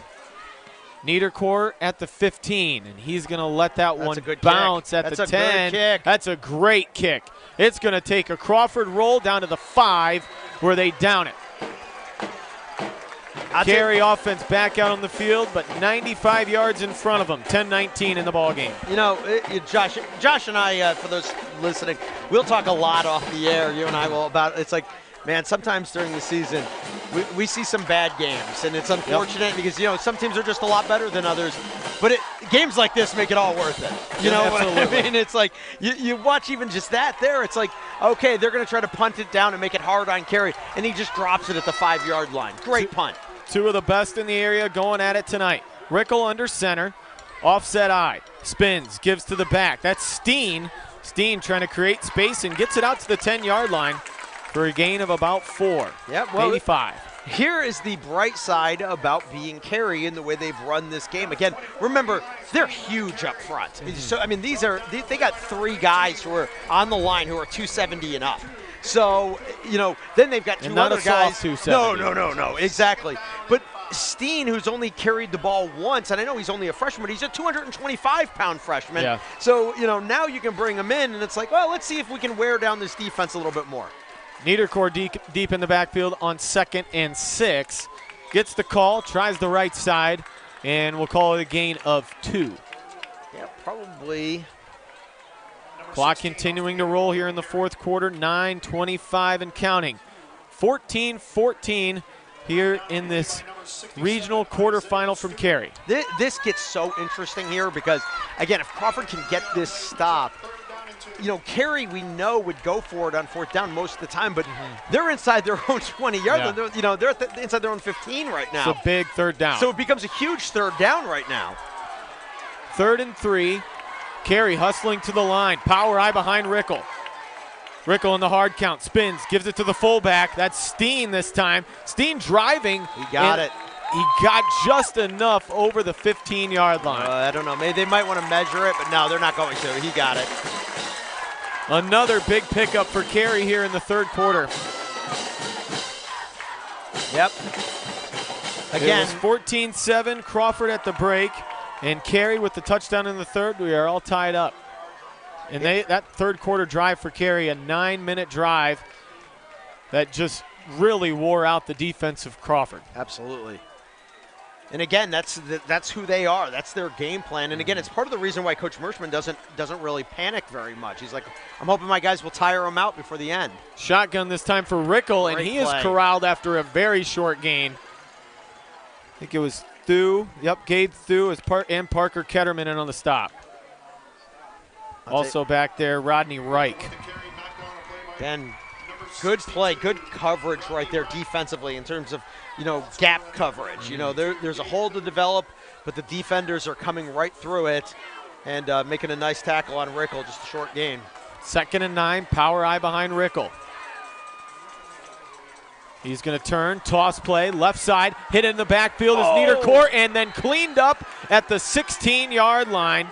Niederkorn at the 15, and he's going to let that one bounce at the 10. That's a great kick. It's going to take a Crawford roll down to the 5 where they down it. Carey offense back out on the field, but 95 yards in front of them, 10-19 in the ballgame. You know, Josh and I, for those listening, we'll talk a lot off the air, you and I will, about it's like Man, sometimes during the season, we see some bad games, and it's unfortunate because, you know, some teams are just a lot better than others. But games like this make it all worth it. You know what I mean? It's like you watch even just that there. It's like, okay, they're going to try to punt it down and make it hard on Carey, and he just drops it at the 5-yard line. Great punt. Two of the best in the area going at it tonight. Rickle under center, offset eye, spins, gives to the back. That's Steen. Steen trying to create space and gets it out to the 10-yard line for a gain of about 4. Yep, well, 85. Here is the bright side about being Carey in the way they've run this game. Again, remember, they're huge up front. So, I mean, they got 3 guys who are on the line who are 270 and up. So, you know, then they've got 2 other guys. No, exactly. But Steen, who's only carried the ball once, and I know he's only a freshman, but he's a 225-pound freshman. Yeah. So, you know, now you can bring him in, and it's like, well, let's see if we can wear down this defense a little bit more. Niederkorn deep in the backfield on 2nd and 6. Gets the call, tries the right side, and we'll call it a gain of 2. Yeah, probably. Clock continuing to roll here in the 4th quarter, 9:25 and counting. 14-14 here in this regional quarterfinal from Carey. This gets so interesting here because, again, if Crawford can get this stop, you know, Carey, we know, would go for it on 4th down most of the time, but they're inside their own 20-yard line. You know, they're inside their own 15 right now. It's a big 3rd down. So it becomes a huge 3rd down right now. 3rd and 3. Carey hustling to the line. Power eye behind Rickle. Rickle in the hard count. Spins, gives it to the fullback. That's Steen this time. Steen driving. He got it. He got just enough over the 15-yard line. I don't know. Maybe they might want to measure it, but no, they're not going to. He got it. Another big pickup for Carey here in the 3rd quarter. Yep. Again. It was 14-7, Crawford at the break, and Carey with the touchdown in the 3rd. We are all tied up. And that 3rd quarter drive for Carey, a 9-minute drive that just really wore out the defense of Crawford. Absolutely. And again, that's who they are. That's their game plan. And again, it's part of the reason why Coach Merschman doesn't really panic very much. He's like, I'm hoping my guys will tire them out before the end. Shotgun this time for Rickle, and he is corralled after a very short gain. I think it was Thu. Yep, Gabe Thu and Parker Ketterman in on the stop. Also back there, Rodney Reich. Again, good play, good coverage right there defensively in terms of, you know, gap coverage. You know, there's a hole to develop, but the defenders are coming right through it and making a nice tackle on Rickle, just a short gain. 2nd and 9, power eye behind Rickle. He's going to turn, toss play, left side, hit in the backfield is Niederkorn, and then cleaned up at the 16-yard line.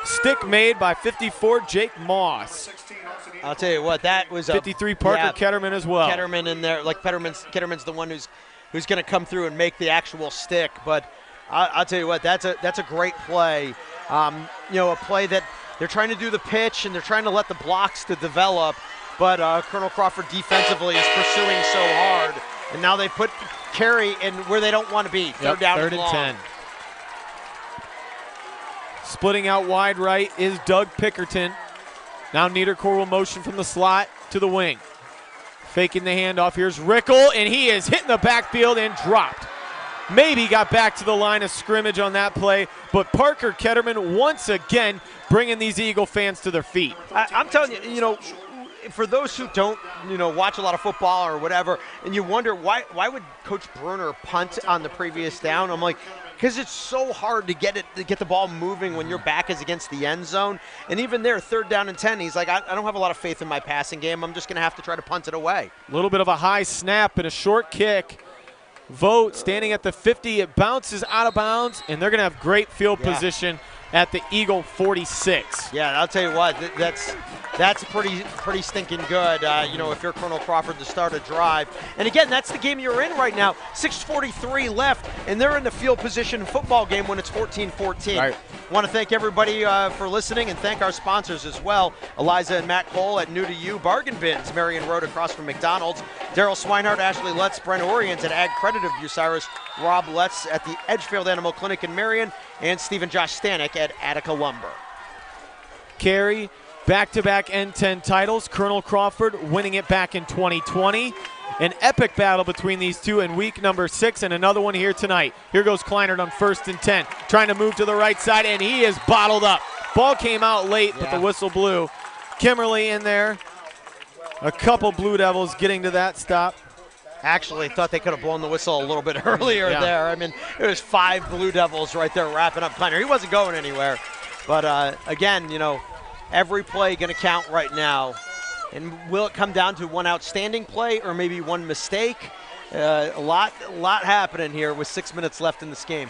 Stick made by 54, Jake Moss. I'll tell you what, that was 53, Parker Ketterman as well. Ketterman in there, like Ketterman's the one who's going to come through and make the actual stick. But I'll tell you what, that's a great play. You know, a play that they're trying to do the pitch and they're trying to let the blocks to develop. But Colonel Crawford defensively is pursuing so hard, and now they put Carey in where they don't want to be. Third down 3rd and 10. Splitting out wide right is Doug Pickerton. Now Niederkorn will motion from the slot to the wing. Faking the handoff. Here's Rickle, and he is hitting the backfield and dropped. Maybe got back to the line of scrimmage on that play, but Parker Ketterman once again bringing these Eagle fans to their feet. I'm telling you, you know, for those who don't, you know, watch a lot of football or whatever, and you wonder why would Coach Bruner punt on the previous down? I'm like, because it's so hard to get the ball moving when your back is against the end zone. And even there, 3rd down and 10, he's like, I don't have a lot of faith in my passing game. I'm just going to have to try to punt it away. A little bit of a high snap and a short kick. Vogt standing at the 50. It bounces out of bounds, and they're going to have great field position at the Eagle 46. Yeah, I'll tell you what, that's pretty stinking good, you know, if you're Colonel Crawford to start a drive. And again, that's the game you're in right now. 6:43 left, and they're in the field position football game when it's 14-14. Right. Want to thank everybody for listening and thank our sponsors as well. Eliza and Matt Cole at New to You Bargain Bins, Marion Road across from McDonald's. Daryl Swinehart, Ashley Lutz, Brent Oriens at Ag Credit of Bucyrus, Rob Lutz at the Edgefield Animal Clinic in Marion, and Stephen Josh Stanek at Attica Lumber. Carey, back-to-back N10 titles. Colonel Crawford winning it back in 2020. An epic battle between these two in week number 6 and another one here tonight. Here goes Kleinert on 1st and 10, trying to move to the right side, and he is bottled up. Ball came out late, but the whistle blew. Kimmerly in there. A couple Blue Devils getting to that stop. Actually, thought they could have blown the whistle a little bit earlier there. I mean, it was 5 Blue Devils right there wrapping up Kleinert. He wasn't going anywhere. But, again, you know, every play going to count right now. And will it come down to one outstanding play or maybe one mistake? A lot happening here with 6 minutes left in this game.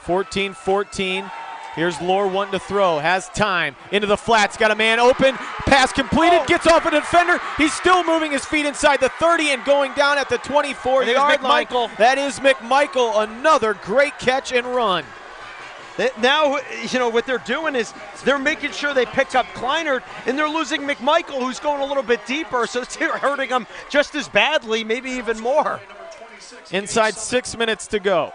14-14. Here's Lohr wanting to throw, has time, into the flats, got a man open, pass completed, gets off a defender. He's still moving his feet inside the 30 and going down at the 24-yard line. That is McMichael, another great catch and run. Now, you know, what they're doing is they're making sure they pick up Kleinert, and they're losing McMichael, who's going a little bit deeper, so it's hurting them just as badly, maybe even more. Inside 6 minutes to go.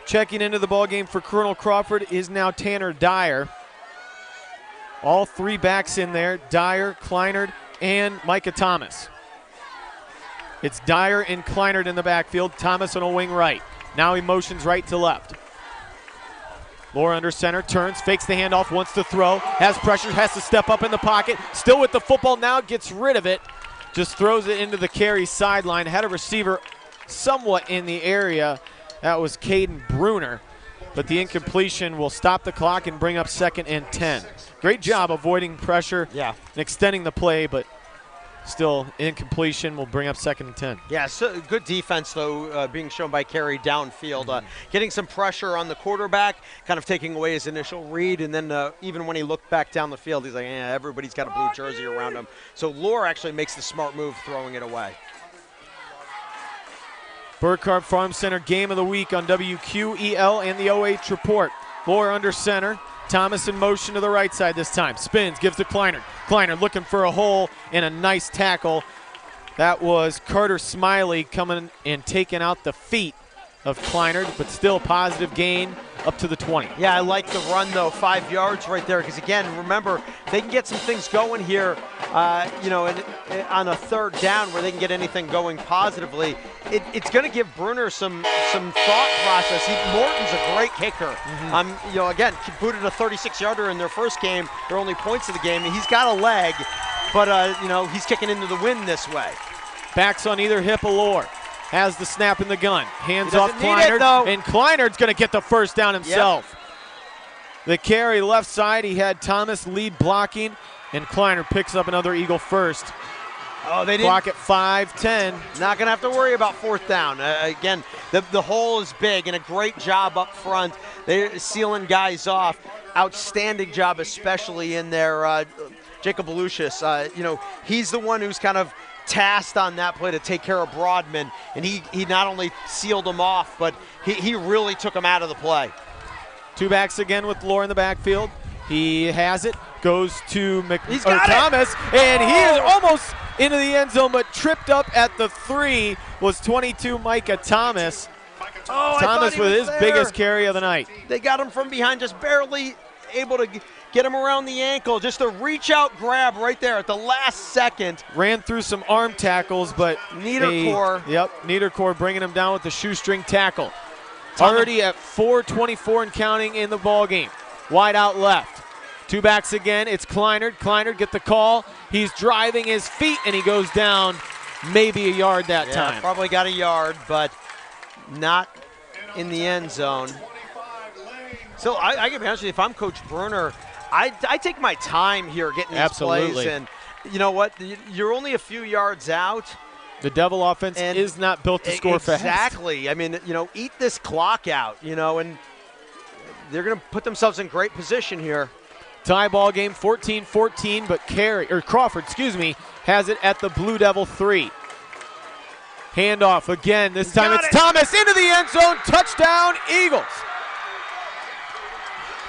Checking into the ballgame for Colonel Crawford is now Tanner Dyer. All 3 backs in there, Dyer, Kleinert, and Micah Thomas. It's Dyer and Kleinert in the backfield, Thomas on a wing right. Now he motions right to left. Lohr under center, turns, fakes the handoff, wants to throw, has pressure, has to step up in the pocket, still with the football now, gets rid of it, just throws it into the Carey sideline, had a receiver somewhat in the area. That was Caden Bruner, but the incompletion will stop the clock and bring up 2nd and 10. Great job avoiding pressure and extending the play, but still incompletion will bring up 2nd and 10. Yeah, so good defense, though, being shown by Carey downfield. Getting some pressure on the quarterback, kind of taking away his initial read, and then even when he looked back down the field, he's like, everybody's got a blue jersey around him. So Lohr actually makes the smart move throwing it away. Burkhart Farm Center Game of the Week on WQEL and the OH Report. Lohr under center. Thomas in motion to the right side this time. Spins, gives to Kleinert. Kleinert looking for a hole and a nice tackle. That was Carter Smiley coming and taking out the feet of Kleinert, but still positive gain up to the 20. Yeah, I like the run, though, 5 yards right there, because, again, remember, they can get some things going here, you know, on a 3rd down where they can get anything going positively. It's going to give Bruner some thought process. Morton's a great kicker. You know, again, booted a 36-yarder in their first game, their only points of the game. He's got a leg, but, you know, he's kicking into the wind this way. Backs on either hip of Lohr. Has the snap in the gun. Hands off Kleinert, and Kleinert's going to get the first down himself. The carry left side, he had Thomas lead blocking, and Kleinert picks up another Eagle first. Oh, they didn't. Clock at 5:10. Not going to have to worry about 4th down. Again, the hole is big, and a great job up front. They're sealing guys off. Outstanding job, especially in there. Jacob Lucius, you know, he's the one who's kind of tasked on that play to take care of Broadman, and he not only sealed him off, but he really took him out of the play. 2 backs again with Lohr in the backfield. He has it, goes to Thomas, and he is almost into the end zone, but tripped up at the 3 was 22 Micah Thomas. Thomas with his biggest carry of the night. They got him from behind, just barely able to get him around the ankle. Just a reach-out grab right there at the last second. Ran through some arm tackles, but Niederkorn bringing him down with the shoestring tackle. Already at 4:24 and counting in the ball game. Wide out left. 2 backs again. It's Kleinert. Kleinert get the call. He's driving his feet, and he goes down maybe a yard that time. Probably got a yard, but not in the end zone. So I can be honest with you, if I'm Coach Bruner, I take my time here getting these plays. And you know what? You're only a few yards out. The Devil offense is not built to score fast. Exactly. I mean, you know, eat this clock out, you know, and they're going to put themselves in great position here. Tie ball game, 14-14, but Crawford, has it at the Blue Devil 3. Handoff again. This time it's Thomas into the end zone. Touchdown, Eagles.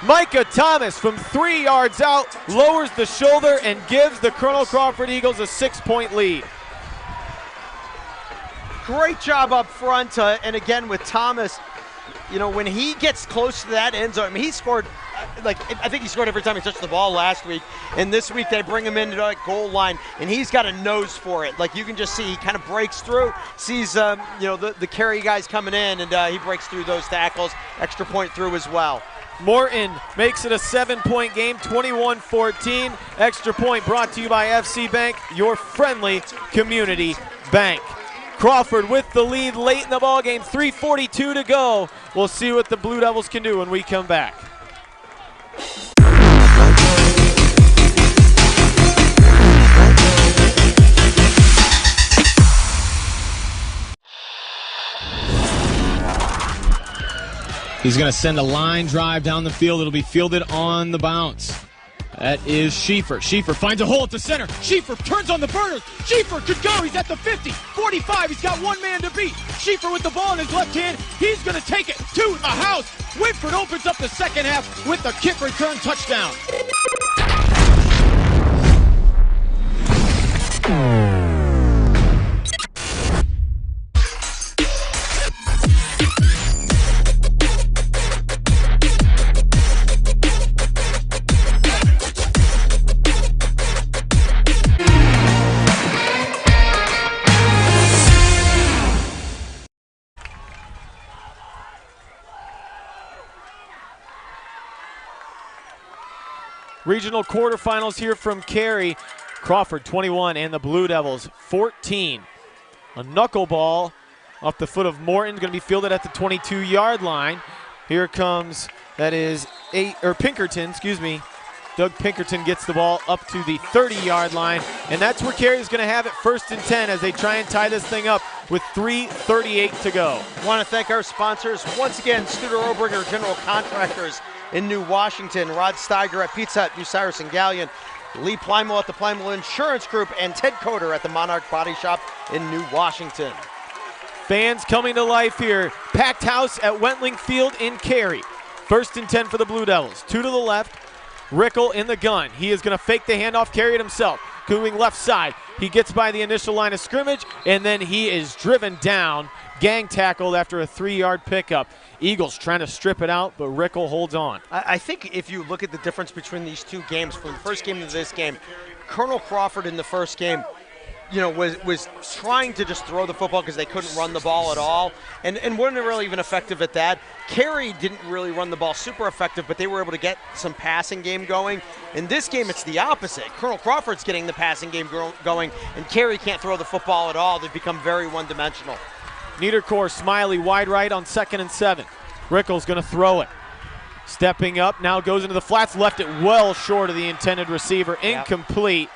Micah Thomas from 3 yards out lowers the shoulder and gives the Colonel Crawford Eagles a 6-point lead. Great job up front, and again with Thomas when he gets close to that end zone, I mean, he scored, I think he scored every time he touched the ball last week. And this week they bring him into that goal line, and he's got a nose for it. Like, you can just see he kind of breaks through, sees, the Carey guys coming in, and he breaks through those tackles. Extra point through as well. Morton makes it a 7-point game, 21-14. Extra point brought to you by FC Bank, your friendly community bank. Crawford with the lead late in the ball game, 3:42 to go. We'll see what the Blue Devils can do when we come back. He's going to send a line drive down the field. It'll be fielded on the bounce. That is Schieffer. Schieffer finds a hole at the center. Schieffer turns on the burners. Schieffer could go. He's at the 50, 45. He's got one man to beat. Schieffer with the ball in his left hand. He's going to take it to the house. Whitford opens up the second half with the kick return touchdown. Regional quarterfinals here from Carey. Crawford 21 and the Blue Devils 14. A knuckleball off the foot of Morton, going to be fielded at the 22-yard line. Here comes, Pinkerton, excuse me. Doug Pinkerton gets the ball up to the 30-yard line, and that's where Carey's going to have it 1st and 10 as they try and tie this thing up with 3:38 to go. Want to thank our sponsors once again, Studer Obringer General Contractors in New Washington, Rod Steiger at Pizza Hut, Bucyrus and Gallion, Lee Plymel at the Plymel Insurance Group, and Ted Coder at the Monarch Body Shop in New Washington. Fans coming to life here. Packed house at Wentling Field in Carey. 1st and 10 for the Blue Devils. 2 to the left. Rickle in the gun. He is going to fake the handoff, carry it himself. Going left side. He gets by the initial line of scrimmage, and then he is driven down, gang tackled after a 3-yard pickup. Eagles trying to strip it out, but Rickle holds on. I think if you look at the difference between these two games, from the first game to this game, Colonel Crawford in the first game, was trying to just throw the football because they couldn't run the ball at all, and weren't really even effective at that. Carey didn't really run the ball super effective, but they were able to get some passing game going. In this game, it's the opposite. Colonel Crawford's getting the passing game going, and Carey can't throw the football at all. They've become very one-dimensional. Niedercore, Smiley, wide right on 2nd and 7. Rickle's going to throw it. Stepping up, now goes into the flats, left it well short of the intended receiver. Incomplete.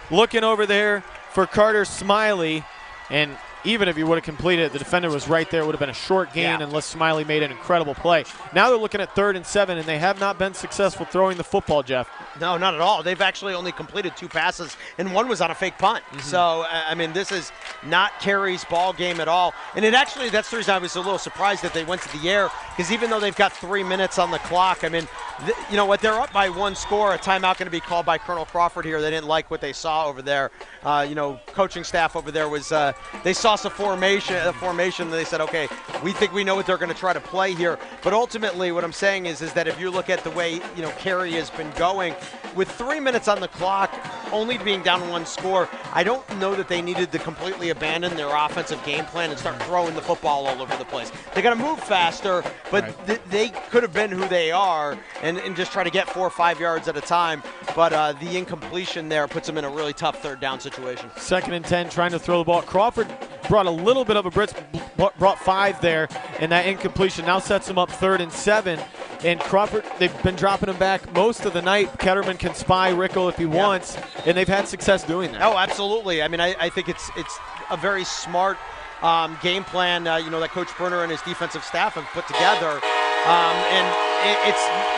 Looking over there for Carter Smiley, and even if he would have completed it, the defender was right there. It would have been a short gain unless Smiley made an incredible play. Now they're looking at 3rd and 7, and they have not been successful throwing the football, Jeff. No, not at all. They've actually only completed 2 passes, and one was on a fake punt. So, I mean, this is not Carey's ball game at all. And that's the reason I was a little surprised that they went to the air, because even though they've got 3 minutes on the clock, I mean, you know what, they're up by 1 score. A timeout going to be called by Colonel Crawford here. They didn't like what they saw over there. Coaching staff over there was, they saw some formation, and they said, okay, we think we know what they're going to try to play here. But ultimately, what I'm saying is that if you look at the way, Carey has been going, with 3 minutes on the clock, only being down 1 score, I don't know that they needed to completely abandon their offensive game plan and start throwing the football all over the place. They got to move faster, but they could have been who they are and just try to get 4 or 5 yards at a time. But the incompletion there puts them in a really tough 3rd down situation. 2nd and 10, trying to throw the ball. Crawford brought a little bit of a blitz, brought 5 there, and that incompletion now sets them up 3rd and 7. And Crawford, they've been dropping him back most of the night. Ketterman can spy Rickle if he wants, and they've had success doing that. Oh, absolutely. I mean, I think it's a very smart game plan, that Coach Brunner and his defensive staff have put together. And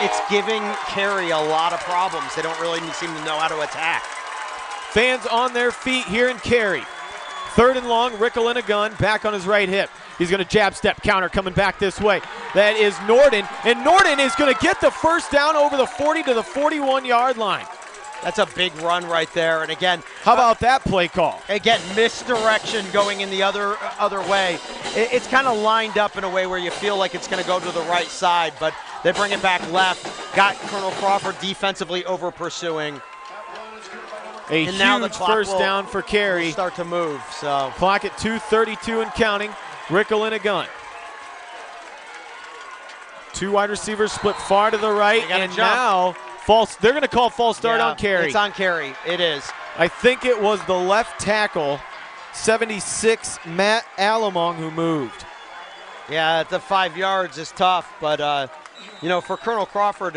it's giving Carey a lot of problems. They don't really seem to know how to attack. Fans on their feet here in Carey. 3rd and long, Rickle in a gun, back on his right hip. He's going to jab step counter coming back this way. That is Norden, and Norden is going to get the 1st down over the 40 to the 41-yard line. That's a big run right there. And again, how about that play call? Again, misdirection going in the other way. It's kind of lined up in a way where you feel like it's going to go to the right side, but they bring it back left. Got Colonel Crawford defensively over pursuing. A and now the huge first down for Carey. Start to move. So clock at 2:32 and counting. Rickle in a gun. Two wide receivers split far to the right, and now they're going to call false start on Carey. It's on Carey. It is. I think it was the left tackle, 76, Matt Alamong, who moved. Yeah, the 5 yards is tough, but for Colonel Crawford,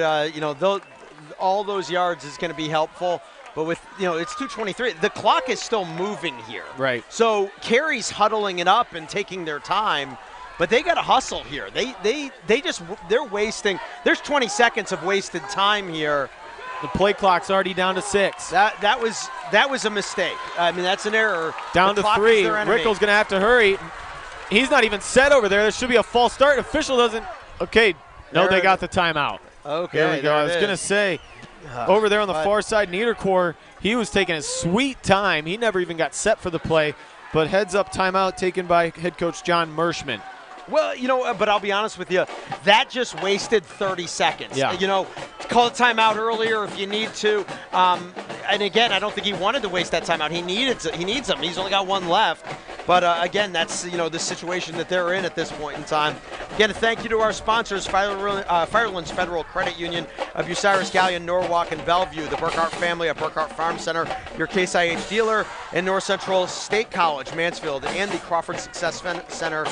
all those yards is going to be helpful. But with, it's 2:23. The clock is still moving here. Right. So Carey's huddling it up and taking their time, but they got to hustle here. They're wasting. There's 20 seconds of wasted time here. The play clock's already down to 6. That was a mistake. I mean, that's an error. Down to 3. Rickle's going to have to hurry. He's not even set over there. There should be a false start. Official doesn't. Okay. No, they got the timeout. Okay. There we go. I was going to say. Over there on the far side, Niederkorn, he was taking his sweet time. He never even got set for the play, but heads up timeout taken by head coach John Merschman. Well, but I'll be honest with you, that just wasted 30 seconds. Yeah. Call a timeout earlier if you need to. And again, I don't think he wanted to waste that timeout. He needs them. He's only got one left. But again, that's the situation that they're in at this point in time. Again, a thank you to our sponsors, Firelands Federal Credit Union of Bucyrus, Gallion, Norwalk, and Bellevue, the Burkhart family at Burkhart Farm Center, your Case IH dealer, and North Central State College, Mansfield, and the Crawford Success Center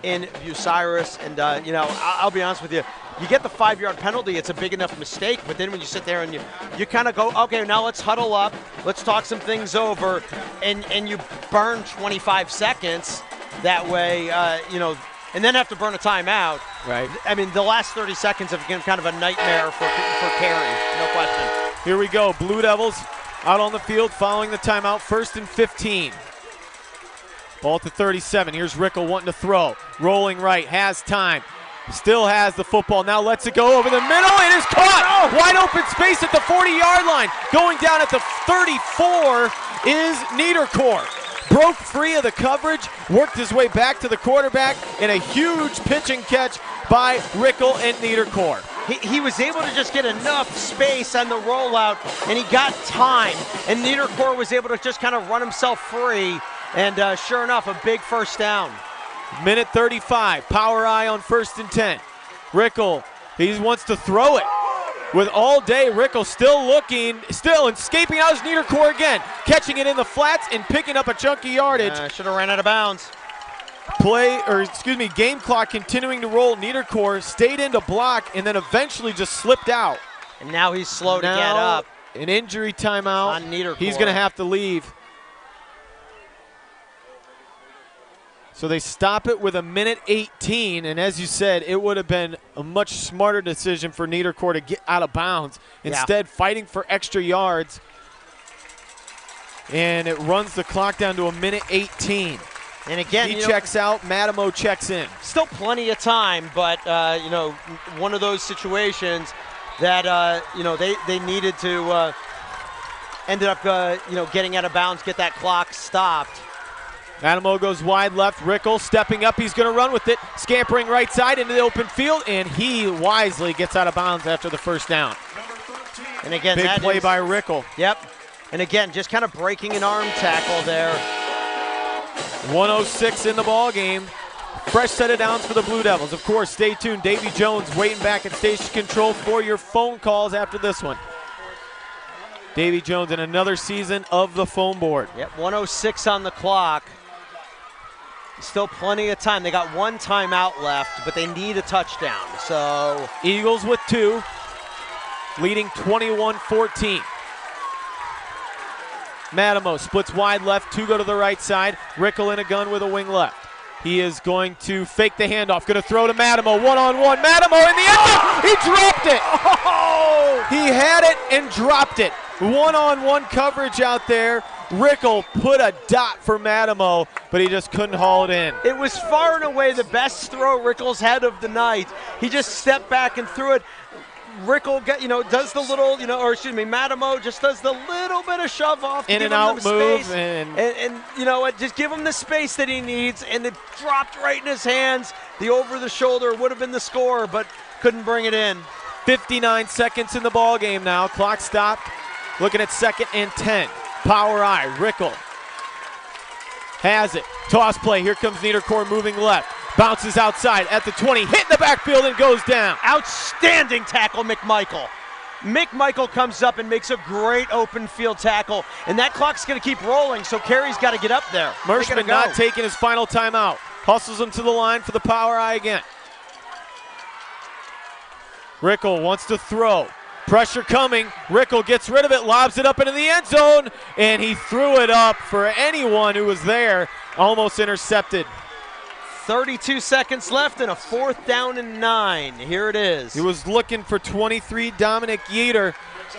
in Bucyrus. And I'll be honest with you, you get the 5-yard penalty, it's a big enough mistake, but then when you sit there and you kind of go, okay, now let's huddle up, let's talk some things over, and you burn 25 seconds that way, and then have to burn a timeout. Right. I mean, the last 30 seconds have been kind of a nightmare for Carey, no question. Here we go, Blue Devils out on the field following the timeout, 1st and 15. Ball at the 37, here's Rickle wanting to throw, rolling right, has time. Still has the football, now lets it go over the middle. It is caught! Wide open space at the 40-yard line. Going down at the 34 is Niederkorn. Broke free of the coverage, worked his way back to the quarterback, and a huge pitch and catch by Rickle and Niederkorn. He was able to just get enough space on the rollout, and he got time. And Niederkorn was able to just kind of run himself free. And sure enough, a big first down. Minute 35, power eye on 1st and 10. Rickle, he wants to throw it. With all day, Rickle still looking, still escaping out as Niederkorn again. Catching it in the flats and picking up a chunky yardage. Should have ran out of bounds. Game clock continuing to roll. Niederkorn stayed into block and then eventually just slipped out. And now he's slow to get up. An injury timeout. On Niederkorn. He's going to have to leave. So they stop it with a minute 18, and as you said, it would have been a much smarter decision for Niederkorn to get out of bounds. Instead, fighting for extra yards, and it runs the clock down to a minute 18. And again, he checks out, Madamo checks in. Still plenty of time, but one of those situations that they needed to ended up getting out of bounds, get that clock stopped. Madamo goes wide left. Rickle stepping up. He's going to run with it. Scampering right side into the open field, and he wisely gets out of bounds after the first down. And again, big play by Rickle. Yep. And again, just kind of breaking an arm tackle there. 1:06 in the ball game. Fresh set of downs for the Blue Devils. Of course, stay tuned. Davy Jones waiting back at station control for your phone calls after this one. Davy Jones in another season of the phone board. Yep, 1:06 on the clock. Still plenty of time. They got one timeout left, but they need a touchdown. So Eagles with 2, leading 21-14. Madamo splits wide left, 2 go to the right side. Rickle in a gun with a wing left. He is going to fake the handoff, going to throw to Madamo, one-on-one. Madamo in the end zone. He dropped it. Oh! He had it and dropped it. One-on-one coverage out there. Rickle put a dot for Madamo, but he just couldn't haul it in. It was far and away the best throw Rickle's had of the night. He just stepped back and threw it. Rickle does the little, Matamo just does the little bit of shove off to in give and him out the move, space. and you know what? Just give him the space that he needs, and it dropped right in his hands. The over the shoulder would have been the score, but couldn't bring it in. 59 seconds in the ball game now. Clock stopped. Looking at 2nd and 10. Power eye. Rickle has it. Toss play. Here comes Niederkorn moving left. Bounces outside at the 20. Hit in the backfield and goes down. Outstanding tackle, McMichael. McMichael comes up and makes a great open field tackle, and that clock's going to keep rolling, so Carey's got to get up there. Merschman not taking his final timeout. Hustles him to the line for the power eye again. Rickle wants to throw. Pressure coming. Rickle gets rid of it, lobs it up into the end zone, and he threw it up for anyone who was there. Almost intercepted. 32 seconds left and a 4th down and 9. Here it is. He was looking for 23, Dominic Yeater.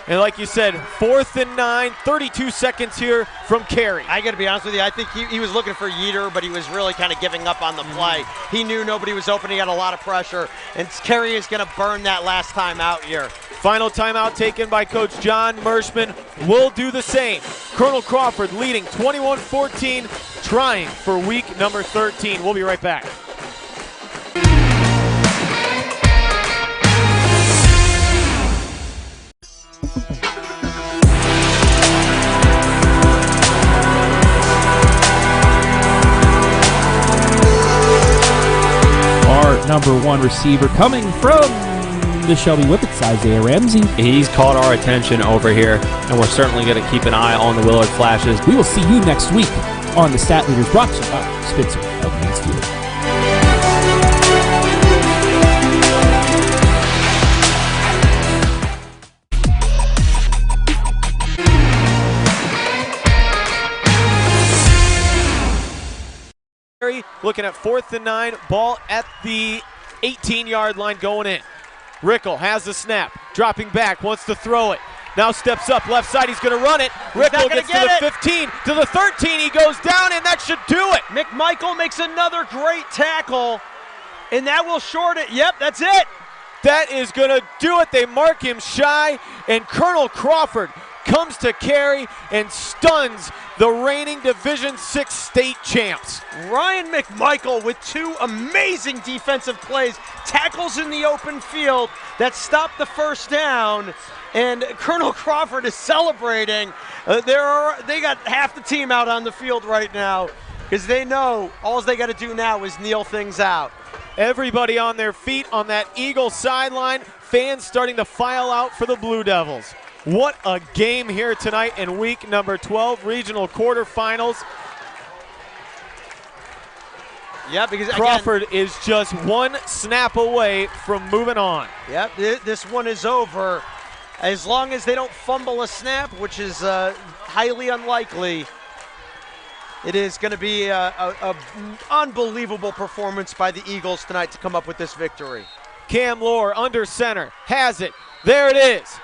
And like you said, 4th and 9, 32 seconds here from Carey. I got to be honest with you, I think he was looking for Yeater, but he was really kind of giving up on the play. He knew nobody was open. He had a lot of pressure, and Carey is going to burn that last time out here. Final timeout taken by Coach John Merschman. Will do the same. Colonel Crawford leading 21-14, trying for week number 13. We'll be right back. Our number 1 receiver coming from the Shelby Whippets, Isaiah Ramsey. He's caught our attention over here, and we're certainly going to keep an eye on the Willard Flashes. We will see you next week on the Stat Leaders, brought to you by Spitzer of Mansfield. Looking at 4th and 9, ball at the 18-yard line going in. Rickle has the snap, dropping back, wants to throw it. Now steps up, left side, he's going to run it. Rickle gets to the 15, to the 13, he goes down, and that should do it. McMichael makes another great tackle, and that will short it. Yep, that's it. That is going to do it. They mark him shy, and Colonel Crawford comes to Carey and stuns the reigning Division VI state champs. Ryan McMichael with 2 amazing defensive plays, tackles in the open field that stopped the first down, and Colonel Crawford is celebrating. They got half the team out on the field right now because they know all they got to do now is kneel things out. Everybody on their feet on that Eagle sideline, fans starting to file out for the Blue Devils. What a game here tonight in week number 12, regional quarterfinals. Yeah, because Crawford is just 1 snap away from moving on. Yep, this one is over. As long as they don't fumble a snap, which is highly unlikely, it is going to be an unbelievable performance by the Eagles tonight to come up with this victory. Cam Lohr under center, has it. There it is.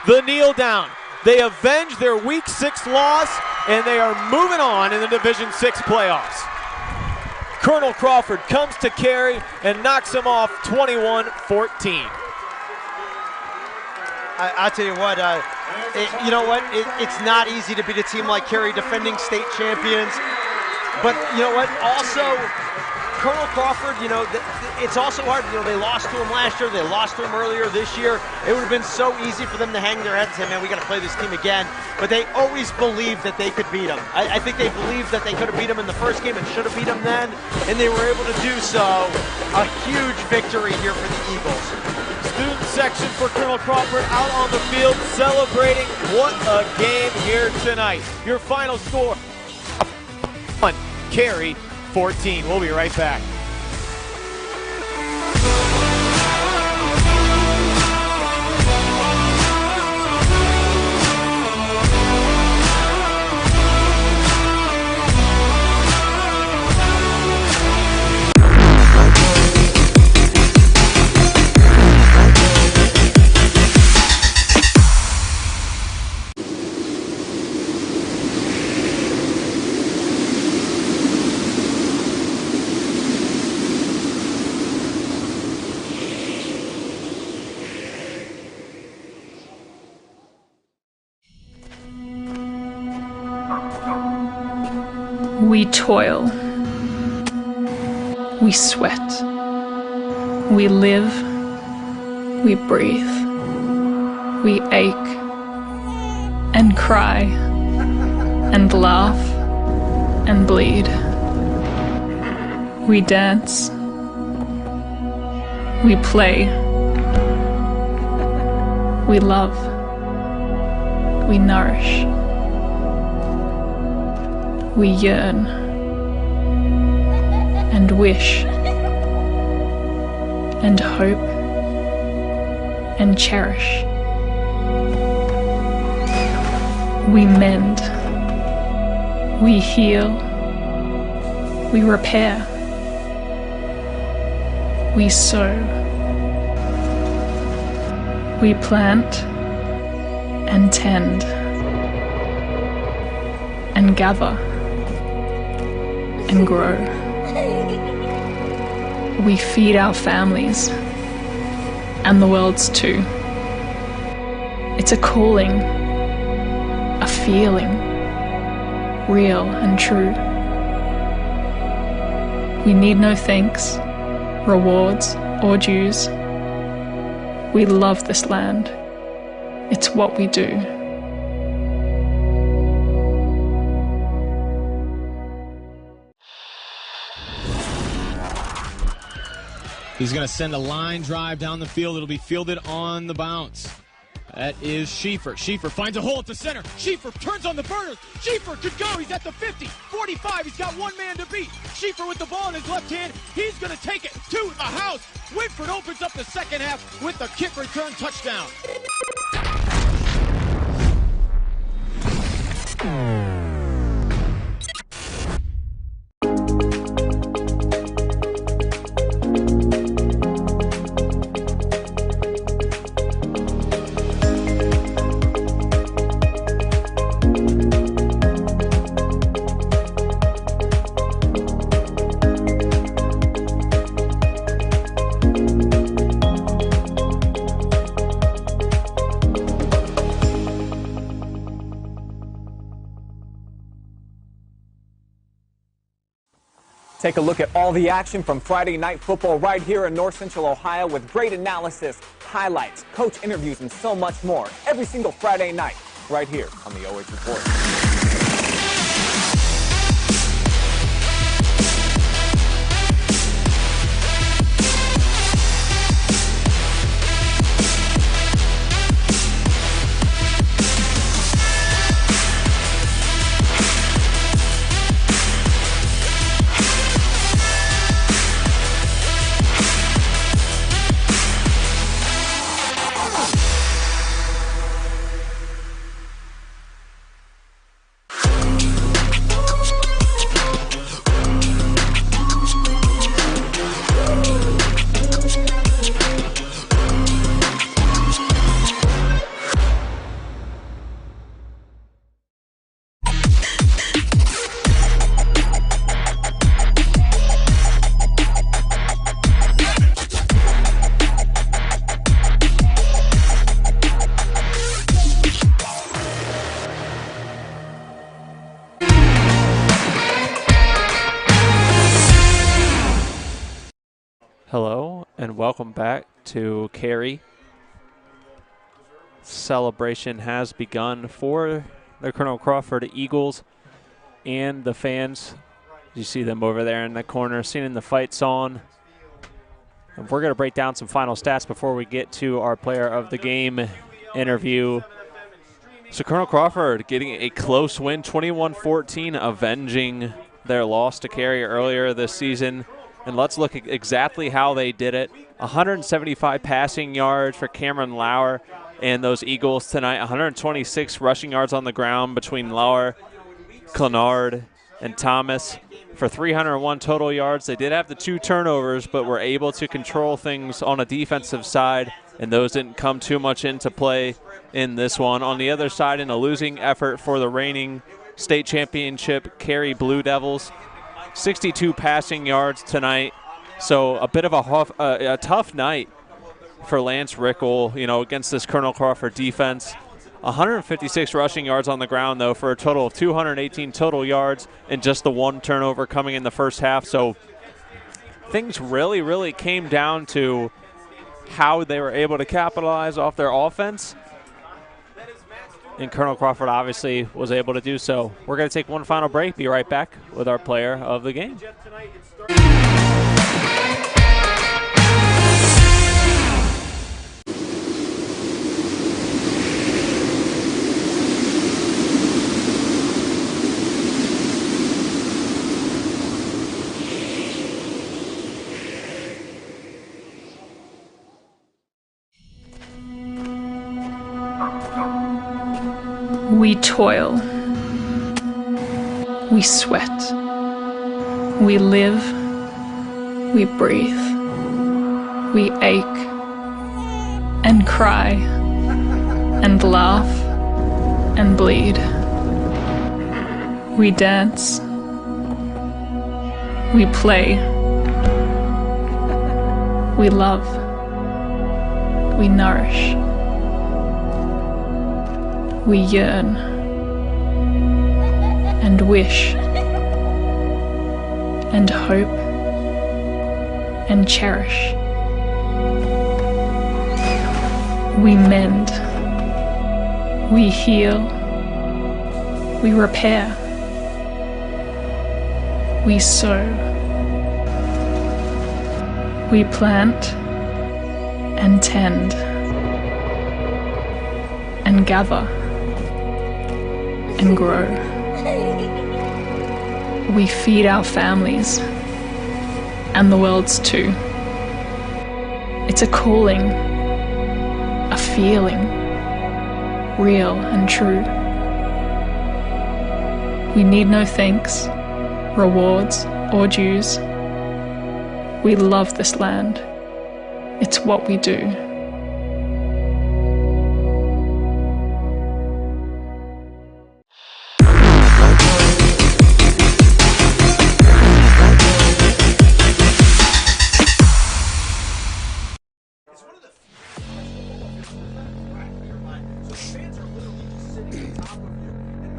The kneel down. They avenge their Week 6 loss, and they are moving on in the Division 6 playoffs. Colonel Crawford comes to Carey and knocks him off 21-14. I'll tell you what, it's not easy to beat a team like Carey, defending state champions. But you know what, also, Colonel Crawford, it's also hard. They lost to him last year. They lost to him earlier this year. It would have been so easy for them to hang their heads and say, man, we got to play this team again. But they always believed that they could beat them. I think they believed that they could have beat them in the first game and should have beat them then, and they were able to do so. A huge victory here for the Eagles. Student section for Colonel Crawford out on the field celebrating. What a game here tonight. Your final score, Carey 14. We'll be right back. We toil. We sweat. We live. We breathe. We ache and cry and laugh and bleed. We dance. We play. We love. We nourish. We yearn and wish and hope and cherish. We mend. We heal. We repair. We sow. We plant and tend and gather and grow. We feed our families and the world's too. It's a calling, a feeling, real and true. We need no thanks, rewards, or dues. We love this land. It's what we do. He's going to send a line drive down the field. It'll be fielded on the bounce. That is Schieffer. Schieffer finds a hole at the center. Schieffer turns on the burners. Schieffer could go. He's at the 50, 45. He's got one man to beat. Schieffer with the ball in his left hand. He's going to take it to the house. Whitford opens up the second half with the kick return touchdown. Take a look at all the action from Friday Night Football right here in North Central Ohio with great analysis, highlights, coach interviews, and so much more every single Friday night right here on the OH Report. Hello and welcome back to Carey. Celebration has begun for the Colonel Crawford Eagles and the fans. You see them over there in the corner, seeing the fights on. And we're going to break down some final stats before we get to our player of the game interview. So Colonel Crawford getting a close win, 21-14, avenging their loss to Carey earlier this season. And let's look at exactly how they did it. 175 passing yards for Cameron Lauer and those Eagles tonight. 126 rushing yards on the ground between Lauer, Clenard, and Thomas for 301 total yards. They did have the 2 turnovers, but were able to control things on a defensive side, and those didn't come too much into play in this one. On the other side, in a losing effort for the reigning state championship Carey Blue Devils, 62 passing yards tonight. So a bit of a tough night for Lance Rickle, against this Colonel Crawford defense. 156 rushing yards on the ground, though, for a total of 218 total yards and just the one turnover coming in the first half. So things really, really came down to how they were able to capitalize off their offense. And Colonel Crawford obviously was able to do so. We're going to take one final break. Be right back with our player of the game. We toil. We sweat. We live. We breathe. We ache and cry and laugh and bleed. We dance. We play. We love. We nourish. We yearn and wish and hope and cherish. We mend. We heal. We repair. We sow. We plant and tend and gather and grow. We feed our families and the world's too. It's a calling, a feeling, real and true. We need no thanks, rewards, or dues. We love this land. It's what we do.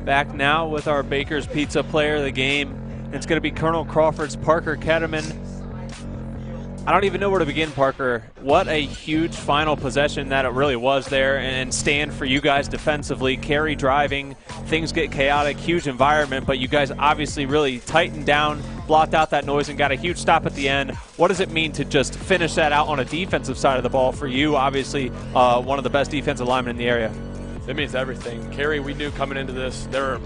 Back now with our Baker's Pizza player of the game. It's going to be Colonel Crawford's Parker Ketterman. I don't even know where to begin, Parker. What a huge final possession that it really was there, and stand for you guys defensively. Carey driving, things get chaotic, huge environment, but you guys obviously really tightened down, blocked out that noise, and got a huge stop at the end. What does it mean to just finish that out on a defensive side of the ball for you? Obviously, one of the best defensive linemen in the area. It means everything. Carey, we knew coming into this, they're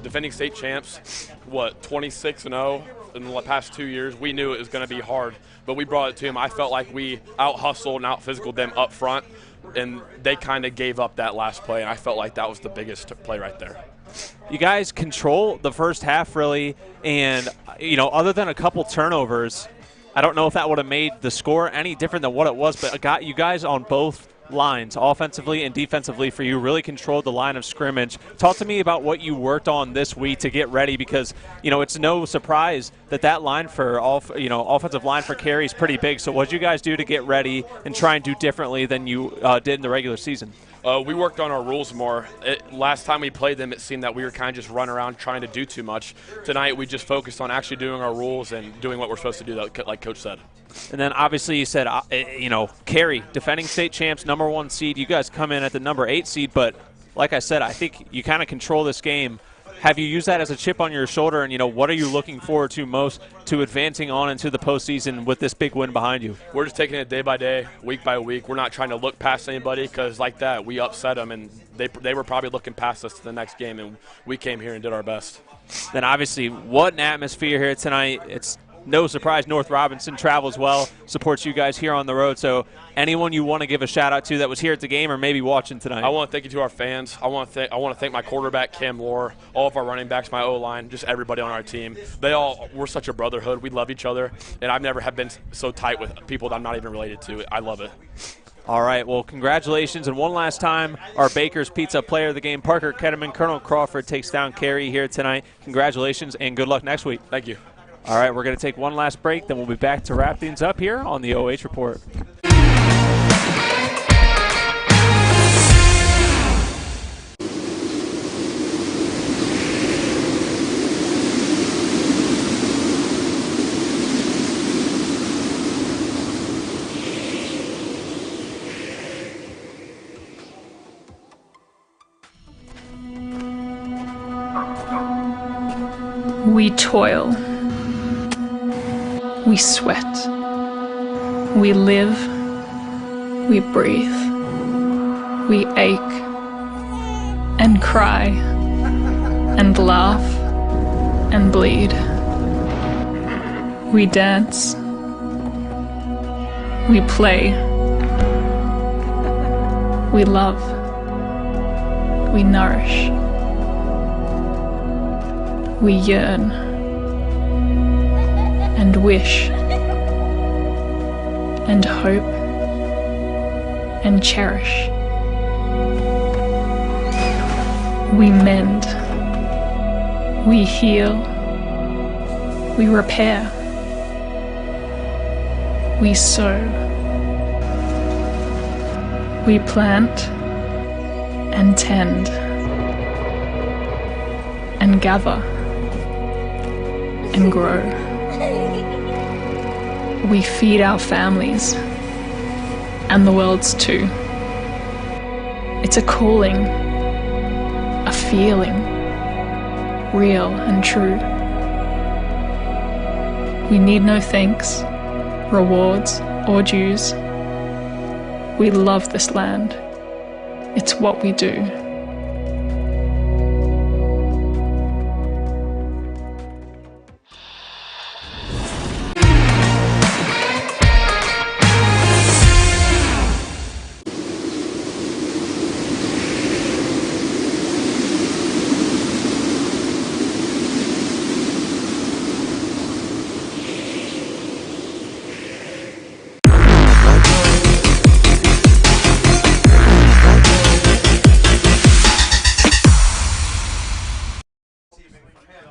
defending state champs, 26-0 in the past 2 years. We knew it was going to be hard, but we brought it to them. I felt like we out-hustled and out-physicaled them up front, and they kind of gave up that last play, and I felt like that was the biggest play right there. You guys control the first half, really, and, other than a couple turnovers, I don't know if that would have made the score any different than what it was, but got you guys on both lines, offensively and defensively, for you really controlled the line of scrimmage. Talk to me about what you worked on this week to get ready, because it's no surprise that line for offensive line for Carey is pretty big. So what did you guys do to get ready and try and do differently than you did in the regular season? We worked on our rules more. Last time we played them, it seemed that we were kind of just running around trying to do too much. Tonight, we just focused on actually doing our rules and doing what we're supposed to do, like Coach said. And then obviously you said, Carey, defending state champs, #1 seed. You guys come in at the #8 seed, but like I said, I think you kind of control this game. Have you used that as a chip on your shoulder, and what are you looking forward to most to advancing on into the postseason with this big win behind you? We're just taking it day by day, week by week. We're not trying to look past anybody, because like that, we upset them, and they were probably looking past us to the next game, and we came here and did our best. Then obviously, what an atmosphere here tonight. It's no surprise North Robinson travels well, supports you guys here on the road. So anyone you want to give a shout-out to that was here at the game or maybe watching tonight? I want to thank you to our fans. I want to thank my quarterback, Cam Lohr, all of our running backs, my O-line, just everybody on our team. We're such a brotherhood. We love each other, and I've never have been so tight with people that I'm not even related to. I love it. All right, well, congratulations. And one last time, our Baker's Pizza player of the game, Parker Ketterman. Colonel Crawford takes down Carey here tonight. Congratulations, and good luck next week. Thank you. All right, we're going to take one last break, then we'll be back to wrap things up here on the OH Report. We toil. We sweat. We live. We breathe. We ache and cry and laugh and bleed. We dance. We play. We love. We nourish. We yearn and wish and hope and cherish. We mend. We heal. We repair. We sow. We plant and tend and gather and grow. We feed our families and the world's too. It's a calling, a feeling, real and true. We need no thanks, rewards, or dues. We love this land. It's what we do.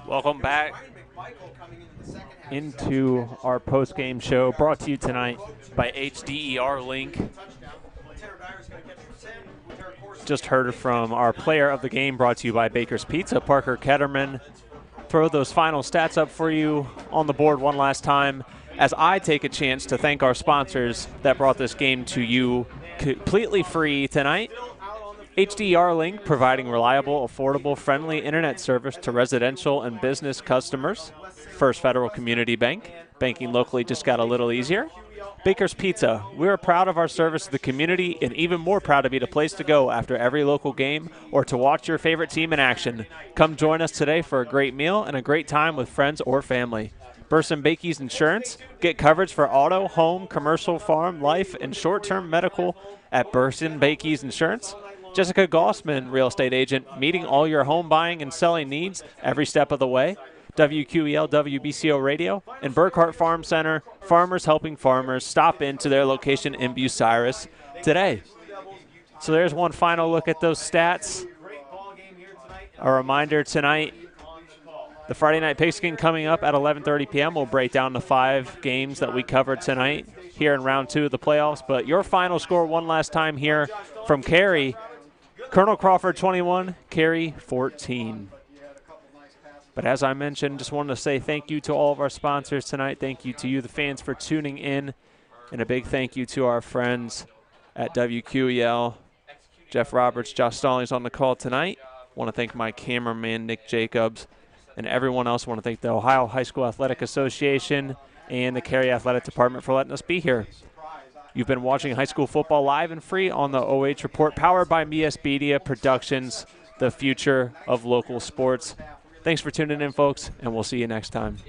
Welcome back into our post-game show, brought to you tonight by HDER Link. Just heard from our player of the game, brought to you by Baker's Pizza, Parker Ketterman. Throw those final stats up for you on the board one last time as I take a chance to thank our sponsors that brought this game to you completely free tonight. HDER Link, providing reliable, affordable, friendly internet service to residential and business customers. First Federal Community Bank, banking locally just got a little easier. Baker's Pizza, we're proud of our service to the community and even more proud to be the place to go after every local game or to watch your favorite team in action. Come join us today for a great meal and a great time with friends or family. Burson Bakies Insurance, get coverage for auto, home, commercial, farm, life, and short-term medical at Burson Bakies Insurance. Jessica Gossman, real estate agent, meeting all your home buying and selling needs every step of the way. WQEL, WBCO Radio, and Burkhart Farm Center, farmers helping farmers. Stop into their location in Bucyrus today. So there's one final look at those stats. A reminder tonight, the Friday Night Pigskin coming up at 11:30 p.m. We'll break down the 5 games that we covered tonight here in round 2 of the playoffs. But your final score one last time here from Carey. Colonel Crawford 21, Carey 14. But as I mentioned, just wanted to say thank you to all of our sponsors tonight. Thank you to you, the fans, for tuning in. And a big thank you to our friends at WQEL. Jeff Roberts, Josh Stallings on the call tonight. Want to thank my cameraman, Nick Jacobs, and everyone else. Want to thank the Ohio High School Athletic Association and the Carey Athletic Department for letting us be here. You've been watching high school football live and free on the OH Report, powered by Mias Media Productions, the future of local sports. Thanks for tuning in, folks, and we'll see you next time.